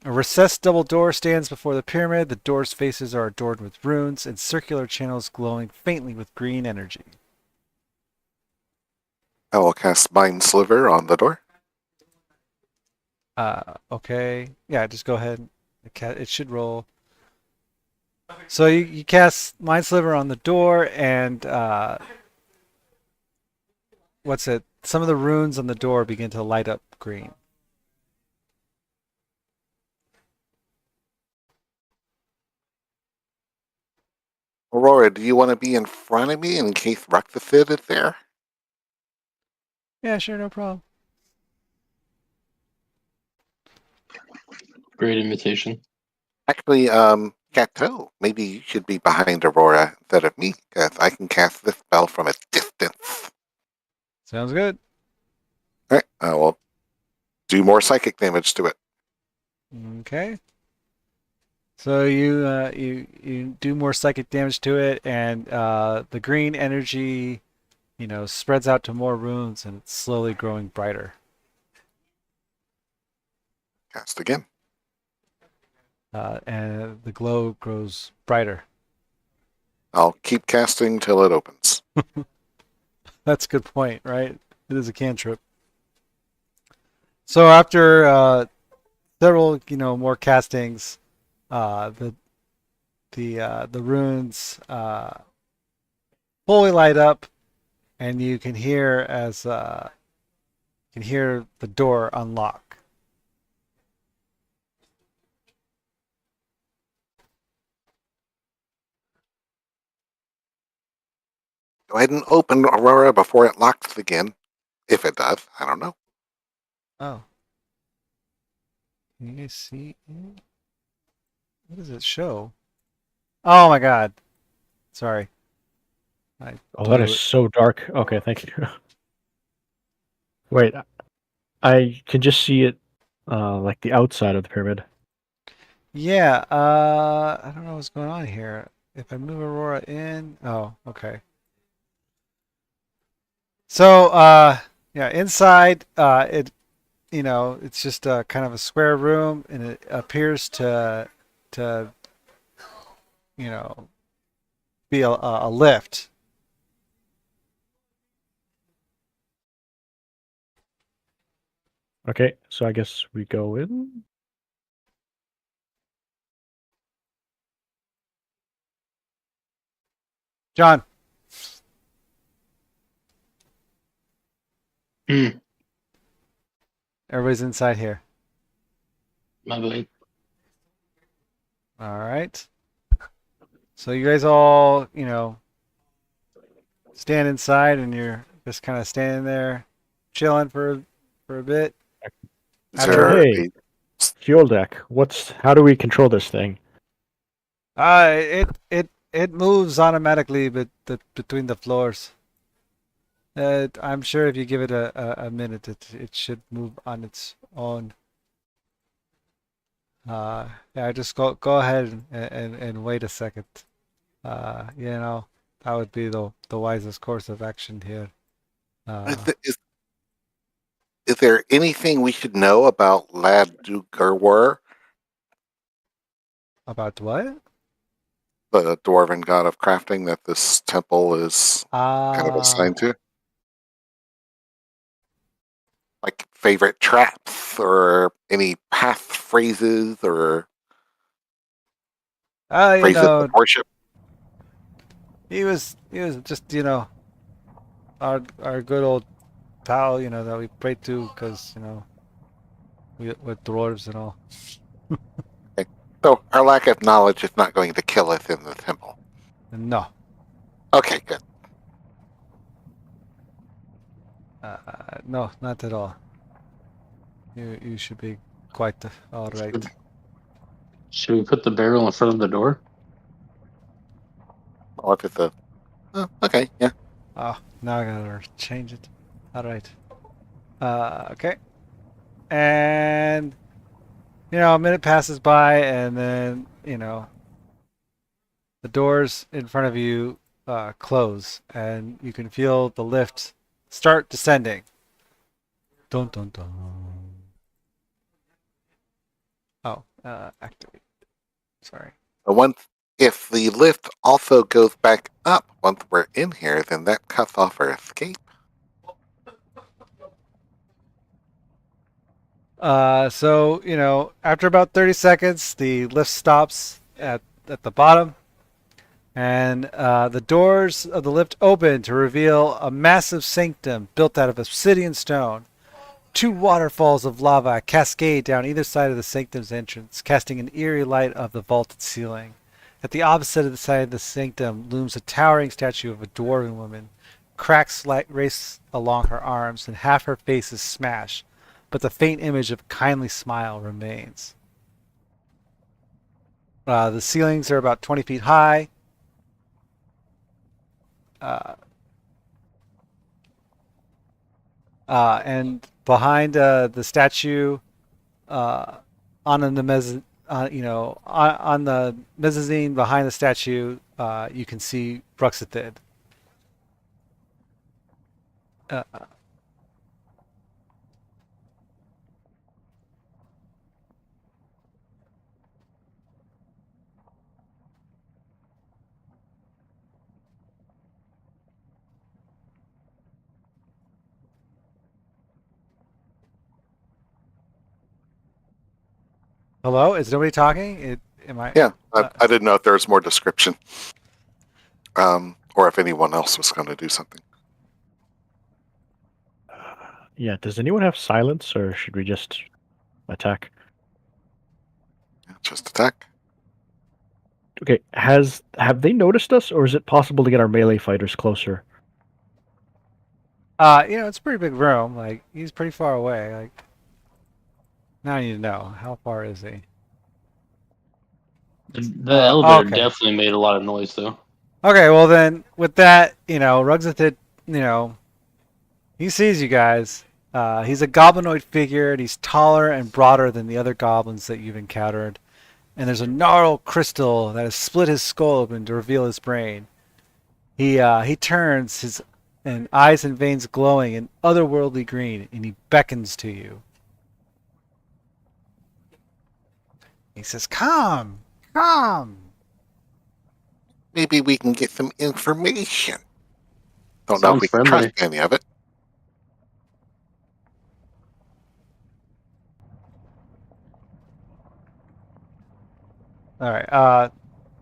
A recessed double door stands before the pyramid. The door's faces are adorned with runes and circular channels glowing faintly with green energy.
I will cast Mind Sliver on the door.
Okay. Yeah, just go ahead. It should roll. So you cast Mind Sliver on the door, and what's it? Some of the runes on the door begin to light up green.
Aurora, do you want to be in front of me in case Ruxthid is there?
Yeah, sure, no problem.
Great invitation.
Actually, Gateau, maybe you should be behind Aurora instead of me, because I can cast this spell from a distance.
Sounds good.
All right, I will do more psychic damage to it.
Okay. So you do more psychic damage to it, and the green energy, spreads out to more runes, and it's slowly growing brighter.
Cast again.
And the glow grows brighter.
I'll keep casting till it opens.
That's a good point, right? It is a cantrip. So after several, more castings, the runes fully light up, and you can hear the door unlock.
Go ahead and open Aurora before it locks again. If it does, I don't know.
Oh. Can you guys see it? What does it show? Oh my god. Sorry. I
Oh, that
blew
is
it.
so dark. Okay, thank you. Wait, I can just see it, like the outside of the pyramid.
Yeah, I don't know what's going on here. If I move Aurora in, oh, okay. So, yeah, inside, it's just a kind of a square room, and it appears to, you know, be a lift.
Okay, so I guess we go in.
John,
Hmm.
everybody's inside here.
My bad.
All right. So you guys all, stand inside, and you're just kind of standing there, chilling for a bit.
Is
After,
there
Hey, Deck, how do we control this thing?
it moves automatically, between the floors. I'm sure if you give it a minute, it should move on its own. Yeah, just go ahead and wait a second. That would be the wisest course of action here.
is there anything we should know about Lad Dugerwer,
About what?
the dwarven god of crafting that this temple is kind of assigned to? Like favorite traps or any path phrases or
uh, you
phrases of
know,
worship?
he was just, our good old pal, that we prayed to, because, we're dwarves and all.
Okay. So our lack of knowledge is not going to kill us in the temple.
No,
Okay, good.
no, not at all. You should be quite all right.
Should we put the barrel in front of the door?
Well, if it's a okay, yeah.
Oh, now I gotta change it. All right. Okay. And a minute passes by, and then the doors in front of you close, and you can feel the lift start descending. Dun dun dun. Oh, activate. Sorry.
Once if the lift also goes back up once we're in here, then that cuts off our escape.
So after about 30 seconds, the lift stops at the bottom, and the doors of the lift open to reveal a massive sanctum built out of obsidian stone. Two waterfalls of lava cascade down either side of the sanctum's entrance, casting an eerie light of the vaulted ceiling. At the opposite of the side of the sanctum looms a towering statue of a dwarven woman. Cracks race along her arms, and half her face is smashed, but the faint image of a kindly smile remains. The ceilings are about 20 feet high. Uh, and behind the statue, uh, on the on the mezzanine behind the statue, you can see Ruxthid. Uh, Hello, is nobody talking? Am I?
Yeah, I didn't know if there was more description, or if anyone else was going to do something.
Yeah, does anyone have silence, or should we just attack?
Yeah, just attack.
Okay, have they noticed us, or is it possible to get our melee fighters closer?
It's a pretty big room. Like, he's pretty far away. Like, now I need to know, how far is he?
The elder
okay.
definitely made a lot of noise, though.
Okay, well then, with that, Ruxthid, he sees you guys. He's a goblinoid figure, and he's taller and broader than the other goblins that you've encountered. And there's a gnarled crystal that has split his skull open to reveal his brain. He turns, his and eyes and veins glowing in otherworldly green, and he beckons to you. He says, "Come, come."
Maybe we can get some information. Don't know if
Sounds
we can
friendly.
trust any of it.
All right.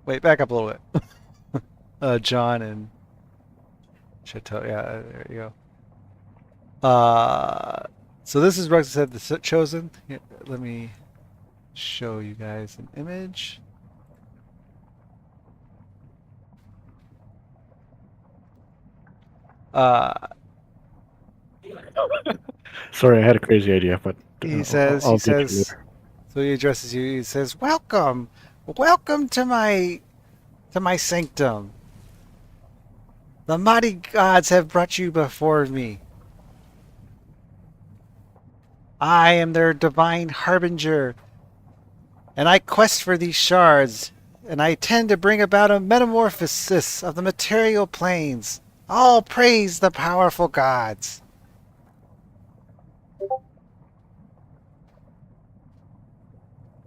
Wait, back up a little bit. John and Chateau. Yeah, there you go. So this is Ruxthid the Chosen. Here, let me show you guys an image. Uh,
Sorry, I had a crazy idea, but
he says,
I'll get you later.
so he addresses you. He says, "Welcome, welcome to my sanctum. The mighty gods have brought you before me. I am their divine harbinger, and I quest for these shards, and I tend to bring about a metamorphosis of the material planes. All praise the powerful gods."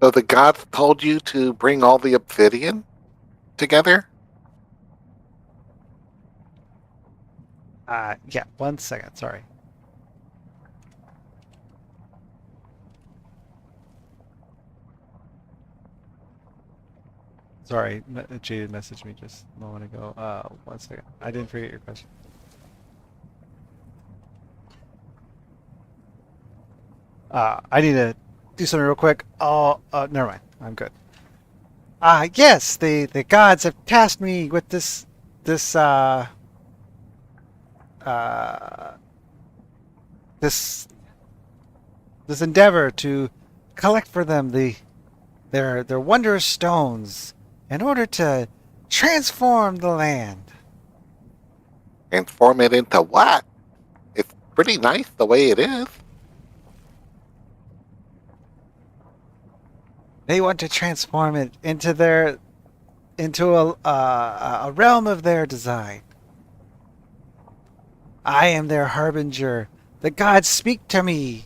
So the gods told you to bring all the obsidian together?
Yeah, 1 second, sorry. Sorry, Jaded messaged me just a moment ago. 1 second. I didn't forget your question. I need to do something real quick. Oh, never mind. I'm good. Yes, the gods have tasked me with this uh, this this endeavor to collect for them their wondrous stones in order to transform the land.
Transform it into what? It's pretty nice the way it is.
They want to transform it into a realm of their design. I am their harbinger. The gods speak to me.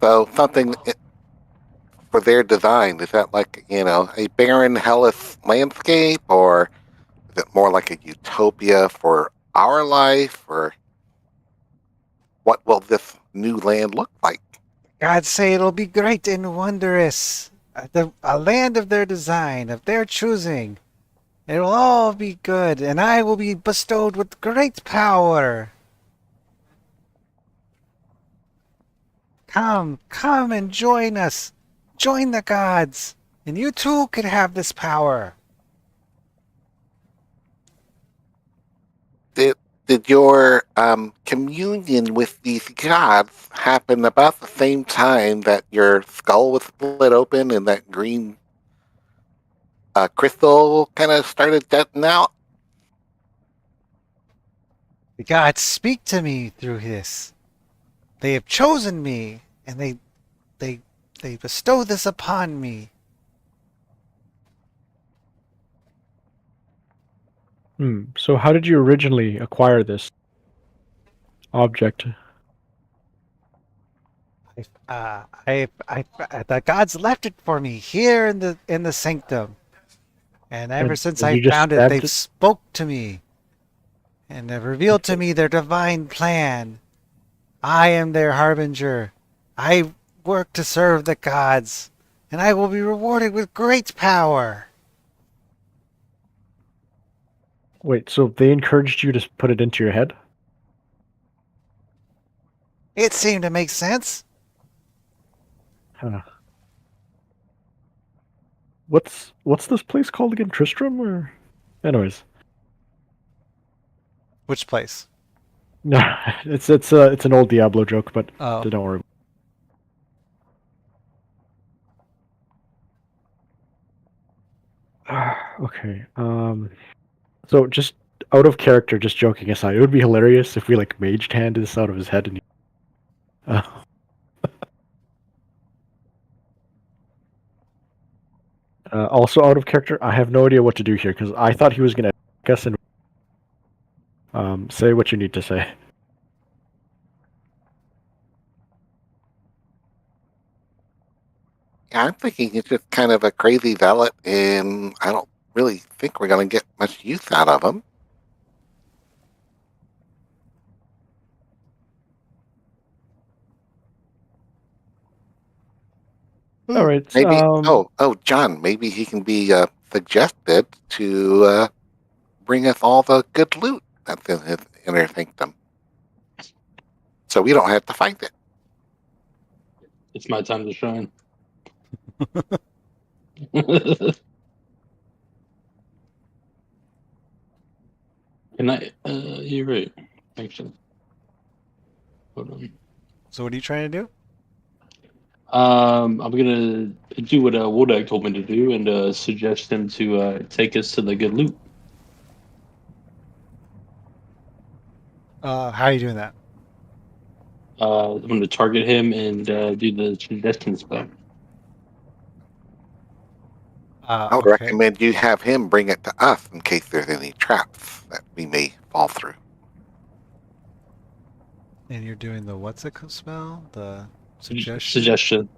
So something for their design, is that like, a barren, hellish landscape, or is it more like a utopia for our life, or what will this new land look like?
Gods say it'll be great and wondrous. A land of their design, of their choosing. It will all be good, and I will be bestowed with great power. Come, come and join us. Join the gods, and you too could have this power.
Did your communion with these gods happen about the same time that your skull was split open and that green crystal kind of started jetting out?
The gods speak to me through this. They have chosen me, and they bestow this upon me.
So how did you originally acquire this object?
The gods left it for me here in the sanctum, and ever since
And
I
you just
found it,
stabbed
they've
it?
spoke to me, and have revealed to me their divine plan. I am their harbinger. I work to serve the gods, and I will be rewarded with great power.
Wait, so they encouraged you to put it into your head?
It seemed to make sense.
Huh. what's this place called again? Tristram or? Anyways,
Which place?
no, it's an old Diablo joke, but
Oh,
don't worry. Okay. So just out of character, just joking aside, it would be hilarious if we like maged handed this out of his head and. Uh, also out of character, I have no idea what to do here because I thought he was gonna guess and say what you need to say.
Yeah, I'm thinking he's just kind of a crazy zealot, and I don't really think we're going to get much use out of him.
All right.
Maybe. John. Maybe he can be suggested to bring us all the good loot that's in his inner sanctum, so we don't have to fight it.
It's my time to shine. Can I? You're right. Actually, hold on.
so what are you trying to do?
I'm gonna do what Wodak told me to do and suggest him to take us to the good loot.
How are you doing that?
I'm gonna target him and do the suggestion spell.
I would
Okay.
recommend you have him bring it to us in case there's any traps that we may fall through.
And you're doing the what's it spell? The suggestion?
Suggestion.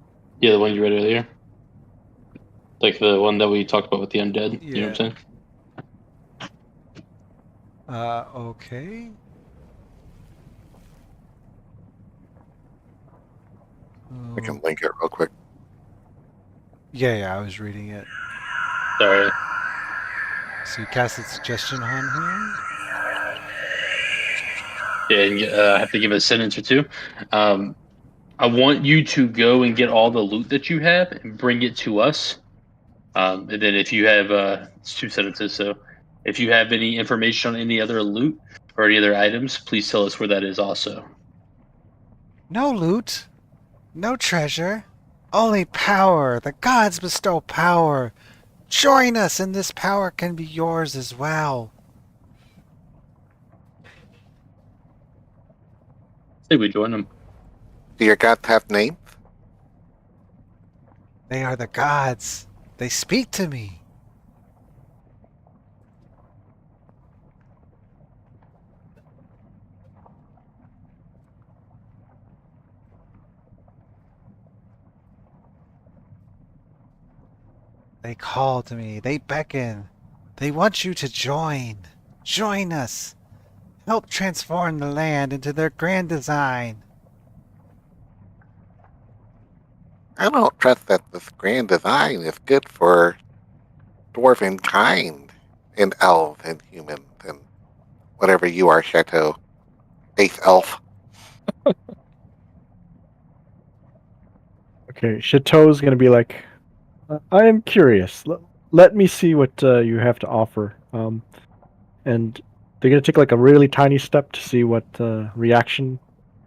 Yeah, the one you read earlier. Like the one that we talked about with the undead. You know what I'm saying?
Okay.
I can link it real quick.
Yeah, I was reading it.
Sorry.
So you casted suggestion on him?
Yeah, and, I have to give a sentence or two. I want you to go and get all the loot that you have and bring it to us. And then if you have, it's two sentences, so if you have any information on any other loot or any other items, please tell us where that is also.
No loot. No treasure. Only power. The gods bestow power. Join us and this power can be yours as well.
Say we join them.
Do your gods have names?
They are the gods. They speak to me. They call to me. They beckon. They want you to join. Join us. Help transform the land into their grand design.
I don't trust that this grand design is good for dwarven kind and elves and humans and whatever you are, Chateau. Eighth elf.
Okay, Chateau's gonna be like, I am curious. Let me see what you have to offer. And they're gonna take like a really tiny step to see what reaction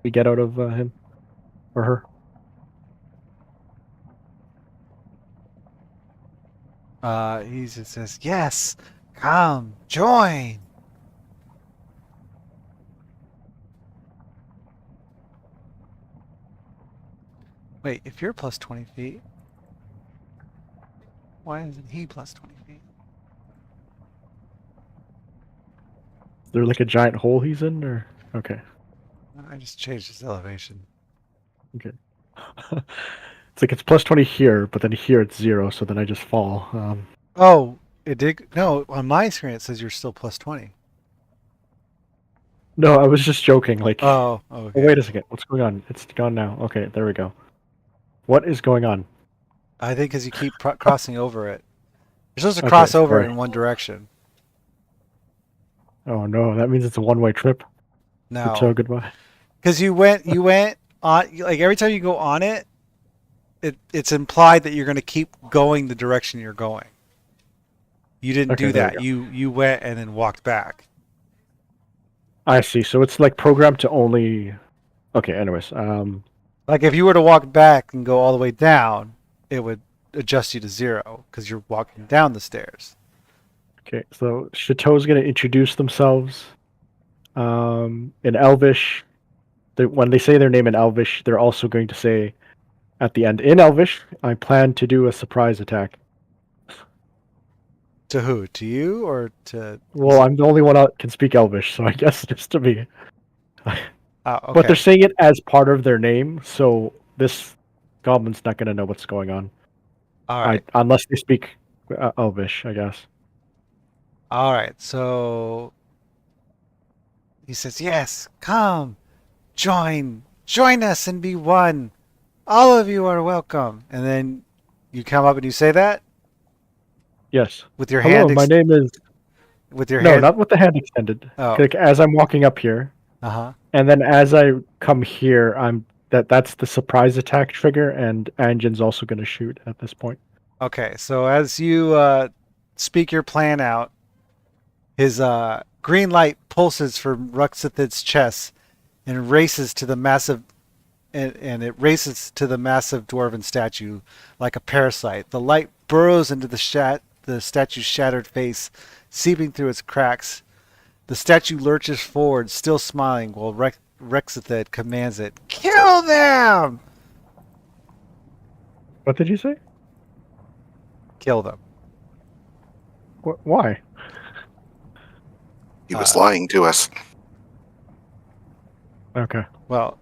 we get out of him or her.
He just says, yes, come, join. Wait, if you're plus 20 feet, why isn't he plus 20 feet?
Is there like a giant hole he's in, or okay?
I just changed his elevation.
Okay. It's like it's plus 20 here, but then here it's 0, so then I just fall.
Oh, it did. No, on my screen it says you're still plus 20.
No, I was just joking. Like,
Oh, okay.
oh, wait a second. What's going on? It's gone now. Okay, there we go. What is going on?
I think because you keep crossing over it. You're supposed to
Okay,
cross over
sorry.
in one direction.
Oh no, that means it's a one-way trip.
No,
So goodbye.
because you went on, like every time you go on it, it's implied that you're going to keep going the direction you're going. You didn't
Okay,
do
there we
that.
go.
You went and then walked back.
I see. So it's like programmed to only. Okay. Anyways,
Like if you were to walk back and go all the way down, it would adjust you to 0 because you're walking down the stairs.
okay. So Chateau's gonna introduce themselves. In Elvish, when they say their name in Elvish, they're also going to say at the end in Elvish, "I plan to do a surprise attack."
To who? To you or to?
Well, I'm the only one that can speak Elvish, so I guess just to me.
Oh,
But they're
okay.
saying it as part of their name, so this goblin's not going to know what's going on.
All right.
Unless they speak Elvish, I guess.
All right. So he says, "Yes, come, join us and be one. All of you are welcome." And then you come up and you say that
Yes.
with your
Hello,
hand
my name is...
with your
No,
hand.
not with the hand extended.
Oh.
Like, as I'm walking up here,
Uh-huh.
and then as I come here, that's the surprise attack trigger, and Anjan's also going to shoot at this point.
Okay. So as you speak your plan out, his green light pulses from Ruxthid's chest and races to the massive and it races to the massive dwarven statue like a parasite. The light burrows into the statue's shattered face, seeping through its cracks. The statue lurches forward, still smiling, while Ruxthid commands it, "Kill them!"
What did you say?
Kill them.
Why?
He was lying to us.
Okay.
Well,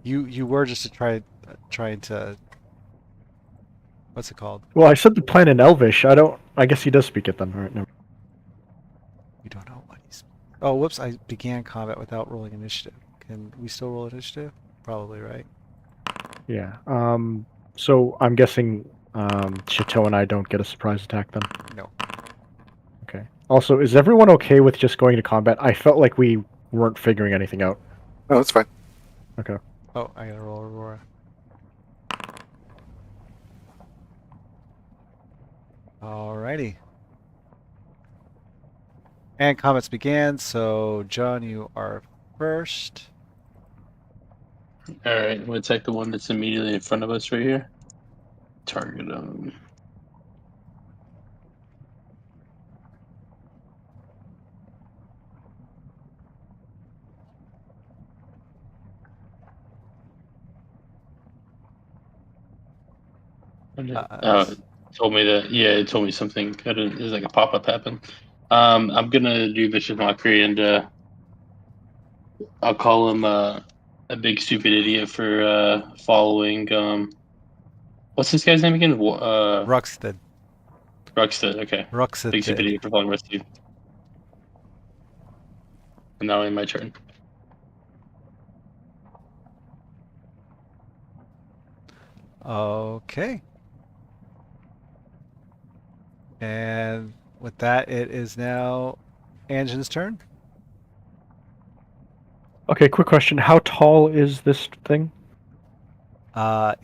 you were just trying to what's it called?
Well, I said the plan in Elvish. I guess he does speak it then. All right, no.
You don't know what he's. Oh, whoops! I began combat without rolling initiative. Can we still roll initiative? Probably, right?
Yeah. So I'm guessing Chateau and I don't get a surprise attack then.
No.
Okay. Also, is everyone okay with just going to combat? I felt like we weren't figuring anything out.
No, it's fine.
Okay.
Oh, I gotta roll Aurora. Alrighty. And comments began. So, John, you are first.
All right, I'm gonna attack the one that's immediately in front of us right here. Target them. It told me that. Yeah, it told me something. There's like a pop-up happened. I'm gonna do vicious mockery, and I'll call him a big stupid idiot for following. What's this guy's name again?
Ruxthid.
Ruxthid. Okay. Big stupid
Ruxthid.
idiot for following Ruxthid. And now in my turn.
Okay. And with that, it is now Anjan's turn.
Okay, quick question. How tall is this thing?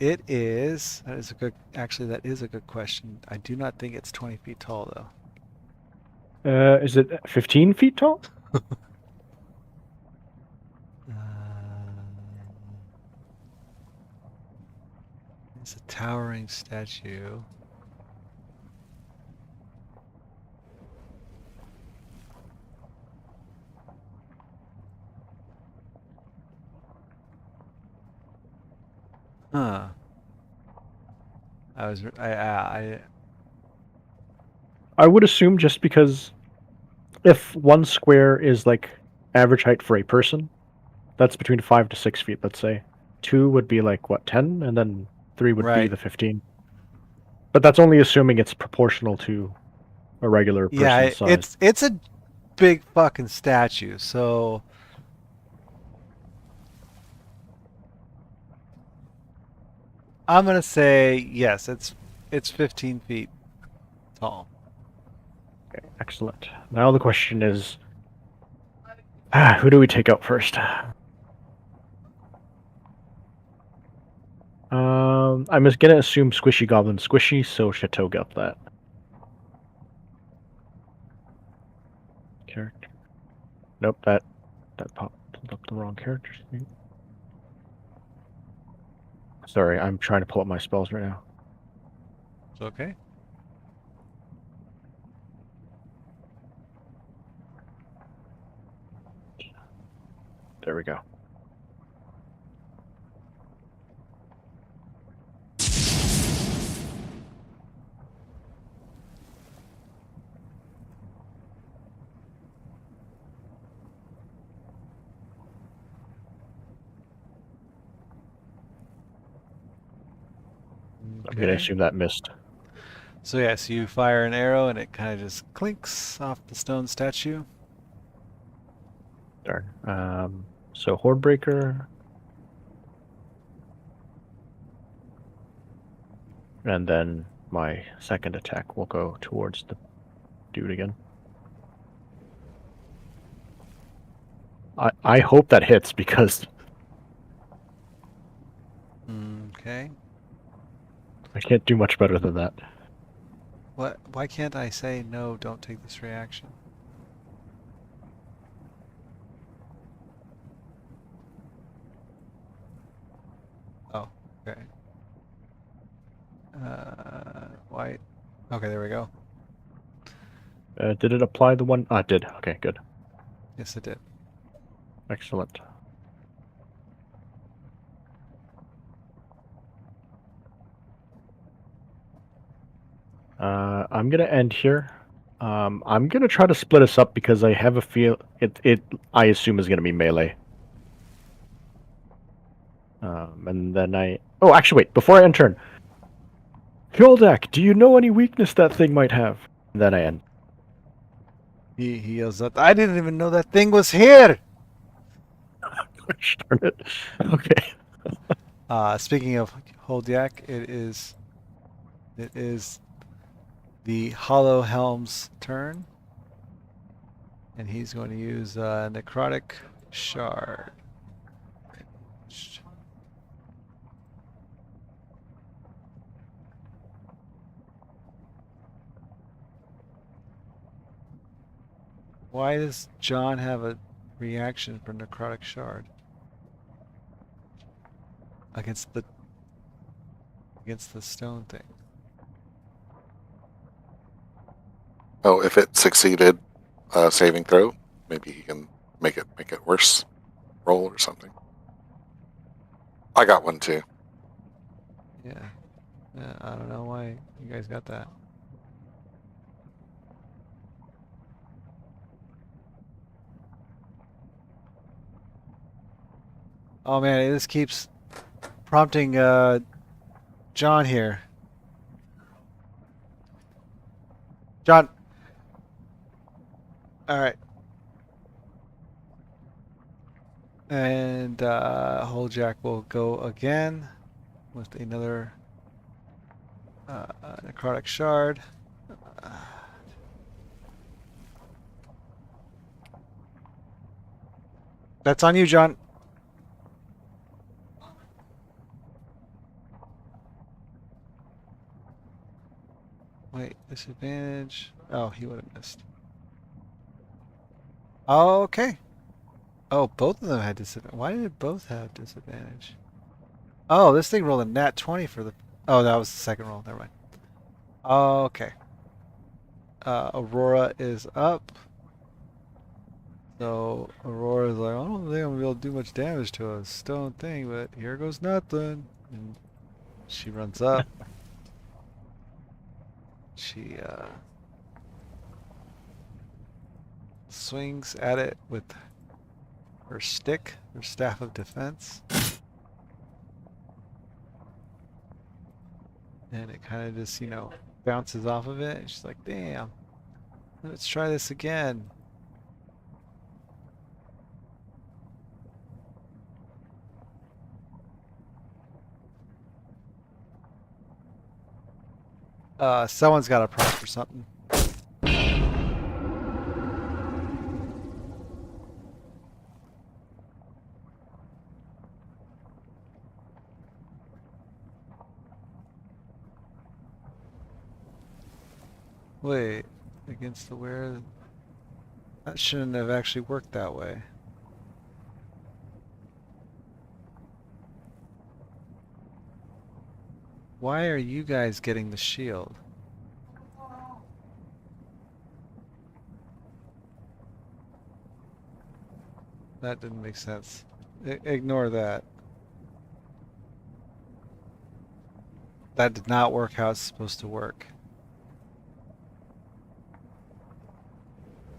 It is. That is a good. Actually, that is a good question. I do not think it's 20 feet tall, though.
Is it 15 feet tall?
It's a towering statue. Huh.
I would assume just because if one square is like average height for a person, that's between 5 to 6 feet, let's say. 2 would be like, what, 10? And then 3 would be
Right.
the 15. But that's only assuming it's proportional to a regular person's size.
It's a big fucking statue, so I'm gonna say yes. It's 15 feet tall.
Okay, excellent. Now the question is, who do we take out first? I'm just gonna assume squishy goblin squishy, so Chateau got that. Character. Nope, that popped up the wrong character sheet. Sorry, I'm trying to pull up my spells right now.
It's okay.
There we go. I'm gonna
Okay.
assume that missed.
So yes, you fire an arrow and it kind of just clinks off the stone statue.
Darn. So Hordebreaker. And then my second attack will go towards the dude again. I hope that hits because
Okay.
I can't do much better than that.
What? Why can't I say no? Don't take this reaction. Oh, okay. Why? Okay, there we go.
Did it apply the one? It did. Okay, good.
Yes, it did.
Excellent. I'm gonna end here. I'm gonna try to split us up because I have a feel I assume is gonna be melee. And then oh, actually, wait. Before I end turn, Kjoldak, do you know any weakness that thing might have? And then I end.
He yells out, I didn't even know that thing was here!
Gosh darn it. Okay.
Speaking of Holdiak, it is the Hollow Helm's turn. And he's going to use Necrotic Shard. Why does John have a reaction for Necrotic Shard? Against the stone thing.
Oh, if it succeeded saving throw, maybe he can make it worse roll or something. I got one too.
Yeah. I don't know why you guys got that. Oh man, this keeps prompting John here. John. All right. And Holjack will go again with another necrotic shard. That's on you, John. Wait, disadvantage. Oh, he would have missed. Okay. Oh, both of them had disadvantage. Why did both have disadvantage? Oh, this thing rolled a nat 20 for the... Oh, that was the second roll. Never mind. Okay. Aurora is up. So Aurora's like, I don't think I'm gonna be able to do much damage to a stone thing, but here goes nothing. And she runs up. She swings at it with her stick, her staff of defense. And it kind of just, bounces off of it. And she's like, damn, let's try this again. Someone's got a prompt for something. Wait, against the where? That shouldn't have actually worked that way. Why are you guys getting the shield? That didn't make sense. Ignore that. That did not work how it's supposed to work.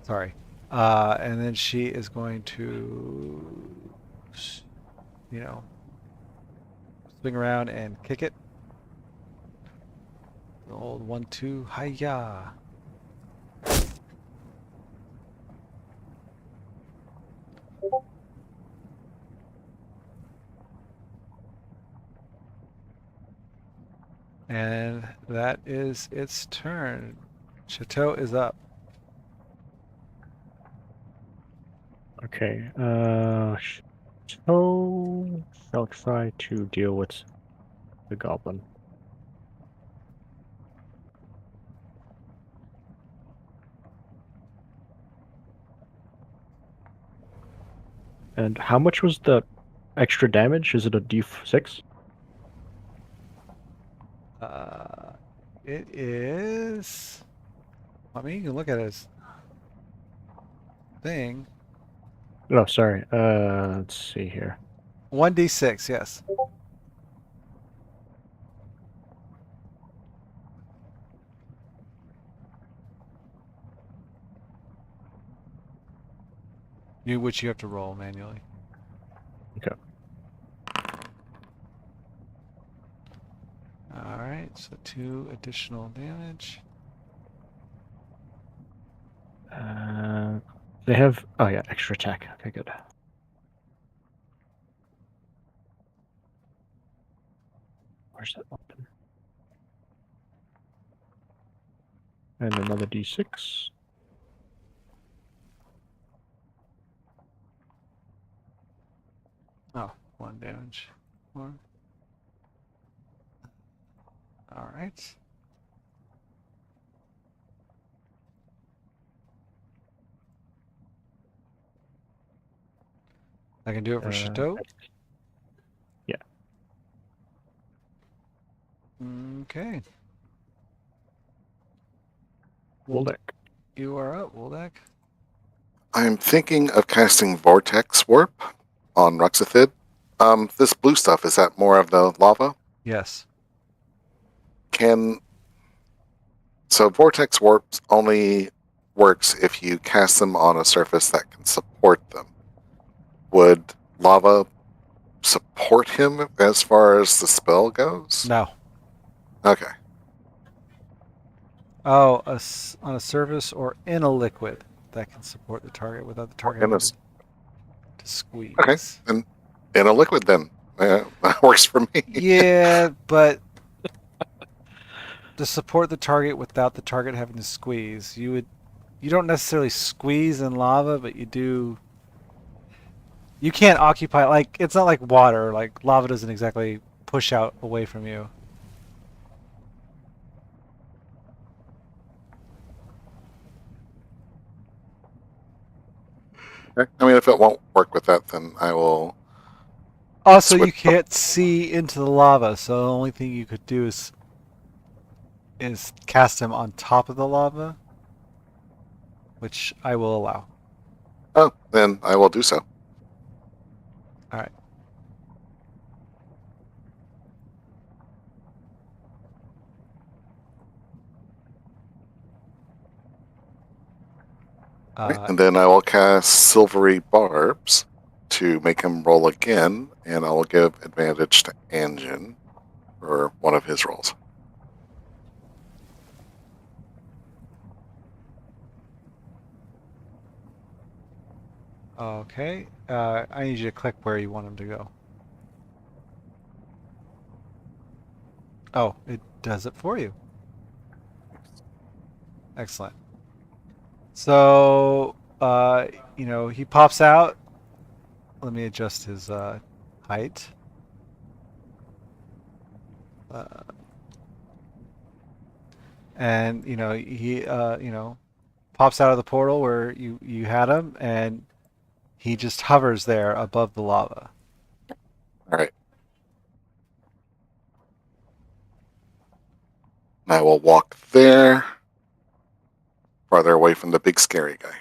Sorry. And then she is going to, you know, swing around and kick it. The old 1-2, hi-ya. And that is its turn. Chateau is up.
Okay. So shall try to deal with the goblin. And how much was the extra damage? Is it a D6?
It is. I mean, you can look at it as thing.
No, sorry. Let's see here.
1d6, yes. Which you have to roll manually.
Okay.
Alright, so 2 additional damage.
They have. Oh yeah, extra attack. Okay, good. Where's that weapon? And another D6.
Oh, 1 damage. 1. Alright. I can do it for Chateau.
Yeah.
Okay.
Woldeck.
You are up, Woldeck.
I'm thinking of casting Vortex Warp on Ruxthid. This blue stuff, is that more of the lava?
Yes.
So Vortex Warp only works if you cast them on a surface that can support them. Would lava support him as far as the spell goes?
No.
Okay.
Oh, on a surface or in a liquid that can support the target without the target having to squeeze.
Okay, and in a liquid then. That works for me.
Yeah, but to support the target without the target having to squeeze, you don't necessarily squeeze in lava, but you do. You can't occupy, like, it's not like water. Like, lava doesn't exactly push out away from you.
Okay. I mean, if it won't work with that, then I will.
Also, you can't see into the lava, so the only thing you could do is cast him on top of the lava, which I will allow.
Oh, then I will do so.
All right.
Right, and then I will cast Silvery Barbs to make him roll again, and I will give advantage to Anjin for one of his rolls.
Okay. I need you to click where you want him to go. Oh, it does it for you. Excellent. So, he pops out. Let me adjust his height. and he pops out of the portal where you had him, and he just hovers there above the lava.
All right. I will walk there, farther away from the big scary guy.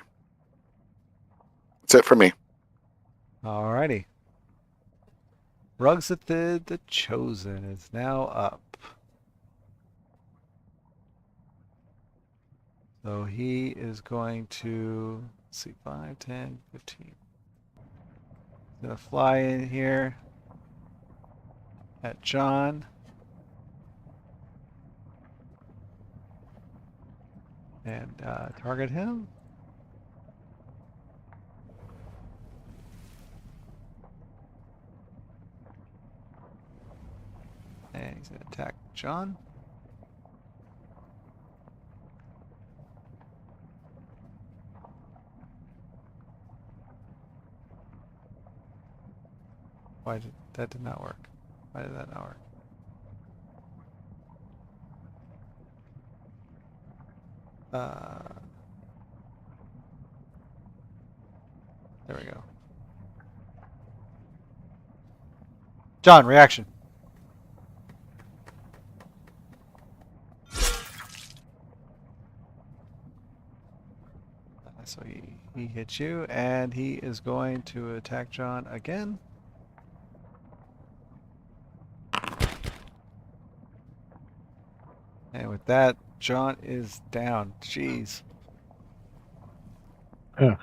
That's it for me.
Alrighty. Ruxthid the Chosen is now up. So he is going to, let's see, 5, 10, 15. He's going to fly in here at John. And target him. And he's going to attack John. Why did that not work? Why did that not work? There we go. John, reaction. So he hits you, and he is going to attack John again. And with that, John is down. Jeez.
Yeah.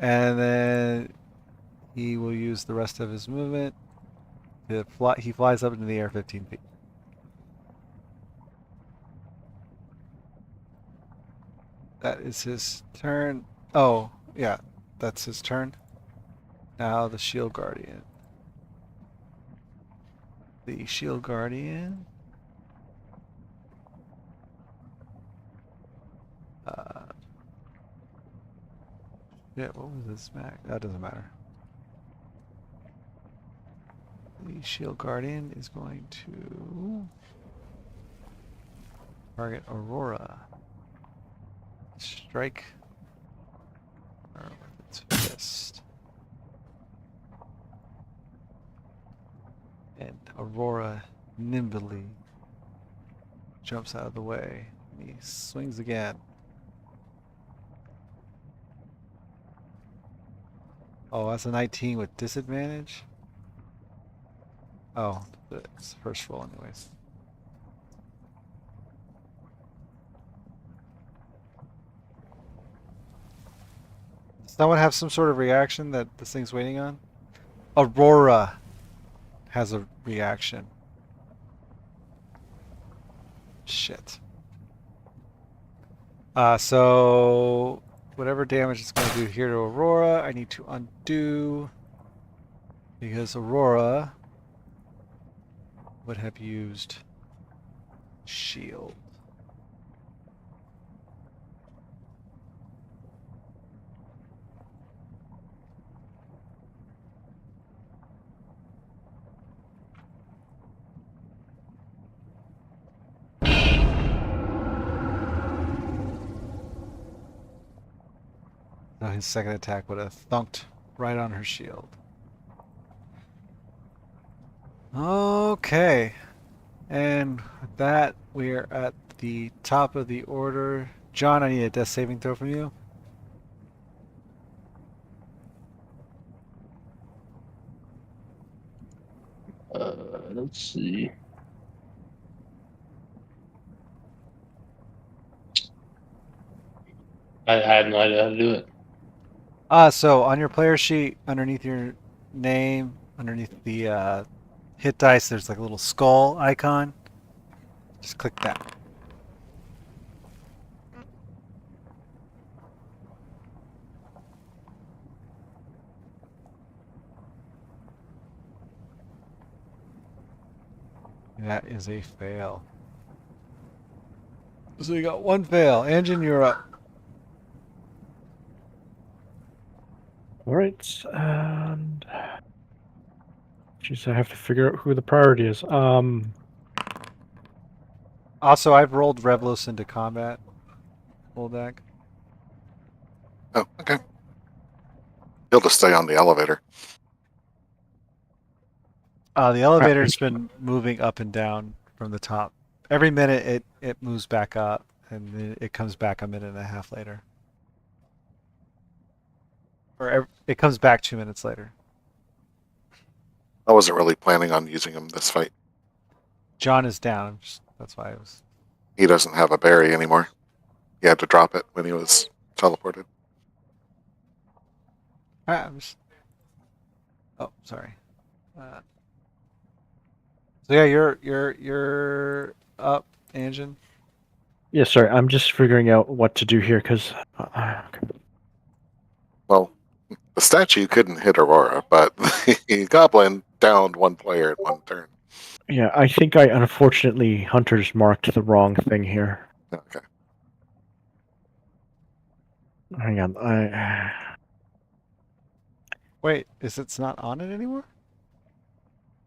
And then he will use the rest of his movement to fly. He flies up into the air 15 feet. That is his turn. Oh, yeah, that's his turn. Now the Shield Guardian. The Shield Guardian. Yeah, what was his smack? That doesn't matter. The Shield Guardian is going to target Aurora. Strike her with its fist. And Aurora nimbly jumps out of the way. And he swings again. Oh, that's a 19 with disadvantage? Oh, it's the first roll anyways. Does someone have some sort of reaction that this thing's waiting on? Aurora has a reaction. Shit. So whatever damage it's going to do here to Aurora, I need to undo because Aurora would have used shield. Now his second attack would have thunked right on her shield. Okay. And with that, we're at the top of the order. John, I need a death saving throw from you.
Let's see. I have no idea how to do it.
So on your player sheet, underneath your name, underneath the hit dice, there's like a little skull icon. Just click that. That is a fail. So you got one fail. Engine, you're up.
All right, and geez, I have to figure out who the priority is.
Also, I've rolled Revlos into combat. Full deck.
Oh, okay. He'll just stay on the elevator.
The elevator's been moving up and down from the top. Every minute it moves back up, and then it comes back a minute and a half later. It comes back 2 minutes later.
I wasn't really planning on using him this fight.
John is down. That's why I was.
He doesn't have a berry anymore. He had to drop it when he was teleported.
I'm just. Oh, sorry. So yeah, you're up, Anjin.
Yeah, sorry. I'm just figuring out what to do here because.
Well, the statue couldn't hit Aurora, but the goblin downed one player in one turn.
Yeah, I think I unfortunately Hunter's marked the wrong thing here.
Okay.
Hang on.
Wait, it's not on it anymore?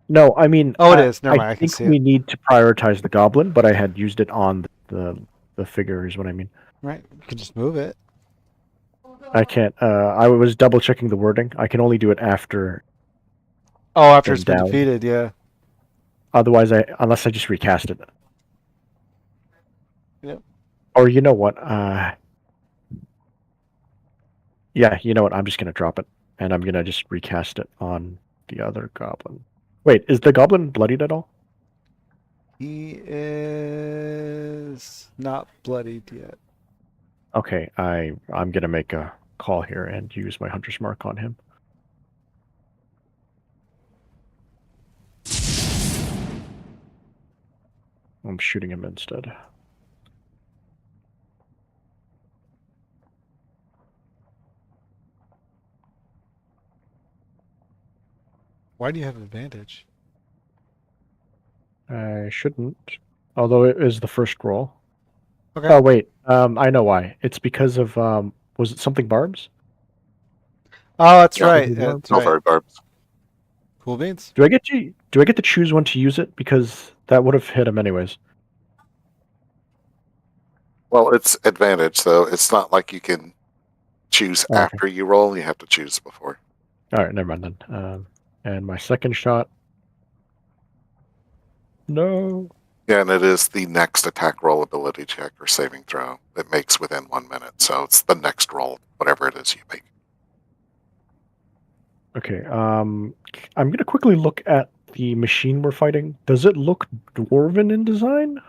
No, I mean.
Oh, it is. Never mind. I can
think
see
we
it.
need to prioritize the goblin, but I had used it on the figure. Is what I mean.
Right. You can just move it.
I can't. I was double checking the wording. I can only do it after.
Oh, after it's been
down.
defeated, yeah.
Otherwise, unless I just recast it.
Yep.
Or you know what? Yeah, you know what? I'm just gonna drop it, and I'm gonna just recast it on the other goblin. Wait, is the goblin bloodied at all?
He is not bloodied yet.
Okay, I'm gonna make a call here and use my hunter's mark on him. I'm shooting him instead.
Why do you have advantage?
I shouldn't, although it is the first roll.
Okay.
Oh wait, I know why. It's because of was it something barbs?
Oh, that's
Yeah.
right. That's
No
right.
very barbs.
Cool beans.
Do I get to choose when to use it? Because that would have hit him anyways.
Well, it's advantage, so it's not like you can choose
Oh, okay.
after you roll. You have to choose before.
All right, never mind then. And my second shot. No.
Yeah, and it is the next attack roll ability check or saving throw that makes within 1 minute. So it's the next roll, whatever it is you make.
Okay. I'm gonna quickly look at the machine we're fighting. Does it look dwarven in design?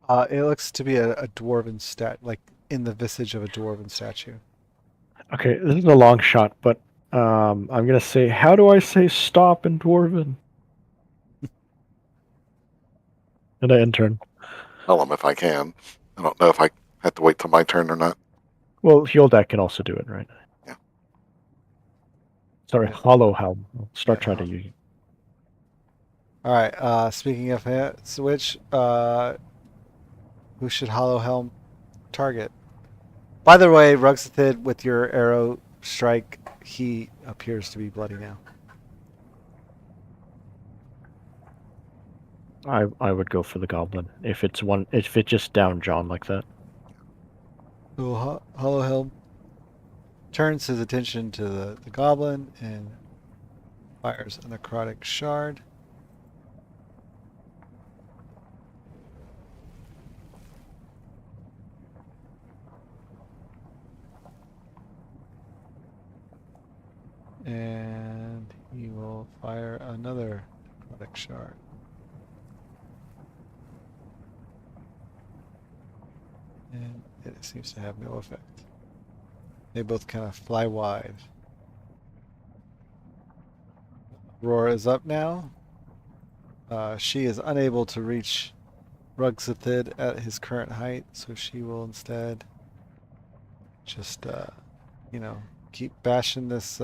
It looks to be a dwarven like in the visage of a dwarven statue.
Okay, this is a long shot, but I'm gonna say, how do I say stop in dwarven? And I intern.
Tell them if I can. I don't know if I have to wait till my turn or not.
Well, Healdeck can also do it, right?
Yeah.
Sorry,
Yeah.
Hollow Helm. I'll start
Yeah,
trying to use it.
All right. Speaking of switch, who should Hollow Helm target? By the way, Ruxthid, with your arrow strike, he appears to be bloody now.
I would go for the goblin if it just downed John like that.
So Hollow Helm turns his attention to the goblin and fires a necrotic shard. And he will fire another necrotic shard. And it seems to have no effect. They both kind of fly wide. Aurora is up now. She is unable to reach Ruxthid at his current height, so she will instead just, keep bashing this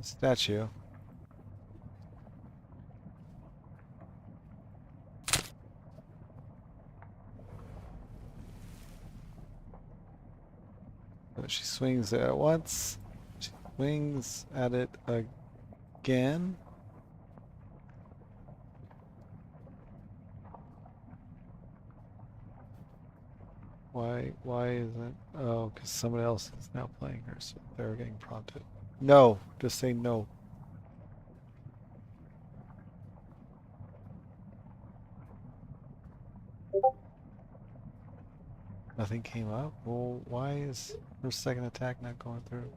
statue. So she swings at it once. She swings at it again. Why isn't? Oh, because somebody else is now playing her, so they're getting prompted. No, just say no. Nothing came up. Well, why is her second attack not going through?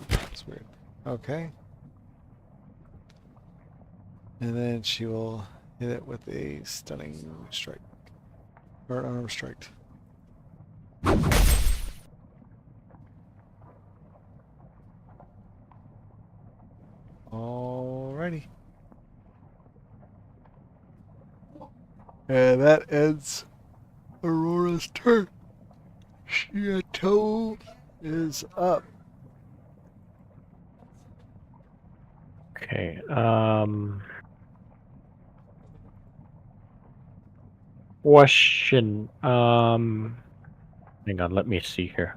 That's weird. Okay. And then she will hit it with a stunning strike. Or an unarmed strike. Alrighty. And that ends Aurora's turn. Chateau is up.
Okay. Question. Hang on. Let me see here.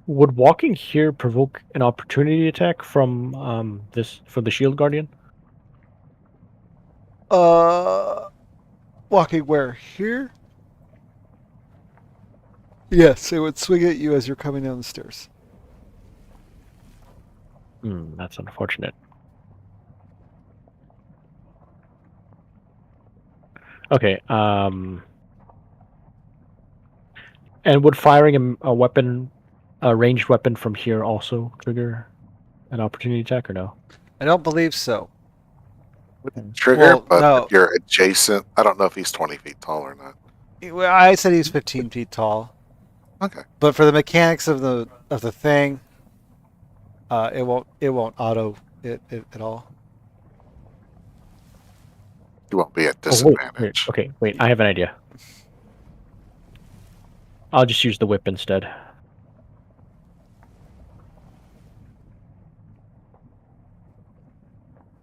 Would walking here provoke an opportunity attack from for the shield guardian?
Walking where? Here? Yes, it would swing at you as you're coming down the stairs.
That's unfortunate. Okay. And would firing a weapon, a ranged weapon from here, also trigger an opportunity attack, or no?
I don't believe so.
Trigger,
Well,
but
no.
if you're adjacent, I don't know if he's 20 feet tall or not.
Well, I said he's 15 feet tall.
Okay.
But for the mechanics of the thing, it won't auto it at all.
You won't be at
Oh,
disadvantage.
wait. I have an idea. I'll just use the whip instead.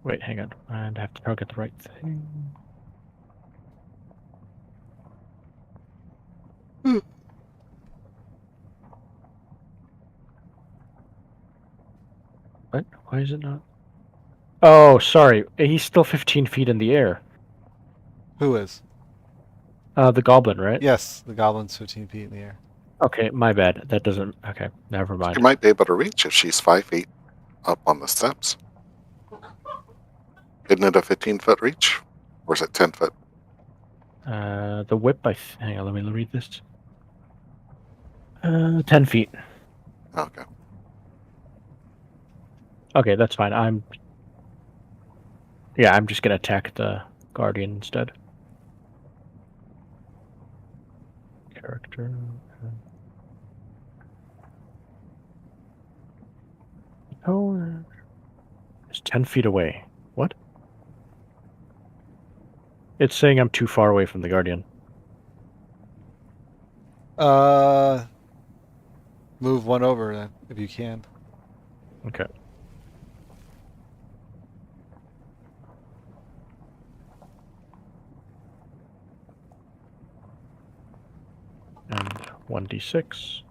Wait, hang on. And I have to target the right thing. What? Why is it not? Oh, sorry. He's still 15 feet in the air.
Who is?
The goblin, right?
Yes, the goblin's 15 feet in the air.
Okay, my bad. That doesn't... Okay, never mind.
You might be able to reach if she's 5 feet up on the steps. Isn't it a 15-foot reach? Or is it 10 foot?
The whip, hang on, let me read this. 10 feet.
Okay.
Okay, that's fine. I'm just gonna attack the guardian instead. Character. Oh, it's 10 feet away. What? It's saying I'm too far away from the guardian.
Move one over then, if you can.
Okay. And 1d6.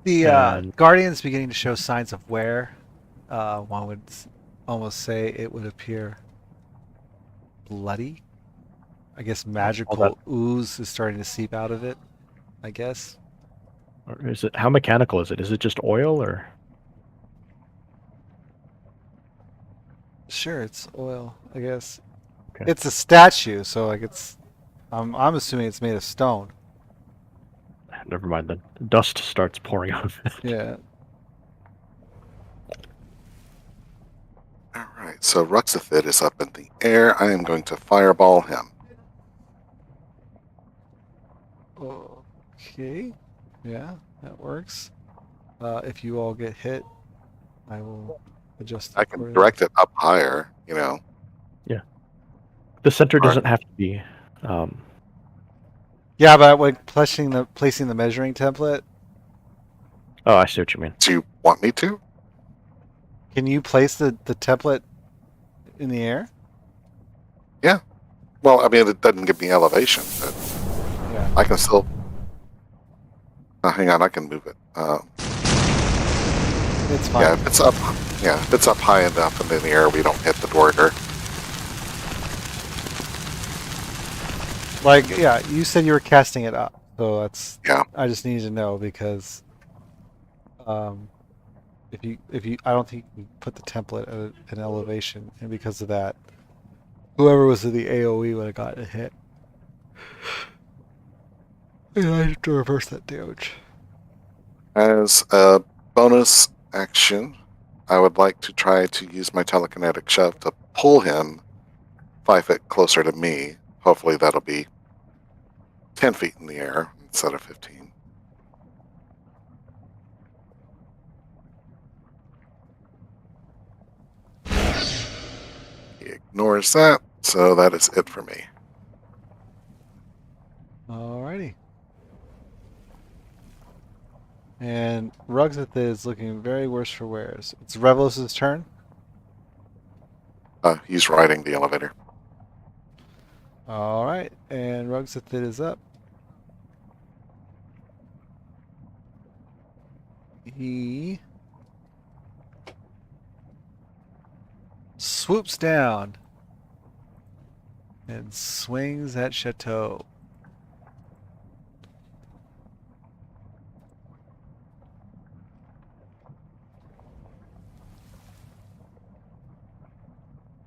The guardian's beginning to show signs of wear. One would almost say it would appear bloody. I guess magical ooze is starting to seep out of it, I guess.
Or is it, how mechanical is it? Is it just oil, or?
Sure, it's oil, I guess.
Okay.
It's a statue, so like I'm assuming it's made of stone.
Never mind then. Dust starts pouring out of it.
Yeah.
Alright, so Ruxthid is up in the air. I am going to fireball him.
Okay. Yeah, that works. If you all get hit, I will adjust.
I can direct it up higher,
Yeah. The center doesn't have to be.
Yeah, but when placing the measuring template.
Oh, I see what you mean.
Do you want me to?
Can you place the template in the air?
Yeah. Well, I mean, it doesn't give me elevation, but
yeah.
I can still. Hang on, I can move it.
It's fine.
Yeah, if it's up high enough and in the air, we don't hit the dwarger.
Like, yeah, you said you were casting it up, so that's.
Yeah.
I just needed to know because, if you, I don't think you put the template at an elevation, and because of that, whoever was in the AOE would have gotten a hit. And I have to reverse that damage.
As a bonus action, I would like to try to use my telekinetic shove to pull him 5 feet closer to me. Hopefully that'll be 10 feet in the air instead of 15. He ignores that, so that is it for me.
Alrighty. And Ruxthid is looking very worse for wears. It's Revelos' turn.
He's riding the elevator.
Alright, and Ruxthid is up. He swoops down and swings at Chateau.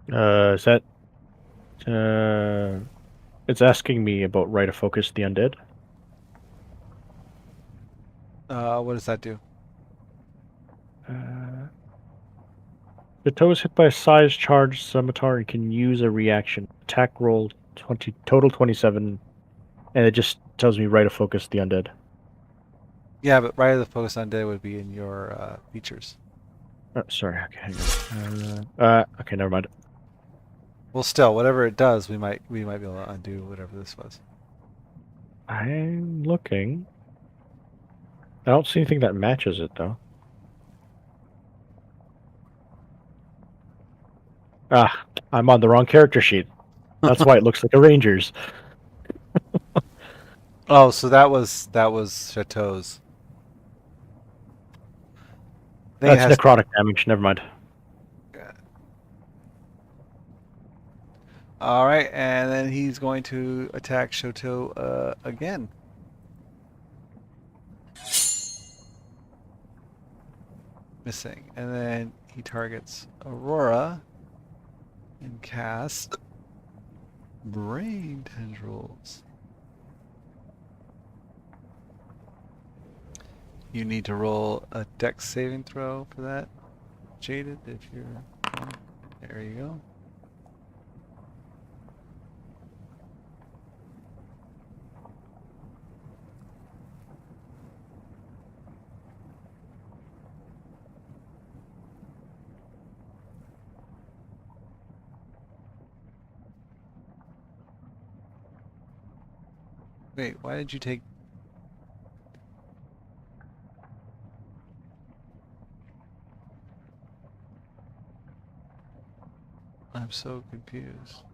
Is that? It's asking me about right of focus the undead.
What does that do?
The toe is hit by a size charged scimitar and can use a reaction. Attack roll 20, total 27, and it just tells me right of focus the undead.
Yeah, but right of the focus undead would be in your features.
Sorry, okay, hang on. Okay, never mind.
Well, still, whatever it does, we might be able to undo whatever this was.
I'm looking. I don't see anything that matches it though. Ah, I'm on the wrong character sheet. That's why it looks like a ranger's.
Oh, so that was Chateau's. I think it
That's
has.
necrotic damage. Never mind.
All right, and then he's going to attack Chateau again. Missing, and then he targets Aurora and casts Brain Tendrils. You need to roll a Dex saving throw for that, Jaded. If you're there, you go. Wait, why did you take? I'm so confused.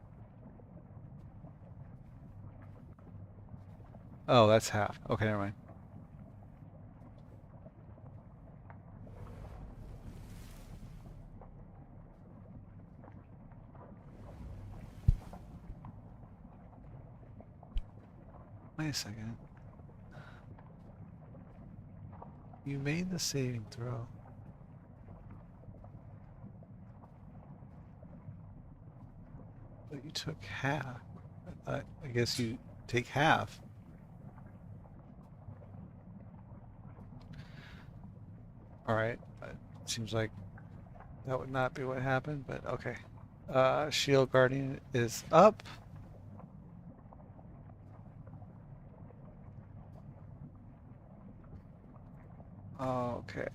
Oh, that's half. Okay, never mind. Wait a second. You made the saving throw. But you took half. I guess you take half. Alright. Seems like that would not be what happened, but okay. Shield Guardian is up. Okay.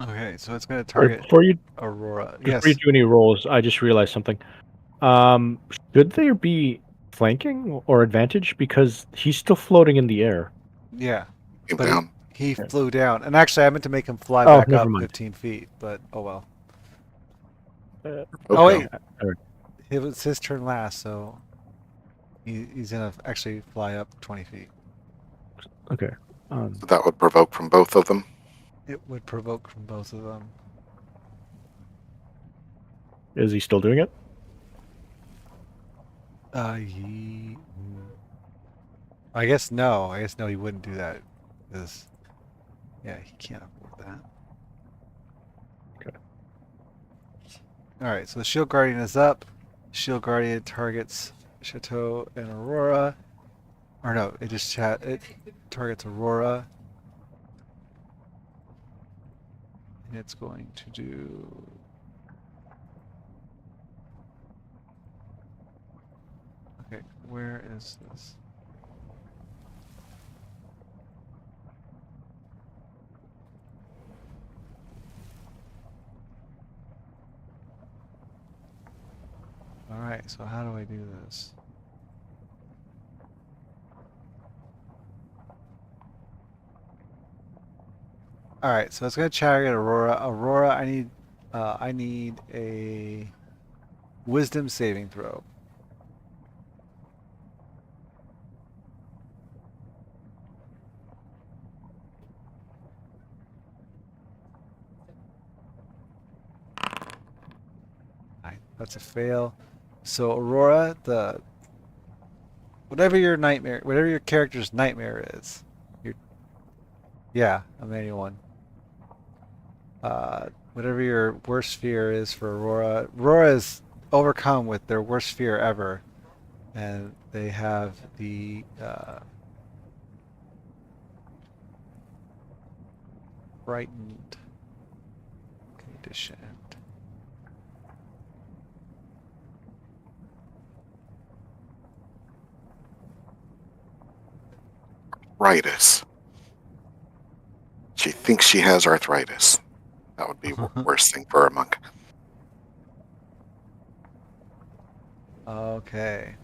Okay, so it's going to target Aurora.
Before you do any rolls, I just realized something. Should there be flanking or advantage because he's still floating in the air.
Yeah,
Came
but
down.
he
Yeah.
flew down. And actually, I meant to make him fly
Oh,
back
never
up
mind.
15 feet, but oh well.
Uh,
Oh,
Okay.
wait. It was his turn last, so he's going to actually fly up 20 feet.
Okay.
So that would provoke from both of them.
It would provoke from both of them.
Is he still doing it?
I guess no. I guess no, he wouldn't do that. Because, yeah, he can't afford that.
Okay.
Alright, so the Shield Guardian is up. Shield Guardian targets Chateau and Aurora. Or no, it just it targets Aurora. And it's going to do... Okay, where is this? Alright, so how do I do this? Alright, so it's gonna target Aurora. Aurora, I need a wisdom saving throw. That's a fail. So Aurora, whatever your character's nightmare is, a manual one. Whatever your worst fear is for Aurora, Aurora is overcome with their worst fear ever, and they have the frightened condition.
Arthritis. She thinks she has arthritis. That would be worst thing for a monk.
Okay.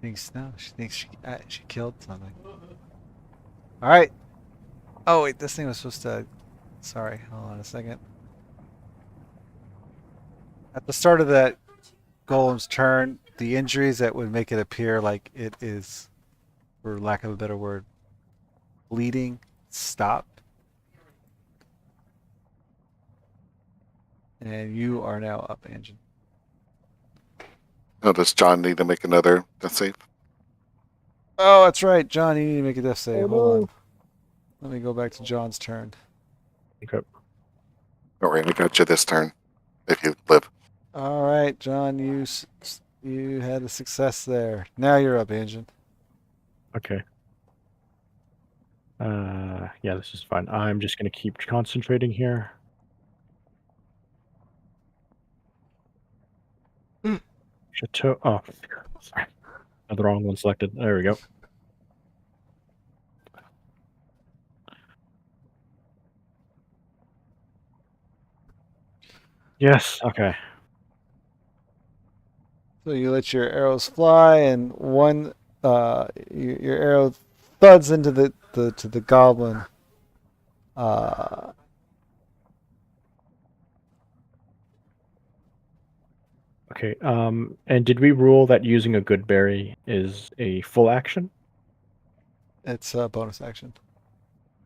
She thinks she killed something. All right. Oh wait, this thing was supposed to. Sorry, hold on a second. At the start of that golem's turn, the injuries that would make it appear like it is, for lack of a better word, bleeding, stop. And you are now up, Anjan.
Now, does John need to make another death save?
Oh, that's right, John. You need to make a death save.
Oh,
Hold
no.
on. Let me go back to John's turn.
Okay.
Don't worry, we got you this turn. If you live.
All right, John. You had a success there. Now you're up, Anjan.
Okay. Yeah, this is fine. I'm just gonna keep concentrating here. Chateau. Oh, sorry. Had the wrong one selected. There we go. Yes. Okay.
So you let your arrows fly, and one your arrow thuds into the goblin.
Okay. And did we rule that using a good berry is a full action?
It's a bonus action.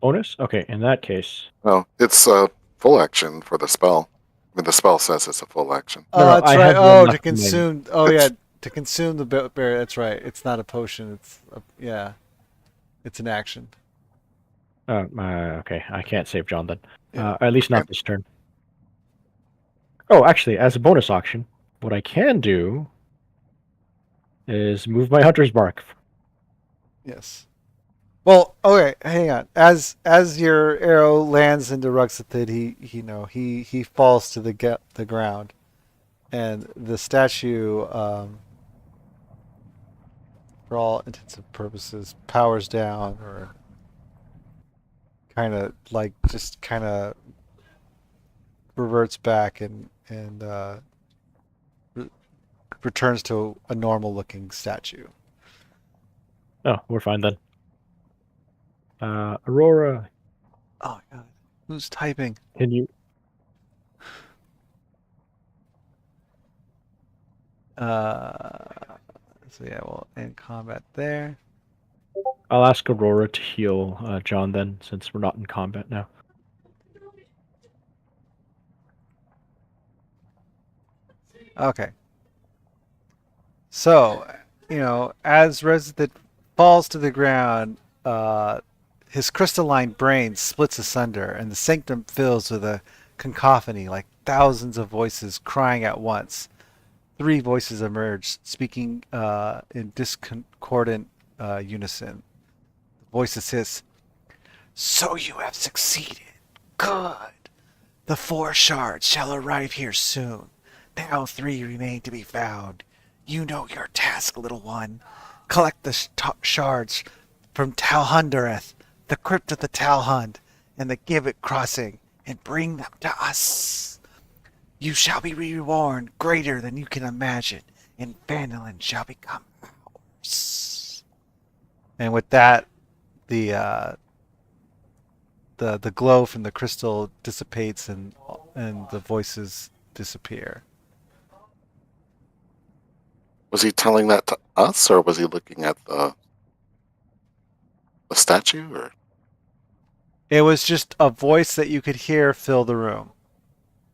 Bonus? Okay. In that case.
No, it's a full action for the spell. I mean, the spell says it's a full action.
Oh,
No,
that's
I
right.
have one
Oh, to
left in my-
consume. Oh, yeah, to consume the berry. That's right. It's not a potion. Yeah, it's an action.
Okay. I can't save John then.
Yeah.
At least not this turn. Oh, actually, as a bonus action, what I can do is move my hunter's mark.
Yes. Well, okay, hang on. As your arrow lands into Ruxthid, he falls to the ground, and the statue, for all intents and purposes, powers down, or kind of reverts back and returns to a normal looking statue.
Oh, we're fine then. Aurora,
Oh my god. Who's typing?
can you?
So yeah, we'll end combat there.
I'll ask Aurora to heal John then, since we're not in combat now.
Okay. So, as Resident falls to the ground, his crystalline brain splits asunder, and the sanctum fills with a cacophony like thousands of voices crying at once. 3 voices emerge, speaking in discordant unison. The voices hiss, "So you have succeeded. Good. The 4 shards shall arrive here soon. Now 3 remain to be found. You know your task, little one. Collect the shards from Talhundereth, the crypt of the Talhund, and the Gibbet crossing, and bring them to us. You shall be reborn greater than you can imagine, and Phandelver shall become ours." And with that, the glow from the crystal dissipates, and the voices disappear.
Was he telling that to us, or was he looking at the statue? Or
It was just a voice that you could hear fill the room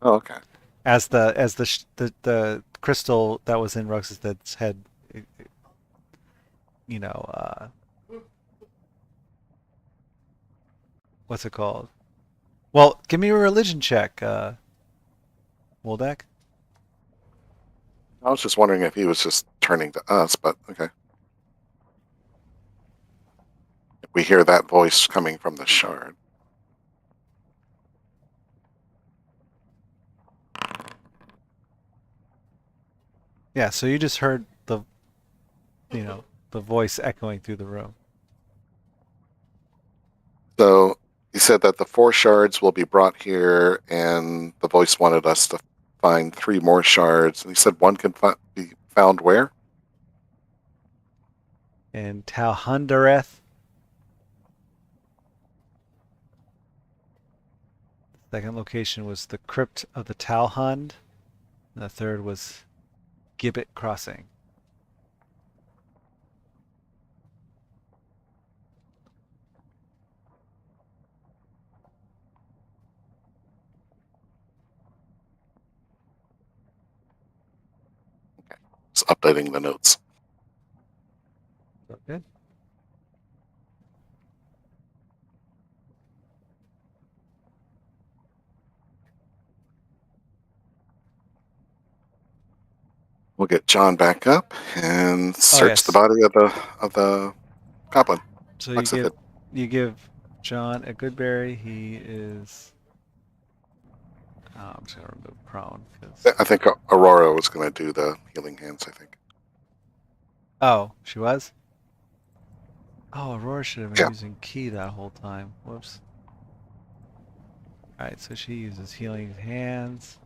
oh, okay.
as the crystal that was in Ruxthid's head, what's it called? Well, give me a religion check, Woldek.
I was just wondering if he was just turning to us, but okay. We hear that voice coming from the shard.
Yeah, so you just heard the voice echoing through the room.
So you said that the 4 shards will be brought here, and the voice wanted us to find 3 more shards. And he said one can be found where?
In Talhundereth. The second location was the crypt of the Talhund, and the third was Gibbet Crossing.
Just updating the notes.
Okay.
We'll get John back up and search
yes.
the body of the goblin.
So
Ruxthid.
you give John a good berry. He is. I'm just gonna remove prone because.
I think Aurora was going to do the healing hands. I think.
Oh, she was. Oh, Aurora should have been
Yeah.
using key that whole time. Whoops. All right, so she uses healing hands.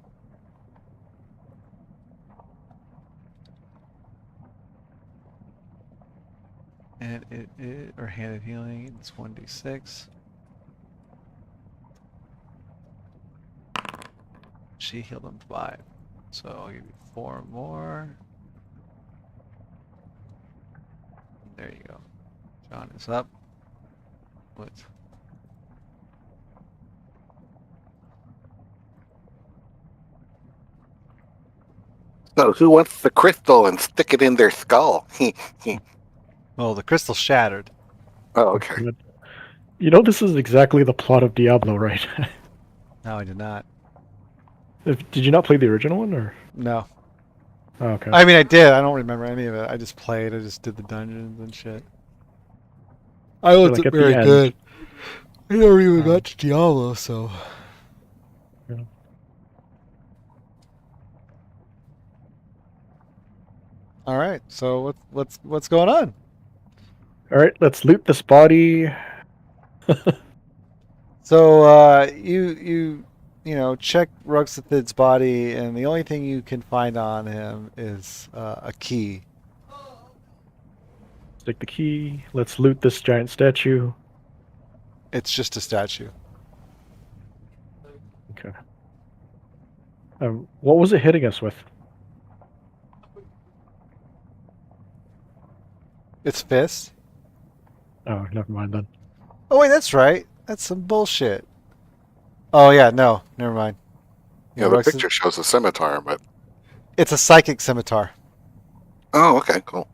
And or handed healing, it's 1d6. She healed him 5. So I'll give you 4 more. There you go. John is up. What?
So who wants the crystal and stick it in their skull?
Well, the crystal shattered.
Oh, okay.
Good. You know, this is exactly the plot of Diablo, right?
No, I did not.
Did you not play the original one, or?
No.
Oh, okay.
I mean, I did. I don't remember any of it. I just played. I just did the dungeons and shit. I
like
wasn't
at the
very
end.
good. I never even got to Diablo, so.
Yeah.
All right. So what's going on?
All right, let's loot this body.
So you check Ruxthid's body, and the only thing you can find on him is a key.
Take the key. Let's loot this giant statue.
It's just a statue.
Okay. What was it hitting us with?
It's fist.
Oh, never mind then.
Oh wait, that's right. That's some bullshit. Oh yeah, no, never mind.
Yeah, the
Ruxthid-
picture shows a scimitar, but
It's a psychic scimitar.
oh, okay, cool.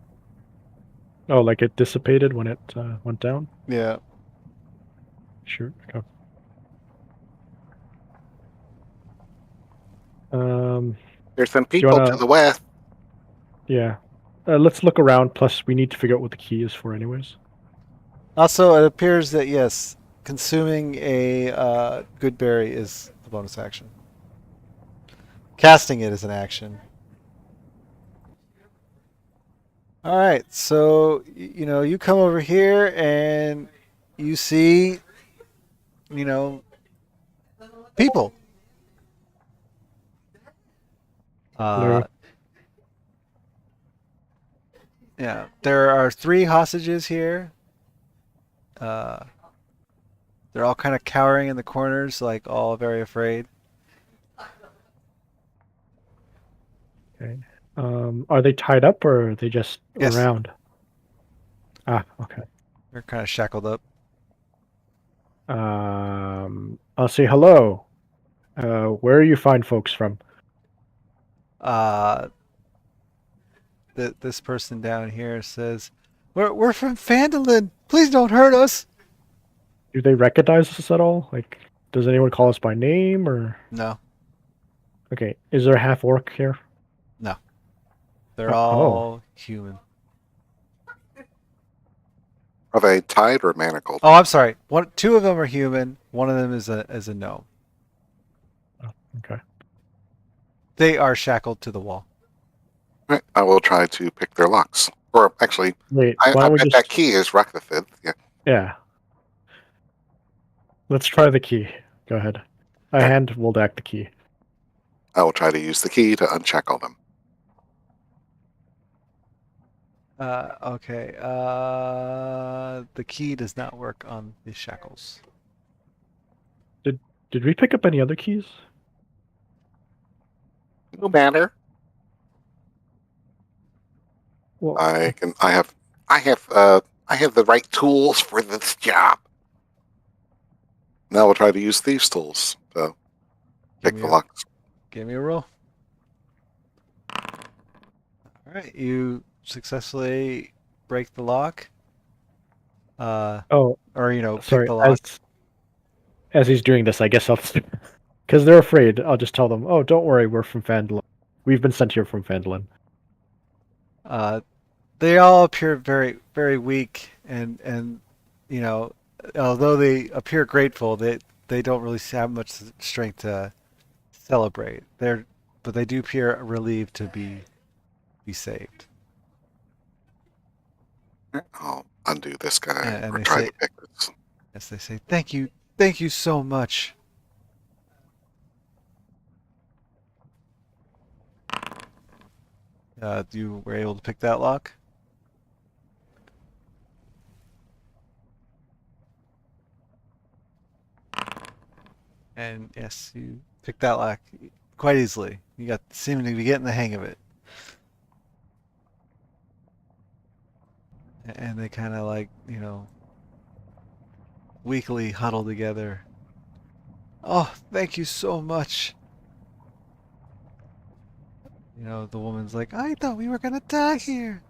Oh, like it dissipated when it went down?
Yeah.
Sure. Okay. Um,
There's some
do you
people
wanna...
to the west.
Yeah. Let's look around, plus we need to figure out what the key is for anyways.
Also, it appears that yes, consuming a good berry is the bonus action. Casting it is an action. All right, so you come over here and you see, people.
Hello.
Yeah, there are 3 hostages here. They're all kind of cowering in the corners, like all very afraid.
Okay. Are they tied up or are they just
Yes.
around? Ah, okay.
They're kind of shackled up.
I'll say hello. Where are you fine folks from?
This person down here says, "We're from Phandelver. Please don't hurt us."
Do they recognize us at all? Like, does anyone call us by name or?
No,
Okay, is there a half orc here?
no, they're
Oh.
all human.
Are they tied or manacled?
Oh, I'm sorry. 2 of them are human. One of them is a gnome.
Oh, okay.
They are shackled to the wall.
Right, I will try to pick their locks. Or actually,
Wait,
I
why don't we
bet
just?
that key is Ruxthid. Yeah.
Yeah. Let's try the key. Go ahead. I hand Woldak the key.
I will try to use the key to unshackle them.
Okay. The key does not work on the shackles.
Did we pick up any other keys?
No matter.
Well,
I have the right tools for this job. Now we'll try to use these tools to pick the locks.
Give me a roll. All right, you successfully break the lock. Or pick
sorry.
the lock.
As he's doing this, I guess I'll, because they're afraid. I'll just tell them, "Oh, don't worry, we're from Phandelver. We've been sent here from Phandelver."
They all appear very, very weak, and although they appear grateful, they don't really have much strength to celebrate. But they do appear relieved to be saved.
I'll undo this guy
And
or
they
try
say-
to pick this.
Yes, they say, thank you so much. You were able to pick that lock? And yes, you picked that lock quite easily. You seem to be getting the hang of it. And they kind of weakly huddle together. Oh, thank you so much. The woman's like, I thought we were gonna die here.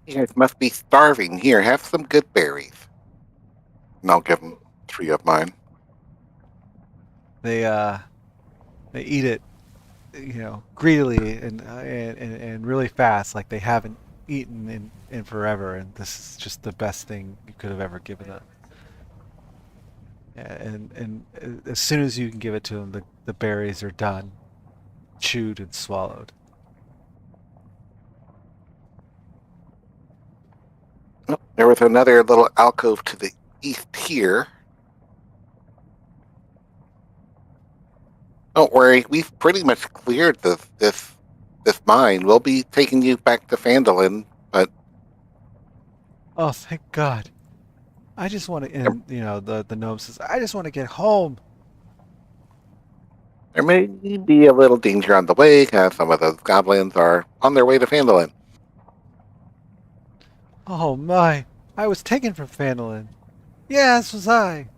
You guys must be starving. Here, have some good berries. And I'll give them 3 of mine.
They eat it, greedily and really fast, like they haven't eaten in forever, and this is just the best thing you could have ever given them. And as soon as you can give it to them, the berries are done, chewed and swallowed.
Oh, there was another little alcove to the east here. Don't worry, we've pretty much cleared this mine. We'll be taking you back to Phandelver, but
Oh, thank God. I just want to, and the gnome says, I just want to get home.
there may be a little danger on the way. Some of those goblins are on their way to Phandelver.
Oh my, I was taken from Phandalin. Yes, was I.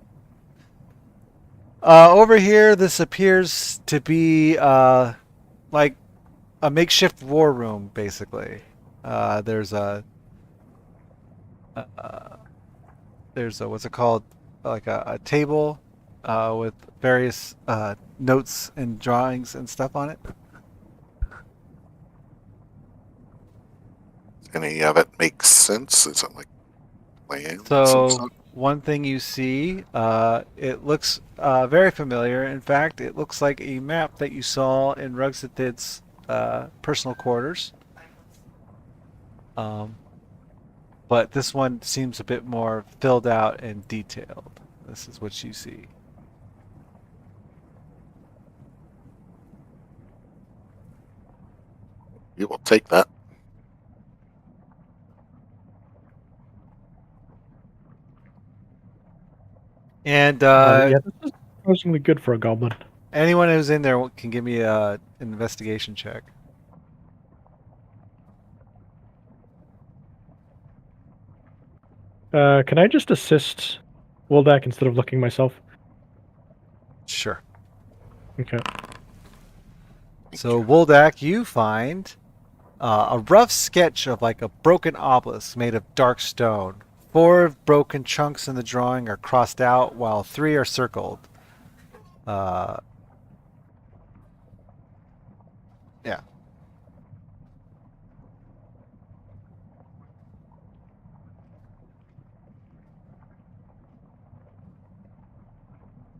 Over here, this appears to be like a makeshift war room, basically. There's uh, there's a what's it called? Like a table with various notes and drawings and stuff on it.
Any of it makes sense? Is it like plans and
So
stuff?
one thing you see, it looks very familiar. In fact, it looks like a map that you saw in Ruxthid's personal quarters. Um, but this one seems a bit more filled out and detailed. This is what you see.
You will take that.
And
Yeah, this is surprisingly good for a goblin.
anyone who's in there can give me an investigation check.
Can I just assist Woldak instead of looking myself?
Sure.
Okay.
So Woldak, you find a rough sketch of like a broken obelisk made of dark stone. 4 broken chunks in the drawing are crossed out, while 3 are circled. Uh, yeah.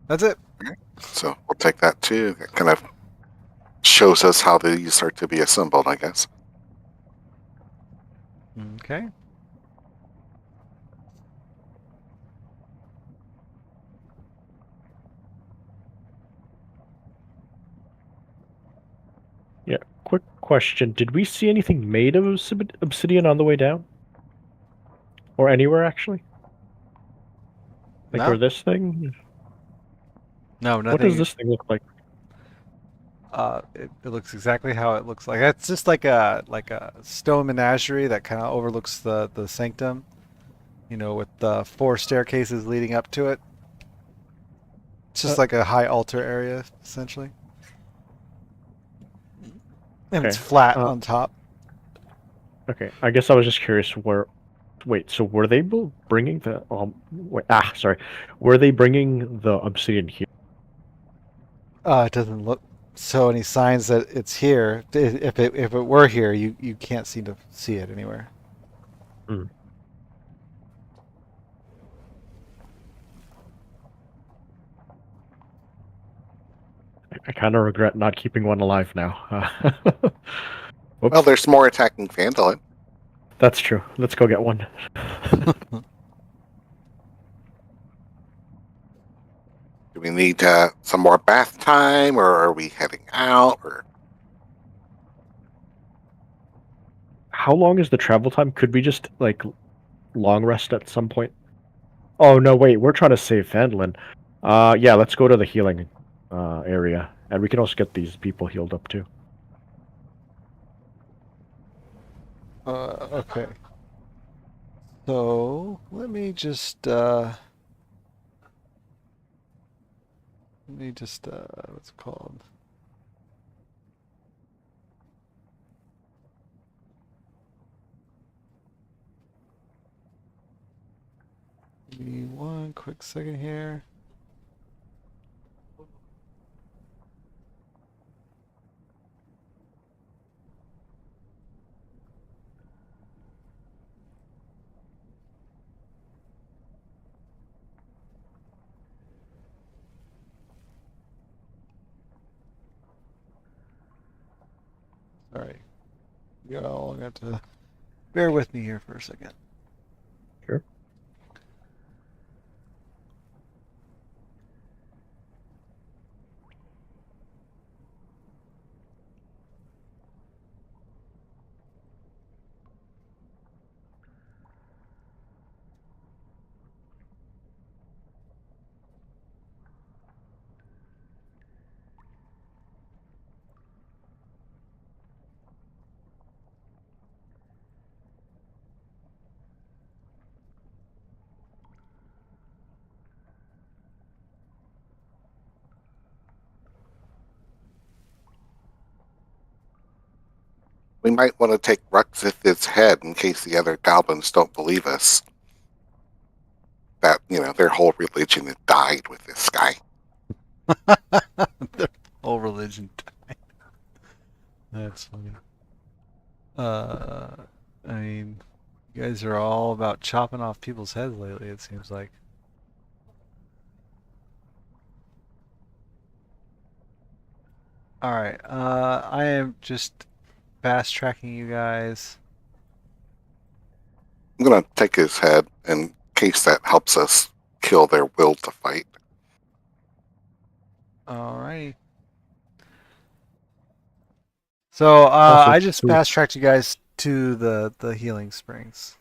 That's it.
So we'll take that too. That kind of shows us how these are to be assembled, I guess.
Okay.
Yeah. Quick question: did we see anything made of obsidian on the way down, or anywhere actually? Like,
No?
or this thing?
No,
What does
nothing.
this thing look like?
It looks exactly how it looks like. It's just like a stone menagerie that kind of overlooks the sanctum. With the 4 staircases leading up to it. It's just
Uh,
like a high altar area, essentially. And it's
okay.
flat on top.
Okay. I guess I was just curious where. Wait. So were they bringing the? Wait. Sorry. Were they bringing the obsidian here?
It doesn't look so any signs that it's here. If it were here, you can't seem to see it anywhere.
Hmm. I kind of regret not keeping one alive now. Whoops.
Well, there's more attacking Phandelver.
That's true. Let's go get one.
Do we need some more bath time, or are we heading out? Or
How long is the travel time? Could we just like long rest at some point? Oh no, wait, we're trying to save Phandalin. Yeah, let's go to the healing area. And we can also get these people healed up too.
Okay. So let me just what's it called? Give me one quick second here. Sorry. You all got to bear with me here for a second.
Sure.
We might want to take Ruxthid's head in case the other goblins don't believe us. That, their whole religion had died with this guy.
Their whole religion died. That's funny. I mean, you guys are all about chopping off people's heads lately, it seems like. Alright, I am just fast tracking you guys.
I'm going to take his head in case that helps us kill their will to fight.
Alrighty. So,
Also,
I just
please-
fast tracked you guys to the healing springs.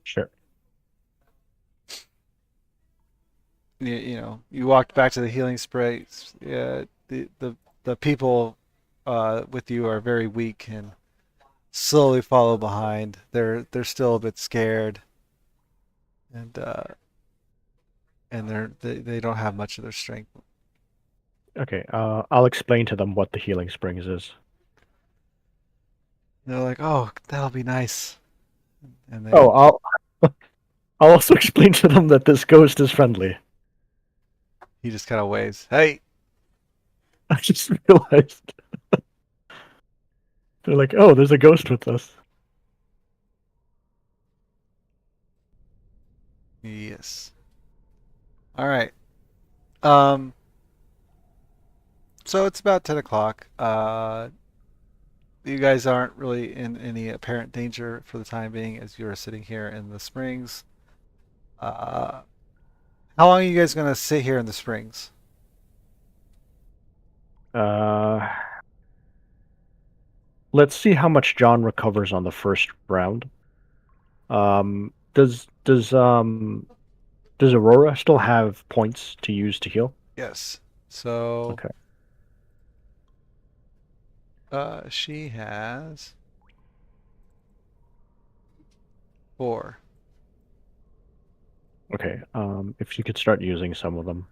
Sure.
You walked back to the healing springs. Yeah, the people with you are very weak and slowly follow behind. They're still a bit scared, and they don't have much of their strength.
Okay, I'll explain to them what the healing springs is.
They're like, "Oh, that'll be nice," and they
Oh, I'll also explain to them that this ghost is friendly.
he just kind of waves. Hey,
I just realized. They're like, oh, there's a ghost with us.
yes. All right. Um. So it's about 10 o'clock. You guys aren't really in any apparent danger for the time being as you're sitting here in the springs. Uh, how long are you guys gonna sit here in the springs?
Uh, let's see how much John recovers on the first round. Does Aurora still have points to use to heal?
Yes. So,
Okay.
she has 4.
Okay. If you could start using some of them.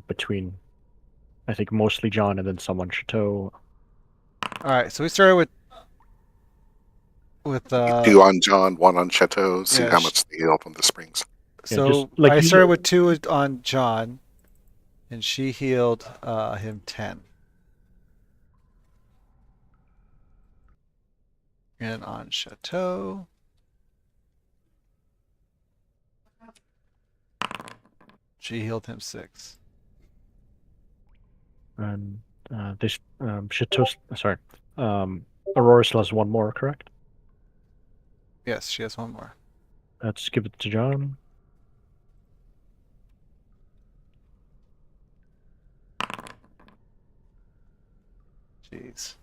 Between, I think mostly John and then someone Chateau.
All right. So we started with
2 on John, 1 on Chateau, see
yeah.
how much they heal from the springs.
Yeah,
So
just like
I
use
started
it-
with 2 on John, and she healed him 10. And on Chateau, she healed him 6.
And this Chateau. Sorry. Aurora still has one more, correct?
Yes, she has 1 more.
Let's give it to John.
Jeez.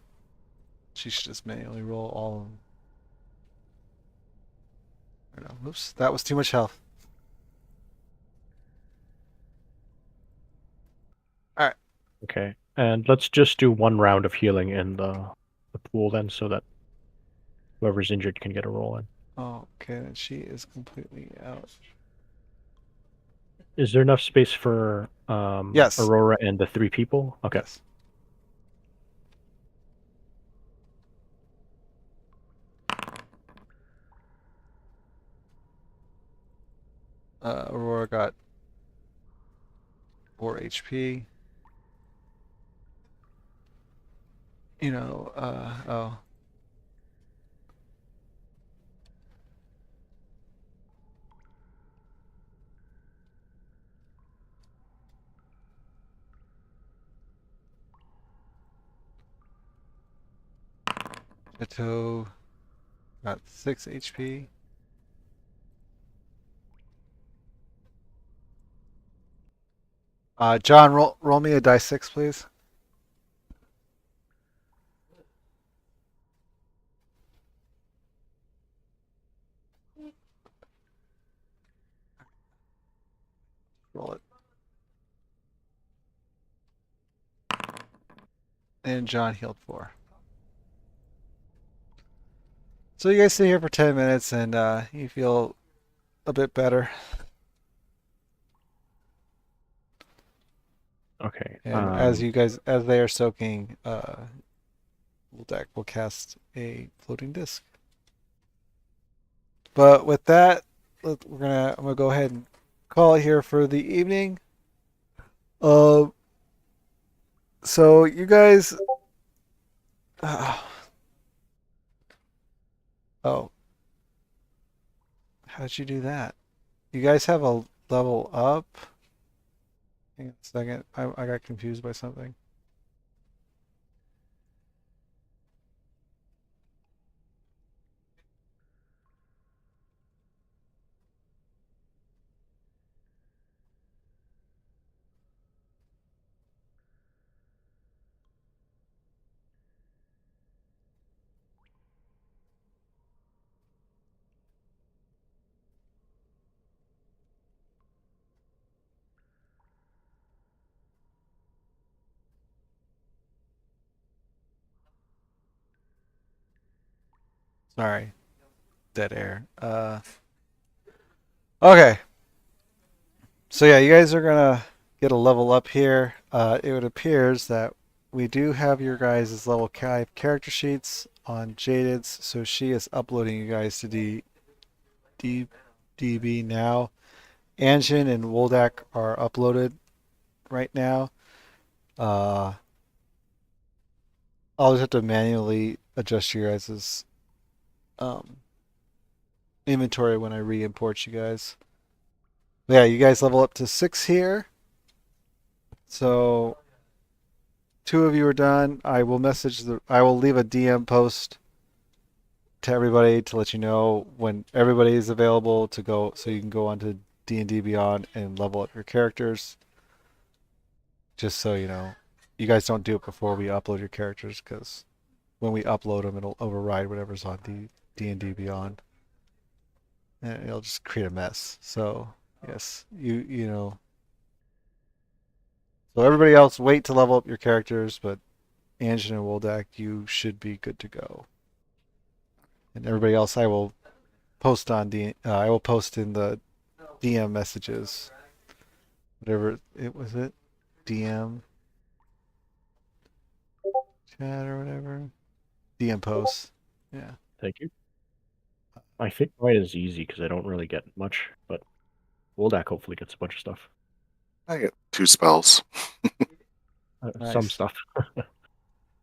She should just manually roll all of them. No, oops, that was too much health. All right.
Okay, and let's just do one round of healing in the pool then, so that whoever's injured can get a roll in.
Okay, then she is completely out.
Is there enough space for
Yes.
Aurora and the 3 people? Okay.
Yes. Aurora got 4 HP. Oh. Chateau got 6 HP. John, roll me a dice 6, please. Roll it. And John healed 4. So you guys sit here for 10 minutes and you feel a bit better.
Okay.
And as they are soaking, Woldak will cast a floating disc. But with that, I'm gonna go ahead and call it here for the evening. Uh, so you guys, oh, how'd you do that? You guys have a level up? Hang on a second, I got confused by something. Sorry, dead air. Okay. So yeah, you guys are gonna get a level up here. It appears that we do have your guys' level 5 character sheets on Jaded's, so she is uploading you guys to DB now. Anshin and Woldak are uploaded right now. I'll just have to manually adjust your guys' um, inventory when I re-import you guys. But yeah, you guys level up to 6 here. So 2 of you are done. I will leave a DM post to everybody to let you know when everybody is available to go, so you can go onto D&D Beyond and level up your characters. Just so you know, you guys don't do it before we upload your characters, because when we upload them, it'll override whatever's on D&D Beyond, and it'll just create a mess. So yes, you know. So everybody else, wait to level up your characters, but Anjin and Woldak, you should be good to go. And everybody else, I will post I will post in the DM messages, whatever it was, DM chat or whatever, DM posts. Yeah.
Thank you. I think mine is easy because I don't really get much, but Woldak hopefully gets a bunch of stuff.
I get 2 spells.
Some
Nice.
stuff.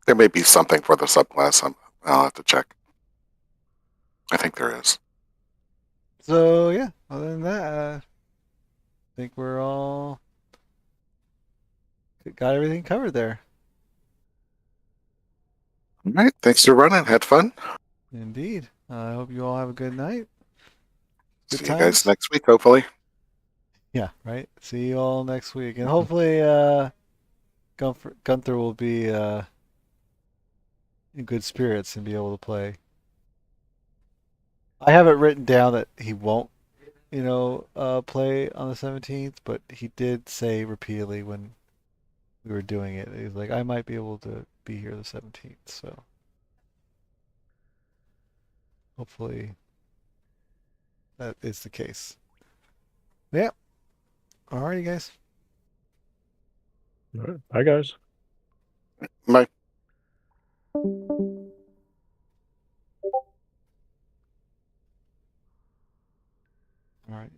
There may be something for the subclass. I'll have to check. I think there is.
So yeah, other than that, I think we're all got everything covered there.
All right. Thanks for running. Had fun.
Indeed. I hope you all have a good night. Good
See you guys
times.
next week, hopefully.
Yeah, right. See you all next week, and hopefully, Gunther will be in good spirits and be able to play. I have it written down that he won't, play on the 17th, but he did say repeatedly when we were doing it, he was like, I might be able to be here the 17th, so hopefully that is the case. Yeah. Alrighty, guys.
All right. Bye, guys.
Bye.
All right.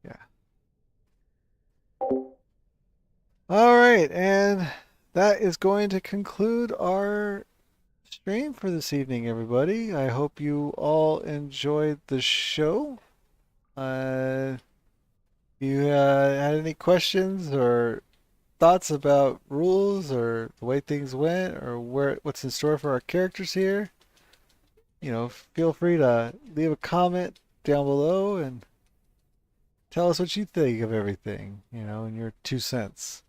Yeah. All right, and that is going to conclude our stream for this evening, everybody. I hope you all enjoyed the show. You had any questions or thoughts about rules or the way things went or what's in store for our characters here? Feel free to leave a comment down below and tell us what you think of everything, in your 2 cents.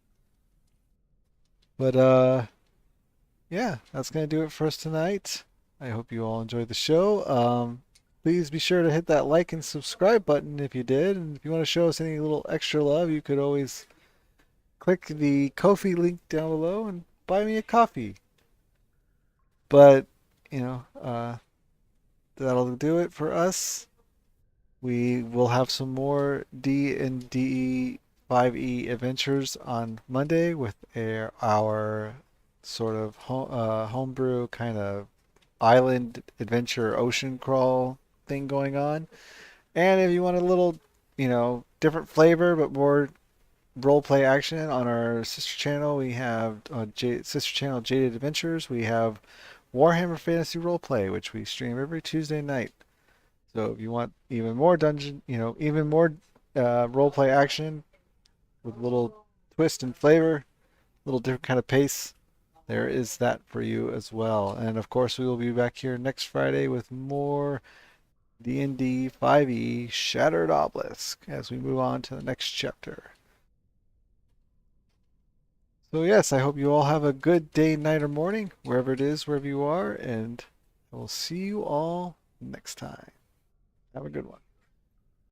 But yeah, that's going to do it for us tonight. I hope you all enjoyed the show. Please be sure to hit that like and subscribe button if you did. And if you want to show us any little extra love, you could always click the Ko-fi link down below and buy me a coffee. But, that'll do it for us. We will have some more D&D 5e adventures on Monday with our sort of homebrew kind of island adventure ocean crawl thing going on. And if you want a little, different flavor but more role play action on our sister channel, we have sister channel Jaded Adventures. We have Warhammer Fantasy Roleplay, which we stream every Tuesday night. So if you want even more even more roleplay action with a little twist and flavor, a little different kind of pace, there is that for you as well. And of course, we will be back here next Friday with more D&D 5e Shattered Obelisk as we move on to the next chapter. So yes, I hope you all have a good day, night, or morning, wherever it is, wherever you are, and I will see you all next time. Have a good one.